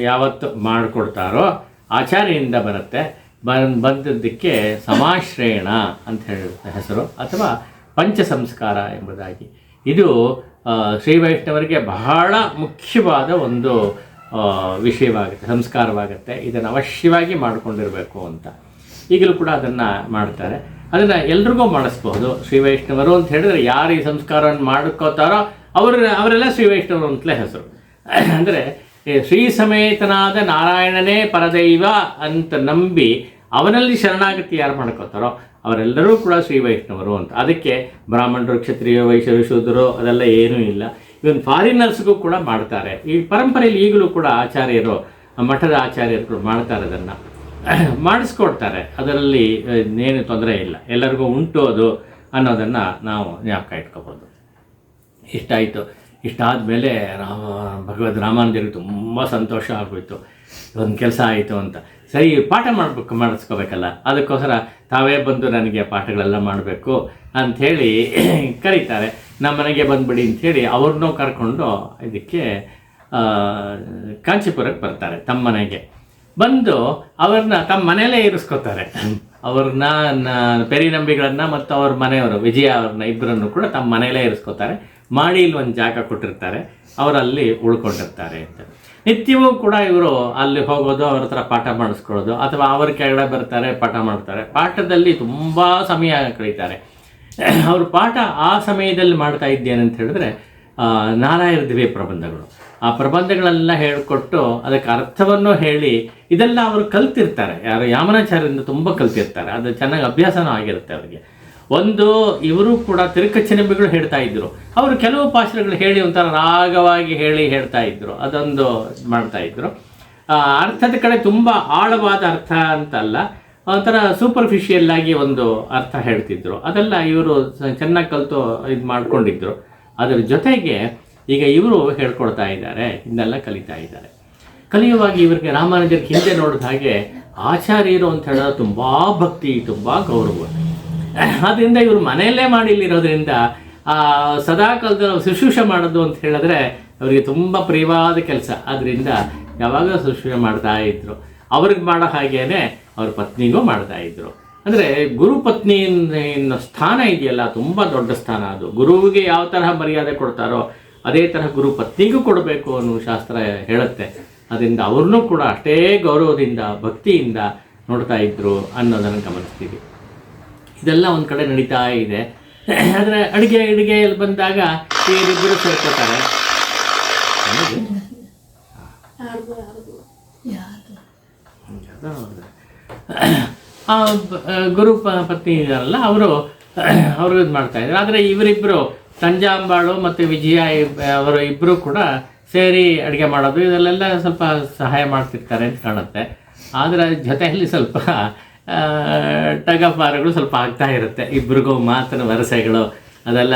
ಯಾವತ್ತು ಮಾಡಿಕೊಡ್ತಾರೋ ಆಚಾರ್ಯರಿಂದ ಬರುತ್ತೆ. ಬಂದದ್ದಕ್ಕೆ ಸಮಾಶ್ರಯಣ ಅಂತ ಹೇಳುತ್ತೆ ಹೆಸರು, ಅಥವಾ ಪಂಚ ಸಂಸ್ಕಾರ ಎಂಬುದಾಗಿ. ಇದು ಶ್ರೀ ವೈಷ್ಣವರಿಗೆ ಬಹಳ ಮುಖ್ಯವಾದ ಒಂದು ವಿಷಯವಾಗುತ್ತೆ, ಸಂಸ್ಕಾರವಾಗುತ್ತೆ. ಇದನ್ನು ಅವಶ್ಯವಾಗಿ ಮಾಡಿಕೊಂಡಿರಬೇಕು ಅಂತ ಈಗಲೂ ಕೂಡ ಅದನ್ನು ಮಾಡ್ತಾರೆ. ಅದನ್ನು ಎಲ್ರಿಗೂ ಮಾಡಿಸ್ಬೋದು. ಶ್ರೀ ವೈಷ್ಣವರು ಅಂತ ಹೇಳಿದ್ರೆ ಯಾರು ಈ ಸಂಸ್ಕಾರವನ್ನು ಮಾಡ್ಕೋತಾರೋ ಅವರೆಲ್ಲ ಶ್ರೀ ವೈಷ್ಣವರು ಅಂತಲೇ ಹೆಸರು. ಅಂದರೆ ಶ್ರೀ ಸಮೇತನಾದ ನಾರಾಯಣನೇ ಪರದೈವ ಅಂತ ನಂಬಿ ಅವನಲ್ಲಿ ಶರಣಾಗತಿ ಯಾರು ಮಾಡ್ಕೋತಾರೋ ಅವರೆಲ್ಲರೂ ಕೂಡ ಶ್ರೀ ವೈಷ್ಣವರು ಅಂತ. ಅದಕ್ಕೆ ಬ್ರಾಹ್ಮಣರು, ಕ್ಷತ್ರಿಯ, ವೈಶ್ಯರು, ಶೂದ್ರರು ಅದೆಲ್ಲ ಏನೂ ಇಲ್ಲ. ಇವನ್ ಫಾರಿನರ್ಸ್ಗೂ ಕೂಡ ಮಾಡ್ತಾರೆ. ಈ ಪರಂಪರೆಯಲ್ಲಿ ಈಗಲೂ ಕೂಡ ಆಚಾರ್ಯರು, ಮಠದ ಆಚಾರ್ಯರು ಮಾಡ್ತಾರೆ, ಅದನ್ನು ಮಾಡಿಸ್ಕೊಡ್ತಾರೆ. ಅದರಲ್ಲಿ ಏನು ತೊಂದರೆ ಇಲ್ಲ, ಎಲ್ಲರಿಗೂ ಉಂಟು ಅದು ಅನ್ನೋದನ್ನು ನಾವು ಜ್ಞಾಪಕ ಇಟ್ಕೋಬೋದು. ಇಷ್ಟಾಯಿತು. ಇಷ್ಟಾದ ಮೇಲೆ ಭಗವದ್ ರಾಮಾನುಜರಿಗೆ ತುಂಬ ಸಂತೋಷ ಆಗೋಯಿತು, ಒಂದು ಕೆಲಸ ಆಯಿತು ಅಂತ. ಸರಿ, ಪಾಠ ಮಾಡಿಸ್ಕೋಬೇಕಲ್ಲ, ಅದಕ್ಕೋಸ್ಕರ ತಾವೇ ಬಂದು ನನಗೆ ಪಾಠಗಳೆಲ್ಲ ಮಾಡಬೇಕು ಅಂಥೇಳಿ ಕರೀತಾರೆ. ನಮ್ಮ ಮನೆಗೆ ಬಂದುಬಿಡಿ ಅಂಥೇಳಿ ಅವ್ರನ್ನೂ ಕರ್ಕೊಂಡು ಇದಕ್ಕೆ ಕಾಂಚೀಪುರಕ್ಕೆ ಬರ್ತಾರೆ. ತಮ್ಮ ಮನೆಗೆ ಬಂದು ಅವ್ರನ್ನ ತಮ್ಮ ಮನೆಯಲ್ಲೇ ಇರಿಸ್ಕೋತಾರೆ. ಅವ್ರನ್ನ ಪೆರಿನಂಬಿಗಳನ್ನು ಮತ್ತು ಅವ್ರ ಮನೆಯವರು ವಿಜಯ ಅವ್ರನ್ನ ಇಬ್ಬರನ್ನು ಕೂಡ ತಮ್ಮ ಮನೆಯಲ್ಲೇ ಇರಿಸ್ಕೋತಾರೆ. ಮಾಡಿಲಿ ಒಂದು ಜಾಗ ಕೊಟ್ಟಿರ್ತಾರೆ, ಅವರಲ್ಲಿ ಉಳ್ಕೊಂಡಿರ್ತಾರೆ ಅಂತ. ನಿತ್ಯವೂ ಕೂಡ ಇವರು ಅಲ್ಲಿ ಹೋಗೋದು, ಅವ್ರ ಹತ್ರ ಪಾಠ ಮಾಡಿಸ್ಕೊಳ್ಳೋದು, ಅಥವಾ ಅವ್ರ ಕೆಳಗಡೆ ಬರ್ತಾರೆ, ಪಾಠ ಮಾಡ್ತಾರೆ. ಪಾಠದಲ್ಲಿ ತುಂಬ ಸಮಯ ಕಳೀತಾರೆ. ಅವ್ರ ಪಾಠ ಆ ಸಮಯದಲ್ಲಿ ಮಾಡ್ತಾ ಇದ್ದೇನೆ ಹೇಳಿದ್ರೆ ನಾರಾಯಣ ದಿವ್ಯ ಪ್ರಬಂಧಗಳು. ಆ ಪ್ರಬಂಧಗಳೆಲ್ಲ ಹೇಳಿಕೊಟ್ಟು ಅದಕ್ಕೆ ಅರ್ಥವನ್ನು ಹೇಳಿ ಇದೆಲ್ಲ ಅವರು ಕಲ್ತಿರ್ತಾರೆ. ಯಾರು ಯಾಮನಾಚಾರ್ಯರಿಂದ ತುಂಬ ಕಲ್ತಿರ್ತಾರೆ. ಅದು ಚೆನ್ನಾಗಿ ಅಭ್ಯಾಸನೂ ಆಗಿರುತ್ತೆ ಅವರಿಗೆ. ಒಂದು ಇವರು ಕೂಡ ತಿರುಕಚ್ಚನೆಂಬಿಗಳು ಹೇಳ್ತಾ ಇದ್ರು. ಅವರು ಕೆಲವು ಪಾಶ್ರಗಳು ಹೇಳಿ ಒಂಥರ ರಾಗವಾಗಿ ಹೇಳ್ತಾ ಇದ್ರು, ಅದೊಂದು ಮಾಡ್ತಾ ಇದ್ರು. ಅರ್ಥದ ಕಡೆ ತುಂಬ ಆಳವಾದ ಅರ್ಥ ಅಂತಲ್ಲ, ಒಂಥರ ಸೂಪರ್ಫಿಷಿಯಲ್ ಆಗಿ ಒಂದು ಅರ್ಥ ಹೇಳ್ತಿದ್ರು. ಅದೆಲ್ಲ ಇವರು ಚೆನ್ನಾಗಿ ಕಲಿತು ಇದು ಮಾಡ್ಕೊಂಡಿದ್ರು. ಅದರ ಜೊತೆಗೆ ಈಗ ಇವರು ಹೇಳ್ಕೊಡ್ತಾ ಇದ್ದಾರೆ, ಇದನ್ನೆಲ್ಲ ಕಲಿತಾ ಇದ್ದಾರೆ. ಕಲಿಯುವಾಗ ಇವರಿಗೆ ರಾಮಾನುಜರಿಗೆ ಹಿಂದೆ ನೋಡಿದ ಹಾಗೆ ಆಚಾರ್ಯರು ಅಂತ ಹೇಳೋದು ತುಂಬ ಭಕ್ತಿ, ತುಂಬ ಗೌರವ. ಆದ್ದರಿಂದ ಇವರು ಮನೆಯಲ್ಲೇ ಮಾಡಿಲ್ಲಿರೋದ್ರಿಂದ ಸದಾ ಕಾಲದಲ್ಲಿ ಶುಶ್ರೂಷೆ ಮಾಡೋದು ಅಂತ ಹೇಳಿದ್ರೆ ಅವರಿಗೆ ತುಂಬ ಪ್ರಿಯವಾದ ಕೆಲಸ. ಆದ್ದರಿಂದ ಯಾವಾಗ ಶುಶ್ರೂಷೆ ಮಾಡ್ತಾ ಇದ್ರು. ಅವ್ರಿಗೆ ಮಾಡೋ ಹಾಗೇನೆ ಅವ್ರ ಪತ್ನಿಗೂ ಮಾಡ್ತಾ ಇದ್ರು. ಅಂದರೆ ಗುರುಪತ್ನಿ ಸ್ಥಾನ ಇದೆಯಲ್ಲ, ತುಂಬ ದೊಡ್ಡ ಸ್ಥಾನ ಅದು. ಗುರುವಿಗೆ ಯಾವ ತರಹ ಮರ್ಯಾದೆ ಕೊಡ್ತಾರೋ ಅದೇ ತರಹ ಗುರು ಪತ್ನಿಗೂ ಕೊಡಬೇಕು ಅನ್ನೋ ಶಾಸ್ತ್ರ ಹೇಳುತ್ತೆ. ಅದರಿಂದ ಅವ್ರನ್ನೂ ಕೂಡ ಅಷ್ಟೇ ಗೌರವದಿಂದ, ಭಕ್ತಿಯಿಂದ ನೋಡ್ತಾ ಇದ್ರು ಅನ್ನೋದನ್ನು ಗಮನಿಸ್ತೀವಿ. ಇದೆಲ್ಲ ಒಂದು ಕಡೆ ನಡೀತಾ ಇದೆ. ಆದರೆ ಅಡುಗೆಯಲ್ಲಿ ಬಂದಾಗ ಇವರಿಬ್ಬರು ಸೇರ್ಕೋತಾರೆ. ಗುರು ಪತ್ನಿ ಇದಾರಲ್ಲ ಅವರು ಇದು ಮಾಡ್ತಾ ಇದ್ದಾರೆ. ಆದರೆ ಇವರಿಬ್ಬರು ತಂಜಾಂಬಾಳು ಮತ್ತು ವಿಜಯ ಅವರು ಇಬ್ಬರು ಕೂಡ ಸೇರಿ ಅಡುಗೆ ಮಾಡೋದು ಇದರಲ್ಲೆಲ್ಲ ಸ್ವಲ್ಪ ಸಹಾಯ ಮಾಡ್ತಿರ್ತಾರೆ ಅಂತ ಕಾಣುತ್ತೆ. ಆದರೆ ಜೊತೆಯಲ್ಲಿ ಸ್ವಲ್ಪ ಟಗಫಾರಗಳು ಸ್ವಲ್ಪ ಆಗ್ತಾ ಇರುತ್ತೆ. ಇಬ್ರಿಗೂ ಮಾತಿನ ವರಸೆಗಳು ಅದೆಲ್ಲ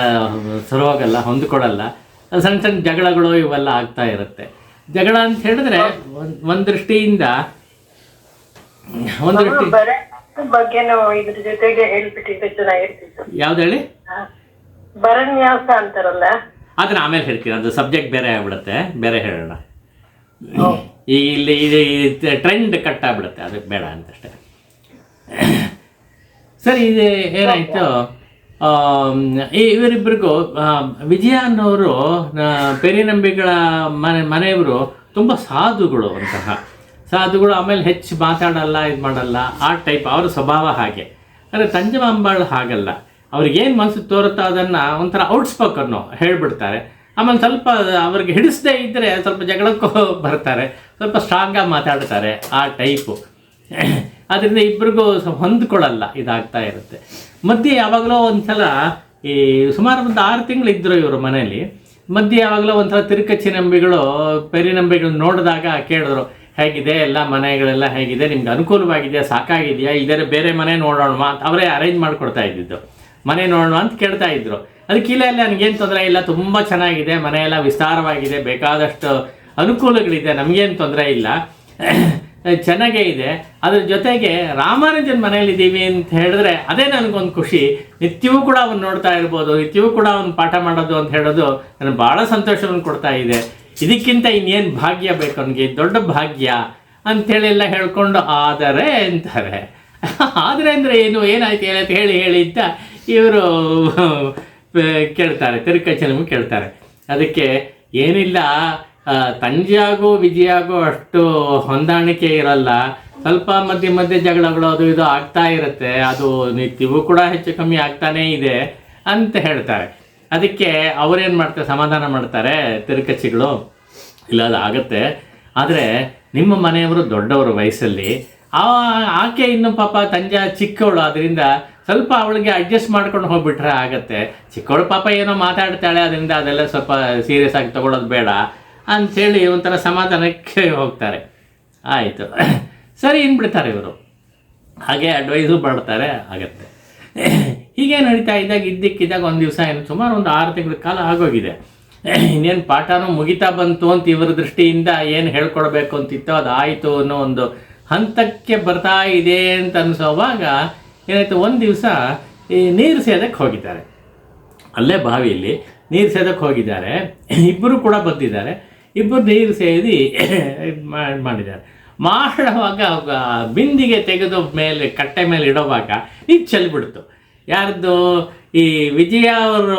ಸರೋಗಲ್ಲ, ಹೊಂದ್ಕೊಳ್ಳಲ್ಲ. ಸಣ್ಣ ಸಣ್ಣ ಜಗಳಗಳು ಇವೆಲ್ಲ ಆಗ್ತಾ ಇರುತ್ತೆ. ಜಗಳ ಅಂತ ಹೇಳಿದ್ರೆ ಒಂದು ದೃಷ್ಟಿಯಿಂದ ಯಾವ್ದು ಹೇಳಿ, ಬರನ್ಯಾಸ ಅಂತಾರಲ್ಲ, ಅದನ್ನ ಆಮೇಲೆ ಹೇಳ್ತೀನಿ. ಅದು ಸಬ್ಜೆಕ್ಟ್ ಬೇರೆ ಆಗ್ಬಿಡುತ್ತೆ, ಬೇರೆ ಹೇಳೋಣ. ಇಲ್ಲಿ ಟ್ರೆಂಡ್ ಕಟ್ ಆಗ್ಬಿಡುತ್ತೆ, ಅದಕ್ಕೆ ಬೇಡ ಅಂತಷ್ಟೇ. ಸರಿ, ಇದು ಏನಾಯಿತು, ಇವರಿಬ್ಬರಿಗೂ ವಿಜಯ ಅನ್ನೋರು ಪೆರಿನಂಬಿಗಳ ಮನೆಯವರು ತುಂಬ ಸಾಧುಗಳು, ಸಾಧುಗಳು. ಆಮೇಲೆ ಹೆಚ್ಚು ಮಾತಾಡಲ್ಲ, ಇದು ಮಾಡಲ್ಲ, ಆ ಟೈಪ್ ಅವ್ರ ಸ್ವಭಾವ ಹಾಗೆ. ಆದರೆ ತಂಜಮಾಂಬಾಳು ಹಾಗಲ್ಲ. ಅವ್ರಿಗೇನು ಮನಸ್ಸು ತೋರುತ್ತೋ ಅದನ್ನು ಒಂಥರ ಔಟ್ಸ್ಪೋಕನ್ನು ಹೇಳಿಬಿಡ್ತಾರೆ. ಆಮೇಲೆ ಸ್ವಲ್ಪ ಅವ್ರಿಗೆ ಹಿಡಿಸದೇ ಇದ್ದರೆ ಸ್ವಲ್ಪ ಜಗಳಕ್ಕೂ ಬರ್ತಾರೆ, ಸ್ವಲ್ಪ ಸ್ಟ್ರಾಂಗಾಗಿ ಮಾತಾಡ್ತಾರೆ, ಆ ಟೈಪು. ಅದರಿಂದ ಇಬ್ಬರಿಗೂ ಹೊಂದ್ಕೊಳ್ಳಲ್ಲ, ಇದಾಗ್ತಾ ಇರುತ್ತೆ. ಮಧ್ಯೆ ಯಾವಾಗಲೂ ಒಂದ್ಸಲ ಈ ಸುಮಾರು ಒಂದು 6 ತಿಂಗಳಿದ್ದರು ಇವರು ಮನೆಯಲ್ಲಿ. ಮಧ್ಯೆ ಯಾವಾಗಲೂ ಒಂಥರ ತಿರುಕಚ್ಚನೆಂಬಿಗಳು ಪೆರಿನಂಬಿಗಳು ನೋಡಿದಾಗ ಕೇಳಿದ್ರು, ಹೇಗಿದೆ ಎಲ್ಲ ಮನೆಗಳೆಲ್ಲ ಹೇಗಿದೆ, ನಿಮ್ಗೆ ಅನುಕೂಲವಾಗಿದೆಯಾ, ಸಾಕಾಗಿದೆಯಾ, ಇದರ ಬೇರೆ ಮನೆ ನೋಡೋಣ ಅಂತ ಅವರೇ ಅರೇಂಜ್ ಮಾಡಿಕೊಡ್ತಾ ಇದ್ದಿದ್ದು. ಮನೆ ನೋಡೋಣ ಅಂತ ಕೇಳ್ತಾ ಇದ್ರು. ಅದಕ್ಕೆ ಇಲ್ಲ ನನಗೇನು ತೊಂದರೆ ಇಲ್ಲ, ತುಂಬ ಚೆನ್ನಾಗಿದೆ, ಮನೆಯೆಲ್ಲ ವಿಸ್ತಾರವಾಗಿದೆ, ಬೇಕಾದಷ್ಟು ಅನುಕೂಲಗಳಿದೆ, ನಮಗೇನು ತೊಂದರೆ ಇಲ್ಲ, ಚೆನ್ನಾಗೇ ಇದೆ. ಅದ್ರ ಜೊತೆಗೆ ರಾಮಾನುಜನ್ ಮನೇಲಿದ್ದೀವಿ ಅಂತ ಹೇಳಿದ್ರೆ ಅದೇ ನನಗೊಂದು ಖುಷಿ. ನಿತ್ಯವೂ ಕೂಡ ಅವನು ನೋಡ್ತಾ ಇರ್ಬೋದು, ನಿತ್ಯವೂ ಕೂಡ ಅವನು ಪಾಠ ಮಾಡೋದು ಅಂತ ಹೇಳೋದು ನನಗೆ ಭಾಳ ಸಂತೋಷವನ್ನು ಕೊಡ್ತಾ ಇದೆ. ಇದಕ್ಕಿಂತ ಇನ್ನೇನು ಭಾಗ್ಯ ಬೇಕು ನನಗೆ, ದೊಡ್ಡ ಭಾಗ್ಯ ಅಂಥೇಳಿ ಎಲ್ಲ ಹೇಳ್ಕೊಂಡು ಆದರೆ ಅಂತಾರೆ. ಆದರೆ ಅಂದರೆ ಏನಾಯ್ತು ಹೇಳಿ ಅಂತ ಇವರು ಕೇಳ್ತಾರೆ, ತಿರುಕಚ್ಚನಮು ಕೇಳ್ತಾರೆ. ಅದಕ್ಕೆ ಏನಿಲ್ಲ, ತಂಜಾಗೂ ವಿಜಯಾಗೂ ಅಷ್ಟು ಹೊಂದಾಣಿಕೆ ಇರಲ್ಲ, ಸ್ವಲ್ಪ ಮಧ್ಯೆ ಜಗಳಗಳು ಅದು ಇದು ಆಗ್ತಾ ಇರುತ್ತೆ, ಅದು ನಿತ್ಯವೂ ಕೂಡ ಹೆಚ್ಚು ಕಮ್ಮಿ ಆಗ್ತಾನೇ ಇದೆ ಅಂತ ಹೇಳ್ತಾರೆ. ಅದಕ್ಕೆ ಅವರೇನು ಮಾಡ್ತಾರೆ, ಸಮಾಧಾನ ಮಾಡ್ತಾರೆ ತಿರುಕಚ್ಚಿಗಳು, ಇಲ್ಲ ಅದು ಆಗುತ್ತೆ, ಆದರೆ ನಿಮ್ಮ ಮನೆಯವರು ದೊಡ್ಡವರು ವಯಸ್ಸಲ್ಲಿ, ಆಕೆ ಇನ್ನು ಪಾಪ ತಂಜಾ ಚಿಕ್ಕವಳು, ಅದರಿಂದ ಸ್ವಲ್ಪ ಅವಳಿಗೆ ಅಡ್ಜಸ್ಟ್ ಮಾಡ್ಕೊಂಡು ಹೋಗ್ಬಿಟ್ರೆ ಆಗತ್ತೆ. ಚಿಕ್ಕವಳು ಪಾಪ ಏನೋ ಮಾತಾಡ್ತಾಳೆ, ಅದರಿಂದ ಅದೆಲ್ಲ ಸ್ವಲ್ಪ ಸೀರಿಯಸ್ ಆಗಿ ತೊಗೊಳೋದು ಬೇಡ ಅಂಥೇಳಿ ಒಂಥರ ಸಮಾಧಾನಕ್ಕೆ ಹೋಗ್ತಾರೆ. ಆಯಿತು, ಸರಿ ಇನ್ಬಿಡ್ತಾರೆ ಇವರು. ಹಾಗೆ ಅಡ್ವೈಸು ಮಾಡ್ತಾರೆ, ಆಗತ್ತೆ. ಹೀಗೆ ನಡೀತಾ ಇದ್ದಾಗ ಇದ್ದಕ್ಕಿದ್ದಾಗ ಒಂದು ದಿವಸ ಏನು ಸುಮಾರು ಒಂದು 6 ತಿಂಗಳ ಕಾಲ ಆಗೋಗಿದೆ. ಇನ್ನೇನು ಪಾಠನೂ ಮುಗಿತಾ ಬಂತು ಅಂತ ಇವರ ದೃಷ್ಟಿಯಿಂದ ಏನು ಹೇಳ್ಕೊಡ್ಬೇಕು ಅಂತಿತ್ತೋ ಅದು ಆಯಿತು ಅನ್ನೋ ಒಂದು ಹಂತಕ್ಕೆ ಬರ್ತಾ ಇದೆ ಅಂತ ಅನಿಸೋವಾಗ ಏನಾಯಿತು, ಒಂದು ದಿವಸ ಈ ನೀರು ಸೇದಕ್ಕೆ ಹೋಗಿದ್ದಾರೆ. ಅಲ್ಲೇ ಬಾವಿಯಲ್ಲಿ ನೀರು ಸೇದಕ್ಕೆ ಹೋಗಿದ್ದಾರೆ. ಇಬ್ಬರು ಕೂಡ ಬಂದಿದ್ದಾರೆ. ಇಬ್ಬರು ನೀರು ಸೇದಿ ಮಾಡಿದ್ದಾರೆ. ಮಾಡುವಾಗ ಬಿಂದಿಗೆ ತೆಗೆದು ಮೇಲೆ ಕಟ್ಟೆ ಮೇಲೆ ಇಡೋವಾಗ ನೀರು ಚೆಲ್ಲಿಬಿಡ್ತು. ಯಾರ್ದು ಈ ವಿಜಯ ಅವರು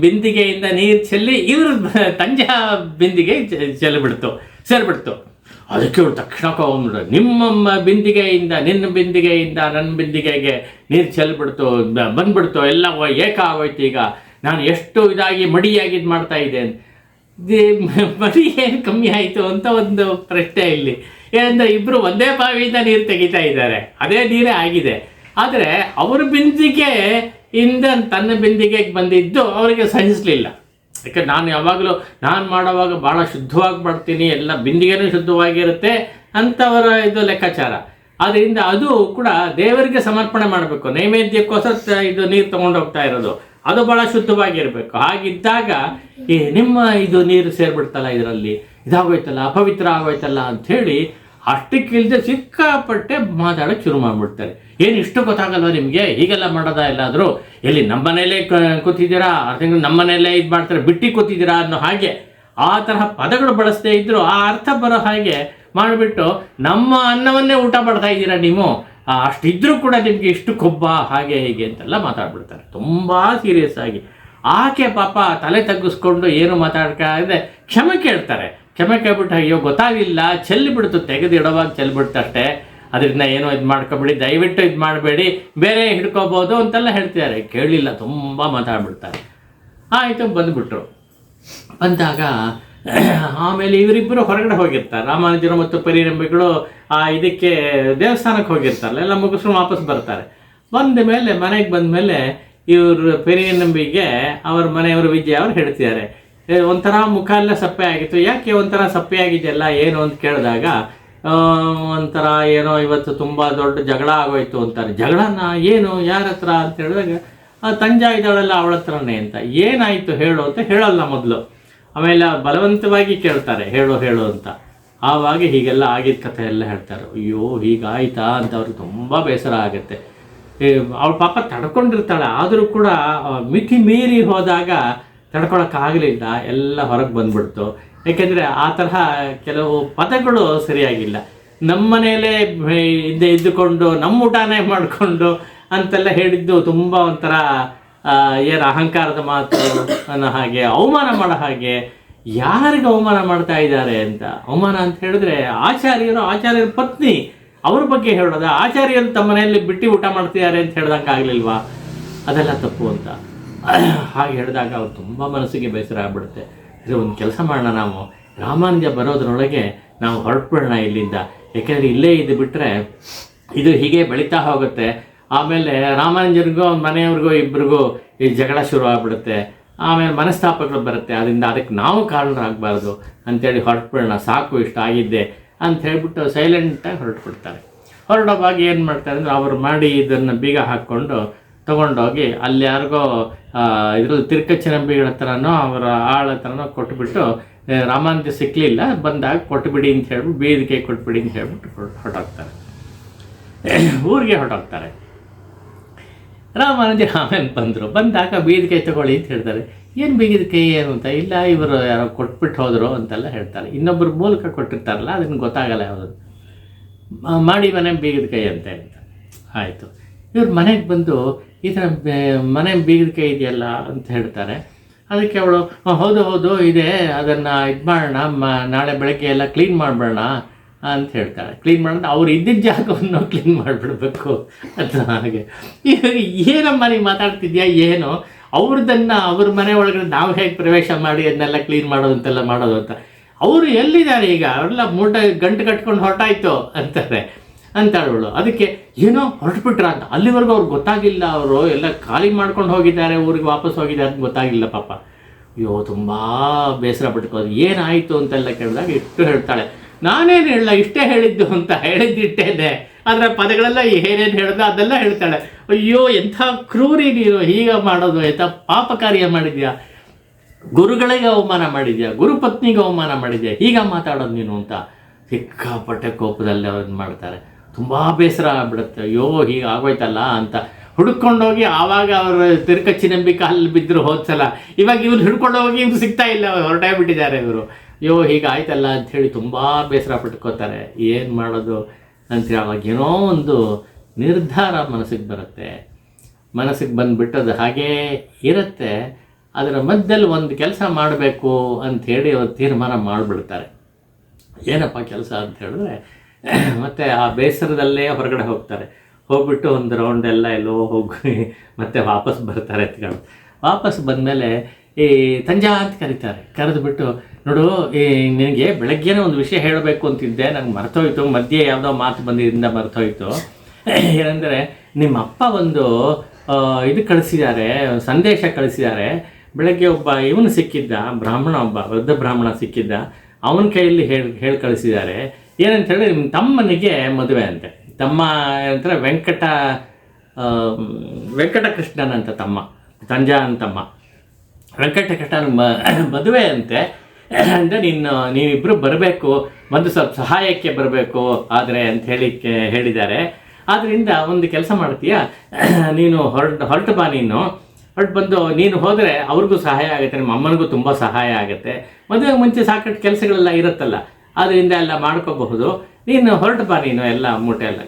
ಬಿಂದಿಗೆಯಿಂದ ನೀರು ಚೆಲ್ಲಿ ಇವರು ತಂಜಾ ಬಿಂದಿಗೆ ಸೇರಿಬಿಡ್ತು. ಅದಕ್ಕೆ ಇವ್ರು ತಕ್ಷಣ ಹೋಗ್ಬಿಡ್ರು, ನಿಮ್ಮ ಬಿಂದಿಗೆಯಿಂದ ನಿನ್ನ ಬಿಂದಿಗೆಯಿಂದ ನನ್ನ ಬಿಂದಿಗೆಗೆ ನೀರು ಚೆಲ್ಬಿಡ್ತು, ಬಂದ್ಬಿಡ್ತು, ಎಲ್ಲ ಏಕ ಆಗೋಯ್ತು. ಈಗ ನಾನು ಎಷ್ಟು ಇದಾಗಿ ಮಡಿಯಾಗಿ ಇದು ಮಾಡ್ತಾ ಇದ್ದೆ, ಮಡಿ ಏನು ಕಮ್ಮಿ ಆಯಿತು ಅಂತ ಒಂದು ಪ್ರಶ್ನೆ ಇಲ್ಲಿ. ಏನಂದರೆ ಇಬ್ಬರು ಒಂದೇ ಬಾವಿಯಿಂದ ನೀರು ತೆಗಿತಾ ಇದ್ದಾರೆ, ಅದೇ ನೀರೇ ಆಗಿದೆ. ಆದರೆ ಅವ್ರ ಬಿಂದಿಗೆ ಇಂದ ತನ್ನ ಬಿಂದಿಗೆಗೆ ಬಂದಿದ್ದು ಅವರಿಗೆ ಸಹಿಸಲಿಲ್ಲ. ಯಾಕೆ ನಾನು ಯಾವಾಗಲೂ ನಾನು ಮಾಡೋವಾಗ ಭಾಳ ಶುದ್ಧವಾಗಿ ಮಾಡ್ತೀನಿ, ಎಲ್ಲ ಬಿಂದಿಗೆನೂ ಶುದ್ಧವಾಗಿರುತ್ತೆ ಅಂಥವರ ಇದು ಲೆಕ್ಕಾಚಾರ. ಆದ್ದರಿಂದ ಅದು ಕೂಡ ದೇವರಿಗೆ ಸಮರ್ಪಣೆ ಮಾಡಬೇಕು, ನೈವೇದ್ಯಕ್ಕೋಸ್ಕರ ಇದು ನೀರು ತೊಗೊಂಡು ಹೋಗ್ತಾ ಇರೋದು, ಅದು ಭಾಳ ಶುದ್ಧವಾಗಿರಬೇಕು. ಹಾಗಿದ್ದಾಗ ಈ ನಿಮ್ಮ ಇದು ನೀರು ಸೇರಿಬಿಡ್ತಲ್ಲ, ಇದರಲ್ಲಿ ಇದಾಗೋಯ್ತಲ್ಲ, ಅಪವಿತ್ರ ಆಗೋಯ್ತಲ್ಲ ಅಂಥೇಳಿ ಅಷ್ಟಕ್ಕಿಲ್ಲದೆ ಸಿಕ್ಕಾಪಟ್ಟೆ ಮಾತಾಡೋಕ್ಕೆ ಶುರು ಮಾಡಿಬಿಡ್ತಾರೆ. ಏನು ಇಷ್ಟು ಗೊತ್ತಾಗಲ್ವ ನಿಮಗೆ, ಹೀಗೆಲ್ಲ ಮಾಡೋದಾ? ಎಲ್ಲಾದರೂ ಎಲ್ಲಿ ನಮ್ಮ ಮನೆಯಲ್ಲೇ ಕೂತಿದ್ದೀರಾ, ನಮ್ಮ ಮನೆಯಲ್ಲೇ ಇದು ಮಾಡ್ತಾರೆ, ಬಿಟ್ಟು ಕೂತಿದ್ದೀರಾ ಅನ್ನೋ ಹಾಗೆ ಆ ತರಹ ಪದಗಳು ಬಳಸದೇ ಇದ್ದರೂ ಆ ಅರ್ಥ ಬರೋ ಹಾಗೆ ಮಾಡಿಬಿಟ್ಟು ನಮ್ಮ ಅನ್ನವನ್ನೇ ಊಟ ಮಾಡ್ತಾ ಇದ್ದೀರಾ ನೀವು, ಅಷ್ಟಿದ್ರೂ ಕೂಡ ನಿಮಗೆ ಇಷ್ಟು ಕೊಬ್ಬ, ಹಾಗೆ ಹೀಗೆ ಅಂತೆಲ್ಲ ಮಾತಾಡ್ಬಿಡ್ತಾರೆ ತುಂಬ ಸೀರಿಯಸ್ ಆಗಿ. ಆಕೆ ಪಾಪ ತಲೆ ತಗ್ಗಿಸ್ಕೊಂಡು ಏನು ಮಾತಾಡ್ಕಾದ್ರೆ ಕ್ಷಮೆ ಕೇಳ್ತಾರೆ. ಕ್ಷಮೆ ಕೇಳ್ಬಿಟ್ಟು ಅಯ್ಯೋ ಗೊತ್ತಾಗಿಲ್ಲ, ಚೆಲ್ಲಿಬಿಡ್ತು, ತೆಗೆದಿಡೋವಾಗ ಚೆಲ್ಲಿಬಿಡ್ತು ಅಷ್ಟೇ, ಅದರಿಂದ ಏನೋ ಇದು ಮಾಡ್ಕೊಬೇಡಿ, ದಯವಿಟ್ಟು ಇದು ಮಾಡಬೇಡಿ, ಬೇರೆ ಹಿಡ್ಕೋಬೋದು ಅಂತೆಲ್ಲ ಹೇಳ್ತಿದ್ದಾರೆ. ಕೇಳಲಿಲ್ಲ, ತುಂಬ ಮಾತಾಡ್ಬಿಡ್ತಾರೆ. ಆಯಿತು, ಬಂದುಬಿಟ್ರು. ಬಂದಾಗ ಆಮೇಲೆ ಇವರಿಬ್ಬರು ಹೊರಗಡೆ ಹೋಗಿರ್ತಾರೆ. ರಾಮಾನುಜರು ಮತ್ತು ಪರಿರಂಬಿಗಳು ಇದಕ್ಕೆ ದೇವಸ್ಥಾನಕ್ಕೆ ಹೋಗಿರ್ತಾರಲ್ಲ, ಎಲ್ಲ ಮುಗಿಸ್ಕೊಂಡು ವಾಪಸ್ ಬರ್ತಾರೆ. ಬಂದ ಮೇಲೆ ಮನೆಗೆ ಬಂದ ಮೇಲೆ ಇವರು ಪೆರಿಯನಂಬಿಗೆ ಅವ್ರ ಮನೆಯವರು ವಿಜಯ ಅವ್ರು ಹೇಳ್ತಿದ್ದಾರೆ, ಒಂಥರ ಮುಖ ಎಲ್ಲ ಸಪ್ಪೆ ಆಗಿತ್ತು. ಯಾಕೆ ಒಂಥರ ಸಪ್ಪೆ ಆಗಿದೆಯಲ್ಲ ಏನು ಅಂತ ಕೇಳಿದಾಗ ಒಂಥರ ಏನೋ ಇವತ್ತು ತುಂಬ ದೊಡ್ಡ ಜಗಳ ಆಗೋಯ್ತು ಅಂತಾರೆ. ಜಗಳನ ಏನು, ಯಾರ ಹತ್ರ ಅಂತ ಹೇಳಿದಾಗ ತಂಜಾ ಇದ್ದಾಳೆಲ್ಲ ಅವಳ ಹತ್ರನೇ ಅಂತ. ಏನಾಯಿತು ಹೇಳು ಅಂತ ಹೇಳಲ್ಲ ಮೊದಲು, ಆಮೇಲೆ ಬಲವಂತವಾಗಿ ಕೇಳ್ತಾರೆ ಹೇಳು ಅಂತ. ಆವಾಗ ಹೀಗೆಲ್ಲ ಆಗಿದ್ದ ಕಥೆ ಎಲ್ಲ ಹೇಳ್ತಾರೆ. ಅಯ್ಯೋ ಹೀಗಾಯ್ತಾ ಅಂತ ಅವ್ರಿಗೆ ತುಂಬ ಬೇಸರ ಆಗುತ್ತೆ. ಅವಳು ಪಾಪ ತಡ್ಕೊಂಡಿರ್ತಾಳೆ, ಆದರೂ ಕೂಡ ಮಿತಿ ಮೀರಿ ಹೋದಾಗ ತಡ್ಕೊಳಕ್ಕಾಗಲಿಲ್ಲ, ಎಲ್ಲ ಹೊರಗೆ ಬಂದ್ಬಿಡ್ತು. ಏಕೆಂದರೆ ಆ ತರಹ ಕೆಲವು ಪದಗಳು ಸರಿಯಾಗಿಲ್ಲ. ನಮ್ಮ ಮನೆಯಲ್ಲೇ ಇದ್ದುಕೊಂಡು ನಮ್ಮ ಊಟನೇ ಮಾಡಿಕೊಂಡು ಅಂತೆಲ್ಲ ಹೇಳಿದ್ದು ತುಂಬ ಒಂಥರ ಏನು ಅಹಂಕಾರದ ಮಾತು ಅನ್ನೋ ಹಾಗೆ, ಅವಮಾನ ಮಾಡೋ ಹಾಗೆ. ಯಾರಿಗೆ ಅವಮಾನ ಮಾಡ್ತಾ ಇದ್ದಾರೆ ಅಂತ, ಅವಮಾನ ಅಂತ ಹೇಳಿದ್ರೆ ಆಚಾರ್ಯರ ಪತ್ನಿ ಅವ್ರ ಬಗ್ಗೆ ಹೇಳೋದ, ಆಚಾರ್ಯರು ತಮ್ಮ ಮನೆಯಲ್ಲಿ ಬಿಟ್ಟು ಊಟ ಮಾಡ್ತಿದ್ದಾರೆ ಅಂತ ಹೇಳ್ದಂಗೆ ಆಗಲಿಲ್ವಾ, ಅದೆಲ್ಲ ತಪ್ಪು ಅಂತ ಹಾಗೆ ಹೇಳಿದಾಗ ಅವ್ರು ತುಂಬ ಮನಸ್ಸಿಗೆ ಬೇಸರ ಆಗ್ಬಿಡುತ್ತೆ. ಇದು ಒಂದು ಕೆಲಸ ಮಾಡೋಣ, ನಾವು ರಾಮಾನುಜ ಬರೋದ್ರೊಳಗೆ ನಾವು ಹೊರಟ್ಬಿಡೋಣ ಇಲ್ಲಿಂದ, ಯಾಕೆಂದರೆ ಇಲ್ಲೇ ಇದು ಬಿಟ್ಟರೆ ಇದು ಹೀಗೆ ಬೆಳೀತಾ ಹೋಗುತ್ತೆ. ಆಮೇಲೆ ರಾಮಾನುಜರಿಗೂ ಅವ್ನ ಮನೆಯವ್ರಿಗೂ ಇಬ್ಬರಿಗೂ ಈ ಜಗಳ ಶುರು ಆಗ್ಬಿಡುತ್ತೆ, ಆಮೇಲೆ ಮನಸ್ತಾಪಗಳು ಬರುತ್ತೆ. ಅದಕ್ಕೆ ನಾವು ಕಾರಣರಾಗಬಾರ್ದು ಅಂಥೇಳಿ ಹೊರಟ್ಬಿಡೋಣ, ಸಾಕು ಇಷ್ಟ ಆಗಿದ್ದೆ ಅಂತ ಹೇಳ್ಬಿಟ್ಟು ಸೈಲೆಂಟಾಗಿ ಹೊರಟ್ಬಿಡ್ತಾರೆ. ಹೊರಡೋವಾಗ ಏನು ಮಾಡ್ತಾರೆ ಅಂದರೆ ಅವರು ಮಾಡಿ ಇದನ್ನು ಬೀಗ ಹಾಕ್ಕೊಂಡು ತೊಗೊಂಡೋಗಿ ಅಲ್ಲಿ ಯಾರಿಗೋ ಇದರಲ್ಲಿ ತಿರುಕಚ್ಚನಂಬಿಗಳ ಹತ್ರನೋ ಅವರ ಆಳ ಹತ್ರನೋ ಕೊಟ್ಬಿಟ್ಟು, ರಾಮಾನುಜ ಸಿಕ್ಕಲಿಲ್ಲ ಬಂದಾಗ ಕೊಟ್ಬಿಡಿ ಅಂತ ಹೇಳ್ಬಿಟ್ಟು ಬೀದಿಗೆ ಕೊಟ್ಬಿಡಿ ಅಂತ ಹೇಳ್ಬಿಟ್ಟು ಹೊರಟೋಗ್ತಾರೆ, ಊರಿಗೆ ಹೊರಟೋಗ್ತಾರೆ. ರಾಮಾನುಜ ಆಮೇಲೆ ಬಂದಾಗ ಬೀದಿಗೆ ತಗೊಳ್ಳಿ ಅಂತ ಹೇಳ್ತಾರೆ. ಏನು ಬೀಗಿದಕೈ ಏನು ಅಂತ, ಇಲ್ಲ ಇವರು ಯಾರೋ ಕೊಟ್ಬಿಟ್ಟು ಹೋದರು ಅಂತೆಲ್ಲ ಹೇಳ್ತಾರೆ. ಇನ್ನೊಬ್ಬರು ಮೂಲಕ ಕೊಟ್ಟಿರ್ತಾರಲ್ಲ ಅದನ್ನು ಗೊತ್ತಾಗಲ್ಲ ಯಾವುದು, ಮಾಡಿ ಮನೆ ಬೀಗದ ಕೈ ಅಂತ ಹೇಳ್ತಾರೆ. ಆಯಿತು, ಇವ್ರು ಮನೆಗೆ ಬಂದು ಈ ಥರ ಮನೆ ಬೀಗದ ಕೈ ಇದೆಯಲ್ಲ ಅಂತ ಹೇಳ್ತಾರೆ. ಅದಕ್ಕೆ ಅವಳು ಹೌದು ಇದೆ, ಅದನ್ನು ಇದು ಮಾಡೋಣ, ನಾಳೆ ಬೆಳಗ್ಗೆ ಎಲ್ಲ ಕ್ಲೀನ್ ಮಾಡಿಬಿಡೋಣ ಅಂತ ಹೇಳ್ತಾಳೆ. ಕ್ಲೀನ್ ಮಾಡೋಣ, ಅವ್ರು ಇದ್ದಿದ್ದ ಜಾಗವನ್ನು ಕ್ಲೀನ್ ಮಾಡಿಬಿಡ್ಬೇಕು ಅಂತ. ಹಾಗೆ ಏನಮ್ಮ ನೀವು ಮಾತಾಡ್ತಿದ್ಯಾ, ಏನು ಅವ್ರದ್ದನ್ನು ಅವ್ರ ಮನೆ ಒಳಗಡೆ ನಾವು ಹೇಗೆ ಪ್ರವೇಶ ಮಾಡಿ ಅದನ್ನೆಲ್ಲ ಕ್ಲೀನ್ ಮಾಡೋದು ಅಂತೆಲ್ಲ ಮಾಡೋದು ಅಂತ. ಅವರು ಎಲ್ಲಿದ್ದಾರೆ ಈಗ, ಅವರೆಲ್ಲ ಗಂಟು ಕಟ್ಕೊಂಡು ಹೊರಟಾಯ್ತು ಅಂತಾರೆ. ಅಂತಾಳವಳು. ಅದಕ್ಕೆ ಏನೋ ಹೊರಟುಬಿಟ್ರ ಅಂತ. ಅಲ್ಲಿವರೆಗೂ ಅವ್ರಿಗೆ ಗೊತ್ತಾಗಿಲ್ಲ, ಅವರು ಎಲ್ಲ ಖಾಲಿ ಮಾಡ್ಕೊಂಡು ಹೋಗಿದ್ದಾರೆ, ಊರಿಗೆ ವಾಪಸ್ ಹೋಗಿದ್ದಾರೆ ಅಂತ ಗೊತ್ತಾಗಿಲ್ಲ ಪಾಪ. ಅಯ್ಯೋ ತುಂಬ ಬೇಸರ ಪಟ್ಕೋದು. ಏನಾಯಿತು ಅಂತೆಲ್ಲ ಕೇಳಿದಾಗ ಇಷ್ಟು ಹೇಳ್ತಾಳೆ, ನಾನೇನು ಹೇಳಲ್ಲ, ಇಷ್ಟೇ ಹೇಳಿದ್ದು ಅಂತ ಹೇಳಿದ್ದಿಟ್ಟೇನೆ, ಆದರೆ ಪದಗಳೆಲ್ಲ ಏನೇನು ಹೇಳಿದ ಅದೆಲ್ಲ ಹೇಳ್ತಾಳೆ. ಅಯ್ಯೋ ಎಂಥ ಕ್ರೂರಿ ನೀನು, ಹೀಗೆ ಮಾಡೋದು, ಎಂಥ ಪಾಪ ಕಾರ್ಯ ಮಾಡಿದ್ಯಾ, ಗುರುಗಳಿಗೆ ಅವಮಾನ ಮಾಡಿದ್ಯಾ, ಗುರುಪತ್ನಿಗೆ ಅವಮಾನ ಮಾಡಿದ್ಯಾ, ಹೀಗೆ ಮಾತಾಡೋದು ನೀನು ಅಂತ ಸಿಕ್ಕಾಪಟ್ಟೆ ಕೋಪದಲ್ಲಿ ಅವ್ರನ್ನ ಮಾಡ್ತಾರೆ. ತುಂಬ ಬೇಸರ ಆಗ್ಬಿಡುತ್ತೆ. ಅಯ್ಯೋ ಹೀಗೆ ಆಗೋಯ್ತಲ್ಲ ಅಂತ ಹುಡ್ಕೊಂಡೋಗಿ ಆವಾಗ ಅವರು ತಿರುಕಚ್ಚಿ ನಂಬಿಕೆ ಅಲ್ಲಿ ಬಿದ್ದರು ಹೋದ್ಸಲ. ಇವಾಗ ಇವ್ರು ಹಿಡ್ಕೊಂಡೋಗಿ ಇವ್ರು ಸಿಗ್ತಾ ಇಲ್ಲ, ಹೊರಟೇ ಬಿಟ್ಟಿದ್ದಾರೆ ಇವರು. ಅಯ್ಯೋ ಹೀಗೆ ಆಯ್ತಲ್ಲ ಅಂಥೇಳಿ ತುಂಬ ಬೇಸರ ಪಟ್ಕೋತಾರೆ. ಏನು ಮಾಡೋದು ಅಂಥೇಳಿ ಅವಾಗ ಏನೋ ಒಂದು ನಿರ್ಧಾರ ಮನಸ್ಸಿಗೆ ಬರುತ್ತೆ. ಮನಸ್ಸಿಗೆ ಬಂದುಬಿಟ್ಟು ಅದು ಹಾಗೇ ಇರುತ್ತೆ. ಅದರ ಮಧ್ಯದಲ್ಲಿ ಒಂದು ಕೆಲಸ ಮಾಡಬೇಕು ಅಂಥೇಳಿ ಅವ್ರು ತೀರ್ಮಾನ ಮಾಡಿಬಿಡ್ತಾರೆ. ಏನಪ್ಪ ಕೆಲಸ ಅಂತ ಹೇಳಿದ್ರೆ, ಮತ್ತು ಆ ಬೇಸರದಲ್ಲೇ ಹೊರಗಡೆ ಹೋಗ್ತಾರೆ. ಹೋಗ್ಬಿಟ್ಟು ಒಂದು ರೌಂಡ್ ಎಲ್ಲೋ ಹೋಗಿ ಮತ್ತೆ ವಾಪಸ್ ಬರ್ತಾರೆ ಎತ್ಕೊಂಡು. ವಾಪಸ್ ಬಂದಮೇಲೆ ಈ ತಂಜಾ ಅಂತ ಕರೀತಾರೆ. ಕರೆದುಬಿಟ್ಟು, ನೋಡು ನಿನಗೆ ಬೆಳಗ್ಗೆನೇ ಒಂದು ವಿಷಯ ಹೇಳಬೇಕು ಅಂತಿದ್ದೆ, ನನಗೆ ಮರ್ತೋಯ್ತು, ಮಧ್ಯೆ ಯಾವುದೋ ಮಾತು ಬಂದಿದ್ದರಿಂದ ಮರ್ತೋಯ್ತು. ಏನಂದರೆ ನಿಮ್ಮ ಅಪ್ಪ ಒಂದು ಇದು ಕಳಿಸಿದ್ದಾರೆ, ಸಂದೇಶ ಕಳಿಸಿದ್ದಾರೆ. ಬೆಳಗ್ಗೆ ಒಬ್ಬ ಇವನು ಸಿಕ್ಕಿದ್ದ, ಬ್ರಾಹ್ಮಣ, ಒಬ್ಬ ವೃದ್ಧ ಬ್ರಾಹ್ಮಣ ಸಿಕ್ಕಿದ್ದ, ಅವನ ಕೈಯಲ್ಲಿ ಹೇಳಿ ಕಳಿಸಿದ್ದಾರೆ. ಏನಂತ ಹೇಳಿದ್ರೆ ನಿಮ್ಮ ತಮ್ಮನಿಗೆ ಮದುವೆ ಅಂತೆ. ತಮ್ಮ ಏನಂತಾರೆ ವೆಂಕಟಕೃಷ್ಣನ್ ಅಂತ ತಮ್ಮ, ತಂಜಾನ್ ತಮ್ಮ ವೆಂಕಟಕೃಷ್ಣನ ಮದುವೆ ಅಂತೆ. ಅಂದರೆ ನೀವಿಬ್ಬರು ಬರಬೇಕು, ಒಂದು ಸ್ವಲ್ಪ ಸಹಾಯಕ್ಕೆ ಬರಬೇಕು ಆದರೆ ಅಂತ ಹೇಳಿದ್ದಾರೆ. ಆದ್ದರಿಂದ ಒಂದು ಕೆಲಸ ಮಾಡ್ತೀಯಾ, ನೀನು ಹೊರಟು ಬಾ, ಹೊರಟು ಬಂದು ನೀನು ಹೋದರೆ ಅವ್ರಿಗೂ ಸಹಾಯ ಆಗುತ್ತೆ, ನಿಮ್ಮ ಅಮ್ಮನಿಗೂ ತುಂಬ ಸಹಾಯ ಆಗುತ್ತೆ. ಮದುವೆಗೆ ಮುಂಚೆ ಸಾಕಷ್ಟು ಕೆಲಸಗಳೆಲ್ಲ ಇರುತ್ತಲ್ಲ, ಅದರಿಂದ ಎಲ್ಲ ಮಾಡ್ಕೋಬಹುದು. ನೀನು ಹೊರಟು ಬಾ, ನೀನು ಎಲ್ಲ ಮೂಟೆ ಎಲ್ಲ,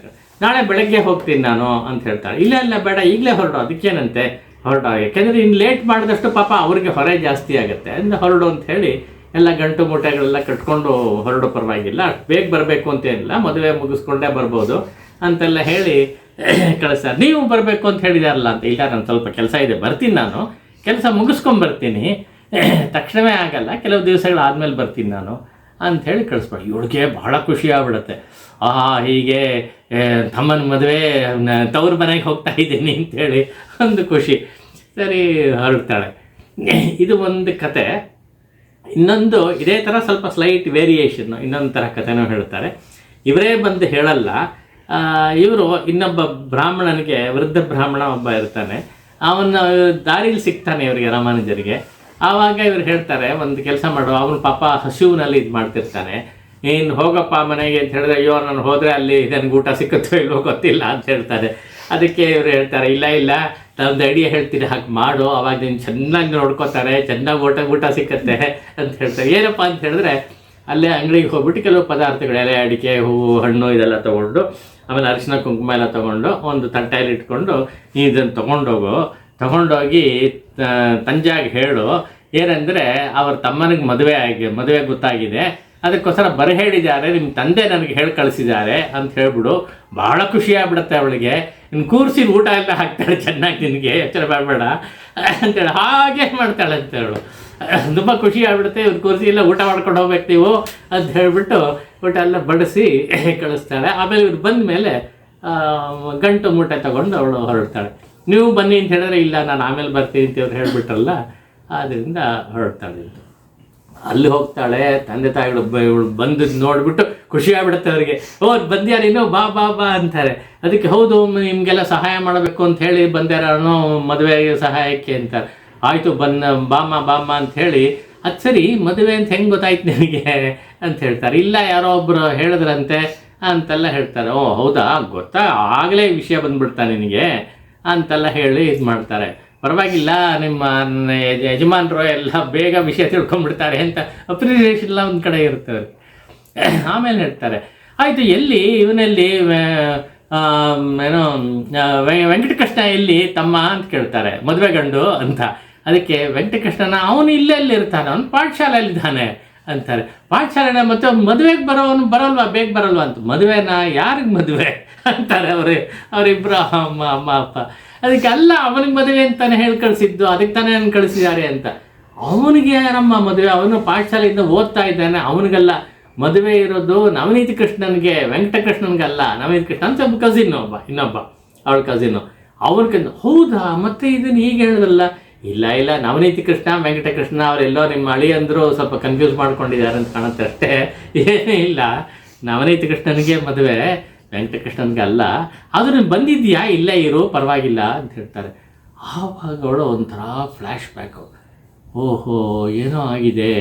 ನಾಳೆ ಬೆಳಗ್ಗೆ ಹೋಗ್ತೀನಿ ನಾನು ಅಂತ ಹೇಳ್ತಾಳೆ. ಇಲ್ಲ ಬೇಡ, ಈಗಲೇ ಹೊರಡು, ಅದಕ್ಕೇನಂತೆ ಹೊರಡು, ಯಾಕೆಂದರೆ ಇನ್ನು ಲೇಟ್ ಮಾಡಿದಷ್ಟು ಪಾಪ ಅವ್ರಿಗೆ ಹೊರೆ ಜಾಸ್ತಿ ಆಗುತ್ತೆ, ಅಂದರೆ ಹೊರಡು ಅಂತ ಹೇಳಿ ಎಲ್ಲ ಗಂಟು ಮೂಟೆಗಳೆಲ್ಲ ಕಟ್ಕೊಂಡು ಹೊರಡು, ಪರವಾಗಿಲ್ಲ, ಅಷ್ಟು ಬೇಗ ಬರಬೇಕು ಅಂತೇನಿಲ್ಲ, ಮದುವೆ ಮುಗಿಸ್ಕೊಂಡೇ ಬರ್ಬೋದು ಅಂತೆಲ್ಲ ಹೇಳಿ ಕಳಿಸ್ತಾರೆ. ನೀವು ಬರಬೇಕು ಅಂತ ಹೇಳಿದಾರಲ್ಲ ಅಂತ. ಇಲ್ಲ, ನಾನು ಸ್ವಲ್ಪ ಕೆಲಸ ಇದೆ, ಬರ್ತೀನಿ, ನಾನು ಕೆಲಸ ಮುಗಿಸ್ಕೊಂಬರ್ತೀನಿ, ತಕ್ಷಣವೇ ಆಗಲ್ಲ, ಕೆಲವು ದಿವಸಗಳಾದಮೇಲೆ ಬರ್ತೀನಿ ನಾನು ಅಂಥೇಳಿ ಕಳಿಸ್ಬೇಡಿ. ಇವಳಿಗೆ ಭಾಳ ಖುಷಿ ಆಗ್ಬಿಡುತ್ತೆ. ಹೀಗೆ ತಮ್ಮನ ಮದುವೆ ತವ್ರ ಮನೆಗೆ ಹೋಗ್ತಾ ಇದ್ದೀನಿ ಅಂಥೇಳಿ ಒಂದು ಖುಷಿ. ಸರಿ, ಹೊರಡ್ತಾಳೆ. ಇದು ಒಂದು ಕತೆ. ಇನ್ನೊಂದು ಇದೇ ಥರ ಸ್ವಲ್ಪ ಸ್ಲೈಟ್ ವೇರಿಯೇಷನ್ನು, ಇನ್ನೊಂದು ಥರ ಕಥೆನೂ ಹೇಳ್ತಾರೆ. ಇವರೇ ಬಂದು ಹೇಳಲ್ಲ, ಇವರು ಇನ್ನೊಬ್ಬ ಬ್ರಾಹ್ಮಣನಿಗೆ, ವೃದ್ಧ ಬ್ರಾಹ್ಮಣ ಒಬ್ಬ ಇರ್ತಾನೆ, ಅವನ ದಾರಿಲಿ ಸಿಗ್ತಾನೆ ಇವರಿಗೆ, ರಾಮಾನುಜರಿಗೆ. ಆವಾಗ ಇವ್ರು ಹೇಳ್ತಾರೆ, ಒಂದು ಕೆಲಸ ಮಾಡು, ಅವನು ಪಾಪ ಹಸಿವಿನಲ್ಲಿ ಇದು ಮಾಡ್ತಿರ್ತಾನೆ, ನೀನು ಹೋಗಪ್ಪ ಮನೆಗೆ ಅಂತ ಹೇಳಿದ್ರೆ, ಅಯ್ಯೋ ನಾನು ಹೋದರೆ ಅಲ್ಲಿ ನನಗೆ ಊಟ ಸಿಕ್ಕುತ್ತೋ ಇಲ್ವೋ ಗೊತ್ತಿಲ್ಲ ಅಂತ ಹೇಳ್ತಾರೆ. ಅದಕ್ಕೆ ಇವರು ಹೇಳ್ತಾರೆ, ಇಲ್ಲ ನಮ್ಮದು ಐಡಿಯಾ ಹೇಳ್ತೀನಿ, ಹಾಗೆ ಮಾಡು, ಅವಾಗ ನೀನು ಚೆನ್ನಾಗಿ ನೋಡ್ಕೋತಾರೆ, ಚೆನ್ನಾಗಿ ಊಟ ಸಿಕ್ಕತ್ತೆ ಅಂತ ಹೇಳ್ತಾರೆ. ಏನಪ್ಪ ಅಂತ ಹೇಳಿದ್ರೆ, ಅಲ್ಲೇ ಅಂಗಡಿಗೆ ಹೋಗ್ಬಿಟ್ಟು ಕೆಲವು ಪದಾರ್ಥಗಳು, ಎಲೆ, ಅಡಿಕೆ, ಹೂವು, ಹಣ್ಣು ಇದೆಲ್ಲ ತೊಗೊಂಡು, ಆಮೇಲೆ ಅರಿಶಿನ ಕುಂಕುಮ ಎಲ್ಲ ತೊಗೊಂಡು ಒಂದು ತಟ್ಟೆಯಲ್ಲಿ ಇಟ್ಕೊಂಡು, ನೀನು ಇದನ್ನು ತೊಗೊಂಡೋಗಿ ತಂಜಾಗೆ ಹೇಳು, ಏನಂದರೆ ಅವ್ರ ತಮ್ಮನಿಗೆ ಮದುವೆ ಗೊತ್ತಾಗಿದೆ, ಅದಕ್ಕೋಸ್ಕರ ಹೇಳಿದ್ದಾರೆ, ನಿಮ್ಮ ತಂದೆ ನನಗೆ ಹೇಳಿ ಕಳಿಸಿದ್ದಾರೆ ಅಂತ ಹೇಳ್ಬಿಡು. ಭಾಳ ಖುಷಿಯಾಗ್ಬಿಡುತ್ತೆ ಅವಳಿಗೆ. ಇನ್ನು ಕೂರಿಸಿ ಊಟ ಎಲ್ಲ ಹಾಕ್ತಾಳೆ ಚೆನ್ನಾಗಿ, ನಿನಗೆ ಯೋಚನೆ ಮಾಡಬೇಡ ಅಂತೇಳಿ ಹಾಗೆ ಮಾಡ್ತಾಳೆ ಅಂತ ಹೇಳು. ತುಂಬ ಖುಷಿ ಆಗ್ಬಿಡುತ್ತೆ. ಇವ್ರು ಕೂರಿಸಿ ಇಲ್ಲ, ಊಟ ಮಾಡ್ಕೊಂಡು ಹೋಗ್ಬೇಕು ನೀವು ಅಂತ ಹೇಳಿಬಿಟ್ಟು ಊಟ ಎಲ್ಲ ಬಡಿಸಿ ಕಳಿಸ್ತಾಳೆ. ಆಮೇಲೆ ಇವ್ರು ಬಂದ ಮೇಲೆ ಗಂಟು ಮೂಟೆ ತಗೊಂಡು ಅವಳು ಹೊರಡ್ತಾಳೆ. ನೀವು ಬನ್ನಿ ಅಂತ ಹೇಳಿದ್ರೆ, ಇಲ್ಲ ನಾನು ಆಮೇಲೆ ಬರ್ತೀನಿ ಅಂತ ಅವ್ರು ಹೇಳಿಬಿಟ್ರಲ್ಲ, ಆದ್ದರಿಂದ ಹೊರಡ್ತಾಳೆ. ಅಲ್ಲಿ ಹೋಗ್ತಾಳೆ. ತಂದೆ ತಾಯಿಗಳು ಇವಳು ಬಂದು ನೋಡಿಬಿಟ್ಟು ಖುಷಿ ಆಗ್ಬಿಡುತ್ತೆ ಅವರಿಗೆ. ಬಂದ್ಯಾ ನೀನು, ಬಾ ಅಂತಾರೆ. ಅದಕ್ಕೆ ಹೌದು, ನಿಮಗೆಲ್ಲ ಸಹಾಯ ಮಾಡಬೇಕು ಅಂತ ಹೇಳಿ ಬಂದ್ಯಾರೋ ಮದುವೆಗೆ ಸಹಾಯಕ್ಕೆ ಅಂತಾರೆ. ಆಯಿತು, ಬಾಮ್ಮ ಅಂತ ಹೇಳಿ, ಅದು ಸರಿ, ಮದುವೆ ಅಂತ ಹೆಂಗೆ ಗೊತ್ತಾಯ್ತು ನಿನಗೆ ಅಂತ ಹೇಳ್ತಾರೆ. ಇಲ್ಲ, ಯಾರೋ ಒಬ್ಬರು ಹೇಳಿದ್ರಂತೆ ಅಂತೆಲ್ಲ ಹೇಳ್ತಾರೆ. ಹೌದಾ, ಗೊತ್ತಾ, ಆಗಲೇ ವಿಷಯ ಬಂದುಬಿಡ್ತಾ ನಿನಗೆ ಅಂತೆಲ್ಲ ಹೇಳಿ ಇದು ಮಾಡ್ತಾರೆ. ಪರವಾಗಿಲ್ಲ, ನಿಮ್ಮ ಯಜಮಾನರು ಎಲ್ಲ ಬೇಗ ವಿಷಯ ತಿಳ್ಕೊಂಡ್ಬಿಡ್ತಾರೆ ಅಂತ ಅಪ್ರಿಸಿಯೇಷನ್ ಎಲ್ಲ ಒಂದು ಕಡೆ ಇರ್ತದೆ. ಆಮೇಲೆ ಹೇಳ್ತಾರೆ, ಆಯಿತು, ಇವನಲ್ಲಿ ಏನೋ ವೆಂಕಟಕೃಷ್ಣ ಎಲ್ಲಿ ತಮ್ಮ ಅಂತ ಕೇಳ್ತಾರೆ, ಮದುವೆ ಗಂಡು ಅಂತ. ಅದಕ್ಕೆ ವೆಂಕಟಕೃಷ್ಣನ ಅವನು ಇಲ್ಲೇ ಇರ್ತಾನೆ, ಅವನು ಪಾಠಶಾಲೆಯಲ್ಲಿದ್ದಾನೆ ಅಂತಾರೆ. ಪಾಠಶಾಲೆನ ಮತ್ತೆ ಮದುವೆಗೆ ಬರೋಲ್ವಾ, ಬೇಗ ಬರೋಲ್ವಾ ಅಂತ. ಮದುವೆನ ಯಾರಿಗೆ ಮದುವೆ ಅಂತಾರೆ ಅವರಿಬ್ಬರು ಅಮ್ಮ ಅಪ್ಪ. ಅದಕ್ಕೆ ಅಲ್ಲ, ಅವನಿಗೆ ಮದುವೆ ಅಂತಾನೆ ಹೇಳಿ ಕಳಿಸಿದ್ದು, ಅದಕ್ಕೆ ತಾನೇ ನಾನು ಕಳಿಸಿದ್ದಾರೆ ಅಂತ. ಅವನಿಗೆ ನಮ್ಮ ಮದುವೆ, ಅವನು ಪಾಠಶಾಲೆಯಿಂದ ಓದ್ತಾ ಇದ್ದಾನೆ, ಅವನಿಗೆಲ್ಲ ಮದುವೆ ಇರೋದು ನವನೀತ ಕೃಷ್ಣನ್ಗೆ, ವೆಂಕಟಕೃಷ್ಣನ್ಗೆ ಅಲ್ಲ. ನವನೀತ ಕೃಷ್ಣ ಅಂತ ಒಬ್ಬ ಕಸಿನ್, ಇನ್ನೊಬ್ಬ ಅವಳ ಕಸಿನ್ನು. ಅವ್ರಿಗೆ ಹೌದಾ, ಮತ್ತೆ ಇದನ್ನು ಹೀಗೆ ಹೇಳಿದ್ರಲ್ಲ. ಇಲ್ಲ ನವನೀತ ಕೃಷ್ಣ ವೆಂಕಟಕೃಷ್ಣ ಅವರೆಲ್ಲೋ ನಿಮ್ಮ ಅಳಿ ಅಂದರು ಸ್ವಲ್ಪ ಕನ್ಫ್ಯೂಸ್ ಮಾಡ್ಕೊಂಡಿದ್ದಾರೆ ಅಂತ ಕಾಣುತ್ತೆ ಅಷ್ಟೇ, ಏನೂ ಇಲ್ಲ. ನವನೀತ ಕೃಷ್ಣನಿಗೆ ಮದುವೆ, ವೆಂಕಟಕೃಷ್ಣನ್ಗೆ ಅಲ್ಲ. ಅದನ್ನು ಬಂದಿದ್ಯಾ? ಇಲ್ಲ ಇರು, ಪರವಾಗಿಲ್ಲ ಅಂತ ಹೇಳ್ತಾರೆ. ಆವಾಗ ಅವಳು ಒಂಥರ ಫ್ಲ್ಯಾಶ್ ಬ್ಯಾಕು, ಓಹೋ ಏನೋ ಆಗಿದೆ.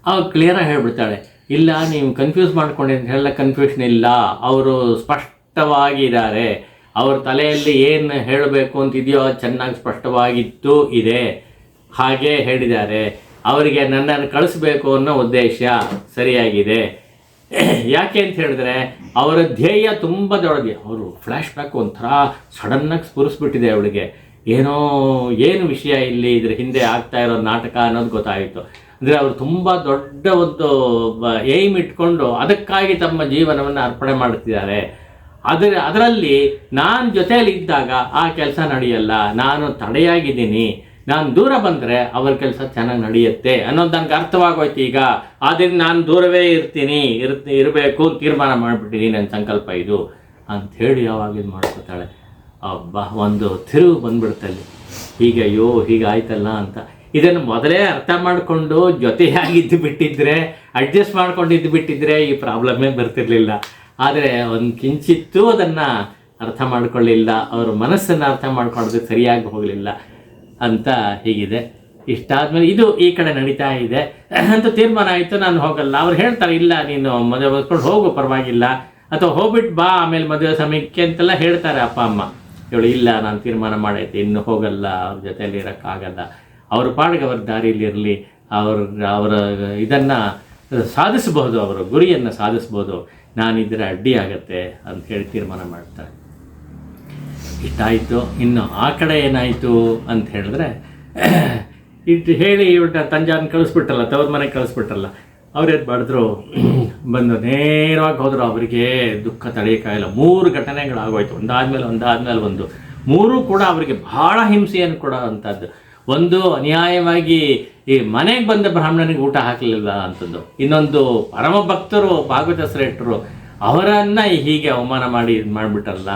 ಅವಾಗ ಕ್ಲಿಯರಾಗಿ ಹೇಳ್ಬಿಡ್ತಾಳೆ, ಇಲ್ಲ ನೀವು ಕನ್ಫ್ಯೂಸ್ ಮಾಡ್ಕೊಂಡಿದ್ದು ಎಲ್ಲ ಕನ್ಫ್ಯೂಷನ್ ಇಲ್ಲ, ಅವರು ಸ್ಪಷ್ಟವಾಗಿದ್ದಾರೆ, ಅವ್ರ ತಲೆಯಲ್ಲಿ ಏನು ಹೇಳಬೇಕು ಅಂತಿದೆಯೋ ಚೆನ್ನಾಗಿ ಸ್ಪಷ್ಟವಾಗಿತ್ತು ಇದೆ, ಹಾಗೇ ಹೇಳಿದ್ದಾರೆ. ಅವರಿಗೆ ನನ್ನನ್ನು ಕಳಿಸ್ಬೇಕು ಅನ್ನೋ ಉದ್ದೇಶ ಸರಿಯಾಗಿದೆ. ಯಾಕೆ ಅಂತ ಹೇಳಿದ್ರೆ ಅವರ ಧ್ಯೇಯ ತುಂಬ ದೊಡ್ಡದು. ಅವರು ಫ್ಲ್ಯಾಶ್ ಬ್ಯಾಕ್ ಒಂಥರ ಸಡನ್ನಾಗಿ ಸ್ಫುರಿಸ್ಬಿಟ್ಟಿದೆ ಅವಳಿಗೆ. ಏನು ವಿಷಯ ಇಲ್ಲಿ, ಇದ್ರ ಹಿಂದೆ ಆಗ್ತಾ ಇರೋ ನಾಟಕ ಅನ್ನೋದು ಗೊತ್ತಾಯಿತು. ಅಂದರೆ ಅವರು ತುಂಬ ದೊಡ್ಡ ಒಂದು ಏಮ್ ಇಟ್ಕೊಂಡು ಅದಕ್ಕಾಗಿ ತಮ್ಮ ಜೀವನವನ್ನು ಅರ್ಪಣೆ ಮಾಡುತ್ತಿದ್ದಾರೆ. ಅದರಲ್ಲಿ ನಾನು ಜೊತೆಯಲ್ಲಿ ಇದ್ದಾಗ ಆ ಕೆಲಸ ನಡೆಯಲ್ಲ, ನಾನು ತಡೆಯಾಗಿದ್ದೀನಿ, ನಾನು ದೂರ ಬಂದರೆ ಅವ್ರ ಕೆಲಸ ಚೆನ್ನಾಗಿ ನಡೆಯುತ್ತೆ ಅನ್ನೋದು ನನಗೆ ಅರ್ಥವಾಗೋಯ್ತು ಈಗ. ಆದ್ದರಿಂದ ನಾನು ದೂರವೇ ಇರಬೇಕು ತೀರ್ಮಾನ ಮಾಡಿಬಿಟ್ಟಿದ್ದೀನಿ, ನನ್ನ ಸಂಕಲ್ಪ ಇದು ಅಂಥೇಳಿ ಯಾವಾಗ ಇದು ಮಾಡ್ಕೊತಾಳೆ. ಒಂದು ತಿರುವು ಬಂದ್ಬಿಡ್ತಲ್ಲಿ, ಹೀಗೆ ಅಯ್ಯೋ ಹೀಗಾಯ್ತಲ್ಲ ಅಂತ. ಇದನ್ನು ಮೊದಲೇ ಅರ್ಥ ಮಾಡಿಕೊಂಡು ಜೊತೆಯಾಗಿದ್ದು ಬಿಟ್ಟಿದ್ರೆ, ಅಡ್ಜಸ್ಟ್ ಮಾಡ್ಕೊಂಡಿದ್ದು ಬಿಟ್ಟಿದ್ರೆ ಈ ಪ್ರಾಬ್ಲಮ್ಮೇ ಬರ್ತಿರ್ಲಿಲ್ಲ. ಆದರೆ ಒಂದು ಕಿಂಚಿತ್ತೂ ಅದನ್ನು ಅರ್ಥ ಮಾಡ್ಕೊಳ್ಳಿಲ್ಲ, ಅವ್ರ ಮನಸ್ಸನ್ನು ಅರ್ಥ ಮಾಡ್ಕೊಳ್ಳೋದಕ್ಕೆ ಸರಿಯಾಗಿ ಹೋಗಲಿಲ್ಲ ಅಂತ ಹೀಗಿದೆ. ಇಷ್ಟಾದಮೇಲೆ ಇದು ಈ ಕಡೆ ನಡೀತಾ ಇದೆ ಅಂತ ತೀರ್ಮಾನ ಆಯಿತು, ನಾನು ಹೋಗಲ್ಲ. ಅವ್ರು ಹೇಳ್ತಾರೆ, ಇಲ್ಲ ನೀನು ಮದುವೆ ಹೊಸ್ಕೊಂಡು ಹೋಗು ಪರವಾಗಿಲ್ಲ, ಅಥವಾ ಹೋಗ್ಬಿಟ್ಟು ಬಾ ಆಮೇಲೆ ಮದುವೆ ಸಮಯಕ್ಕೆ ಅಂತೆಲ್ಲ ಹೇಳ್ತಾರೆ ಅಪ್ಪ ಅಮ್ಮ. ಇವಳು ಇಲ್ಲ ನಾನು ತೀರ್ಮಾನ ಮಾಡೈತೆ, ಇನ್ನು ಹೋಗಲ್ಲ, ಅವ್ರ ಜೊತೆಯಲ್ಲಿ ಇರೋಕ್ಕಾಗಲ್ಲ, ಅವ್ರ ಪಾಡಿಗೆ ಅವ್ರ ದಾರಿಯಲ್ಲಿರಲಿ, ಅವರ ಇದನ್ನು ಸಾಧಿಸ್ಬೋದು, ಅವರ ಗುರಿಯನ್ನು ಸಾಧಿಸ್ಬೋದು, ನಾನಿದ್ರೆ ಅಡ್ಡಿ ಆಗತ್ತೆ ಅಂತ ಹೇಳಿ ತೀರ್ಮಾನ ಮಾಡ್ತಾರೆ. ಇಷ್ಟಾಯಿತು. ಇನ್ನು ಆ ಕಡೆ ಏನಾಯಿತು ಅಂತ ಹೇಳಿದ್ರೆ, ಇಟ್ಟು ಹೇಳಿ ಇವಳ ತಂಜಾನ ಕಳಿಸ್ಬಿಟ್ರಲ್ಲ, ತವ್ರ ಮನೆಗೆ ಕಳಿಸ್ಬಿಟ್ರಲ್ಲ. ಅವ್ರೇನು ಮಾಡಿದ್ರು, ಬಂದು ನೇರವಾಗಿ ಹೋದರು. ಅವರಿಗೆ ದುಃಖ ತಡೆಯೋಕ್ಕಾಗಿಲ್ಲ. 3 ಘಟನೆಗಳಾಗೋಯ್ತು, ಒಂದಾದ್ಮೇಲೆ ಒಂದು. 3 ಕೂಡ ಅವರಿಗೆ ಬಹಳ ಹಿಂಸೆಯನ್ನು ಕೊಡೋ ಅಂಥದ್ದು. ಒಂದು, ಅನ್ಯಾಯವಾಗಿ ಈ ಮನೆಗೆ ಬಂದ ಬ್ರಾಹ್ಮಣನಿಗೆ ಊಟ ಹಾಕಲಿಲ್ಲ ಅಂಥದ್ದು. ಇನ್ನೊಂದು, ಪರಮ ಭಕ್ತರು ಭಾಗವತ ಶ್ರೇಷ್ಠರು ಅವರನ್ನು ಹೀಗೆ ಅವಮಾನ ಮಾಡಿ ಇದು ಮಾಡಿಬಿಟ್ಟಲ್ಲ,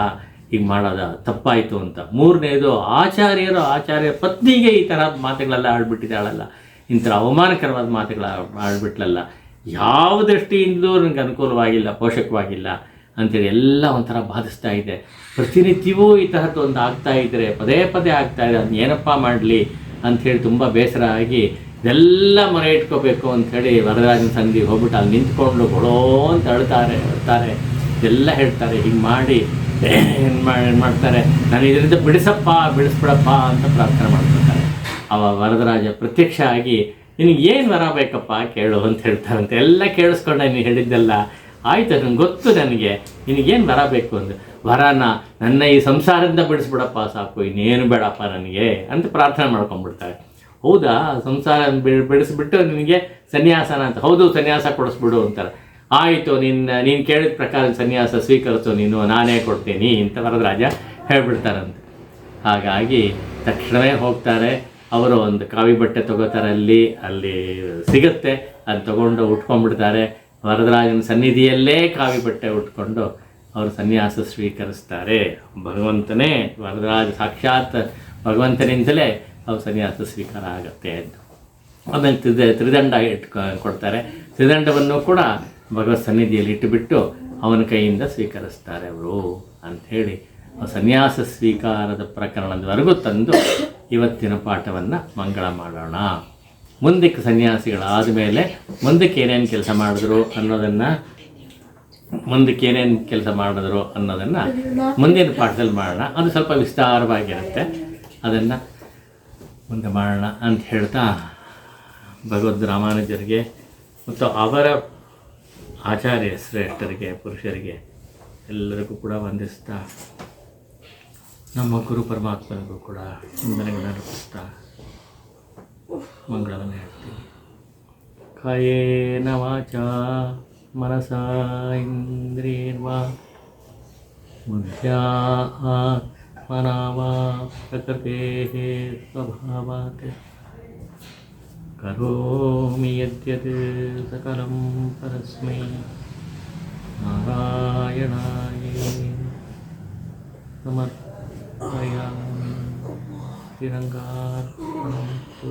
ಹೀಗೆ ಮಾಡೋದ ತಪ್ಪಾಯಿತು ಅಂತ. 3ನೇದು, ಆಚಾರ್ಯ ಪತ್ನಿಗೆ ಈ ಥರ ಮಾತುಗಳೆಲ್ಲ ಆಡ್ಬಿಟ್ಟಿದ್ದಾಳಲ್ಲ, ಇಂಥ ಅವಮಾನಕರವಾದ ಮಾತುಗಳ ಆಡ್ಬಿಟ್ಲಲ್ಲ, ಯಾವ ದೃಷ್ಟಿಯಿಂದಲೂ ನನಗೆ ಅನುಕೂಲವಾಗಿಲ್ಲ, ಪೋಷಕವಾಗಿಲ್ಲ ಅಂಥೇಳಿ ಎಲ್ಲ ಒಂಥರ ಬಾಧಿಸ್ತಾ ಇದೆ. ಪ್ರತಿನಿತ್ಯವೂ ಈ ಥರದ್ದು ಒಂದು ಆಗ್ತಾ ಇದ್ದರೆ, ಪದೇ ಆಗ್ತಾಯಿದೆ, ಅದನ್ನ ಏನಪ್ಪ ಮಾಡಲಿ ಅಂಥೇಳಿ ತುಂಬ ಬೇಸರ ಆಗಿ ಇದೆಲ್ಲ ಮೊರೆ ಇಟ್ಕೋಬೇಕು ಅಂಥೇಳಿ ವರದರಾಜನ ಸನ್ನಿಧಿಗೆ ಹೋಗ್ಬಿಟ್ಟು ಅಲ್ಲಿ ನಿಂತ್ಕೊಂಡು ಗೊಳೋ ಅಂತ ಅಳ್ತಾರೆ. ಇದೆಲ್ಲ ಹೇಳ್ತಾರೆ, ಹಿಂಗೆ ಮಾಡಿ ಏನು ಮಾಡ್ತಾರೆ, ನಾನು ಇದರಿಂದ ಬಿಡಿಸ್ಬಿಡಪ್ಪ ಅಂತ ಪ್ರಾರ್ಥನೆ ಮಾಡ್ಕೊತಾರೆ. ವರದರಾಜ ಪ್ರತ್ಯಕ್ಷ ಆಗಿ, ನಿನಗೇನು ವರ ಬೇಕಪ್ಪ ಕೇಳು ಅಂತ ಹೇಳ್ತಾರಂತೆ. ಎಲ್ಲ ಕೇಳಿಸ್ಕೊಂಡೆ, ನೀನು ಹೇಳಿದ್ದೆಲ್ಲ ಆಯಿತು, ನನಗೆ ಗೊತ್ತು, ನನಗೆ ನಿನಗೇನು ವರ ಬೇಕು ಅಂದರೆ, ವರನ ನನ್ನ ಈ ಸಂಸಾರದಿಂದ ಬಿಡಿಸ್ಬಿಡಪ್ಪ ಸಾಕು, ಇನ್ನೇನು ಬೇಡಪ್ಪ ನನಗೆ ಅಂತ ಪ್ರಾರ್ಥನೆ ಮಾಡ್ಕೊಂಡ್ಬಿಡ್ತಾರೆ. ಹೌದಾ, ಸಂಸಾರ ಬಿಡಿಸ್ಬಿಟ್ಟು ನಿನಗೆ ಸನ್ಯಾಸನ ಅಂತ, ಹೌದು ಸನ್ಯಾಸ ಕೊಡಿಸ್ಬಿಡು ಅಂತಾರೆ. ಆಯಿತು, ನೀನು ಕೇಳಿದ ಪ್ರಕಾರ ಸನ್ಯಾಸ ಸ್ವೀಕರಿಸು ನೀನು, ನಾನೇ ಕೊಡ್ತೀನಿ ಅಂತ ವರದರಾಜ ಹೇಳ್ಬಿಡ್ತಾರಂತೆ. ಹಾಗಾಗಿ ತಕ್ಷಣವೇ ಹೋಗ್ತಾರೆ. ಅವರು ಒಂದು ಕಾವಿ ಬಟ್ಟೆ ತೊಗೋತಾರೆ, ಅಲ್ಲಿ ಸಿಗುತ್ತೆ, ಅದು ತೊಗೊಂಡು ಉಟ್ಕೊಂಡ್ಬಿಡ್ತಾರೆ. ವರದರಾಜನ ಸನ್ನಿಧಿಯಲ್ಲೇ ಕಾವಿ ಬಟ್ಟೆ ಉಟ್ಕೊಂಡು ಅವರು ಸನ್ಯಾಸ ಸ್ವೀಕರಿಸ್ತಾರೆ. ಭಗವಂತನೇ, ವರದರಾಜ ಸಾಕ್ಷಾತ್ ಭಗವಂತನಿಂದಲೇ ಅವ್ರು ಸನ್ಯಾಸ ಸ್ವೀಕಾರ ಆಗುತ್ತೆ ಅಂತ. ಆಮೇಲೆ ತ್ರಿದಂಡ ಕೊಡ್ತಾರೆ. ತ್ರಿದಂಡವನ್ನು ಕೂಡ ಭಗವತ್ ಸನ್ನಿಧಿಯಲ್ಲಿ ಇಟ್ಟುಬಿಟ್ಟು ಅವನ ಕೈಯಿಂದ ಸ್ವೀಕರಿಸ್ತಾರೆ ಅವರು ಅಂಥೇಳಿ ಸನ್ಯಾಸ ಸ್ವೀಕಾರದ ಪ್ರಕರಣದವರೆಗೂ ತಂದು ಇವತ್ತಿನ ಪಾಠವನ್ನು ಮಂಗಳ ಮಾಡೋಣ. ಮುಂದಕ್ಕೆ ಸನ್ಯಾಸಿಗಳಾದ ಮೇಲೆ ಮುಂದಕ್ಕೆ ಏನೇನು ಕೆಲಸ ಮಾಡಿದ್ರು ಅನ್ನೋದನ್ನು ಮುಂದಿನ ಪಾಠದಲ್ಲಿ ಮಾಡೋಣ. ಅದು ಸ್ವಲ್ಪ ವಿಸ್ತಾರವಾಗಿರುತ್ತೆ, ಅದನ್ನು ಮುಂದೆ ಮಾಡೋಣ ಅಂತ ಹೇಳ್ತಾ, ಭಗವದ್ ರಾಮಾನುಜರಿಗೆ ಮತ್ತು ಅವರ ಆಚಾರ್ಯ ಶ್ರೇಷ್ಠರಿಗೆ, ಪುರುಷರಿಗೆ ಎಲ್ಲರಿಗೂ ಕೂಡ ವಂದಿಸ್ತಾ, ನಮ್ಮ ಗುರು ಪರಮಾತ್ಮನಿಗೂ ಕೂಡ ವಂದನೆಗಳನ್ನು ಅರ್ಪಿಸ್ತಾ ಮಂಗಳವನ್ನು ಹೇಳ್ತೀನಿ. ಕಾಯೇನ ವಾಚಾ ಮನಸಾ ಇಂದ್ರಿಯರ್ವಾ ಬುದ್ಧ್ಯಾತ್ಮನಾ ವಾ ಪ್ರಕೃತೇಃ ಸ್ವಭಾವಾತ್ करोमि यद्यत् सकलं परस्मै नारायणाय समर्पयामि तिरङ्गार्पणमस्तु।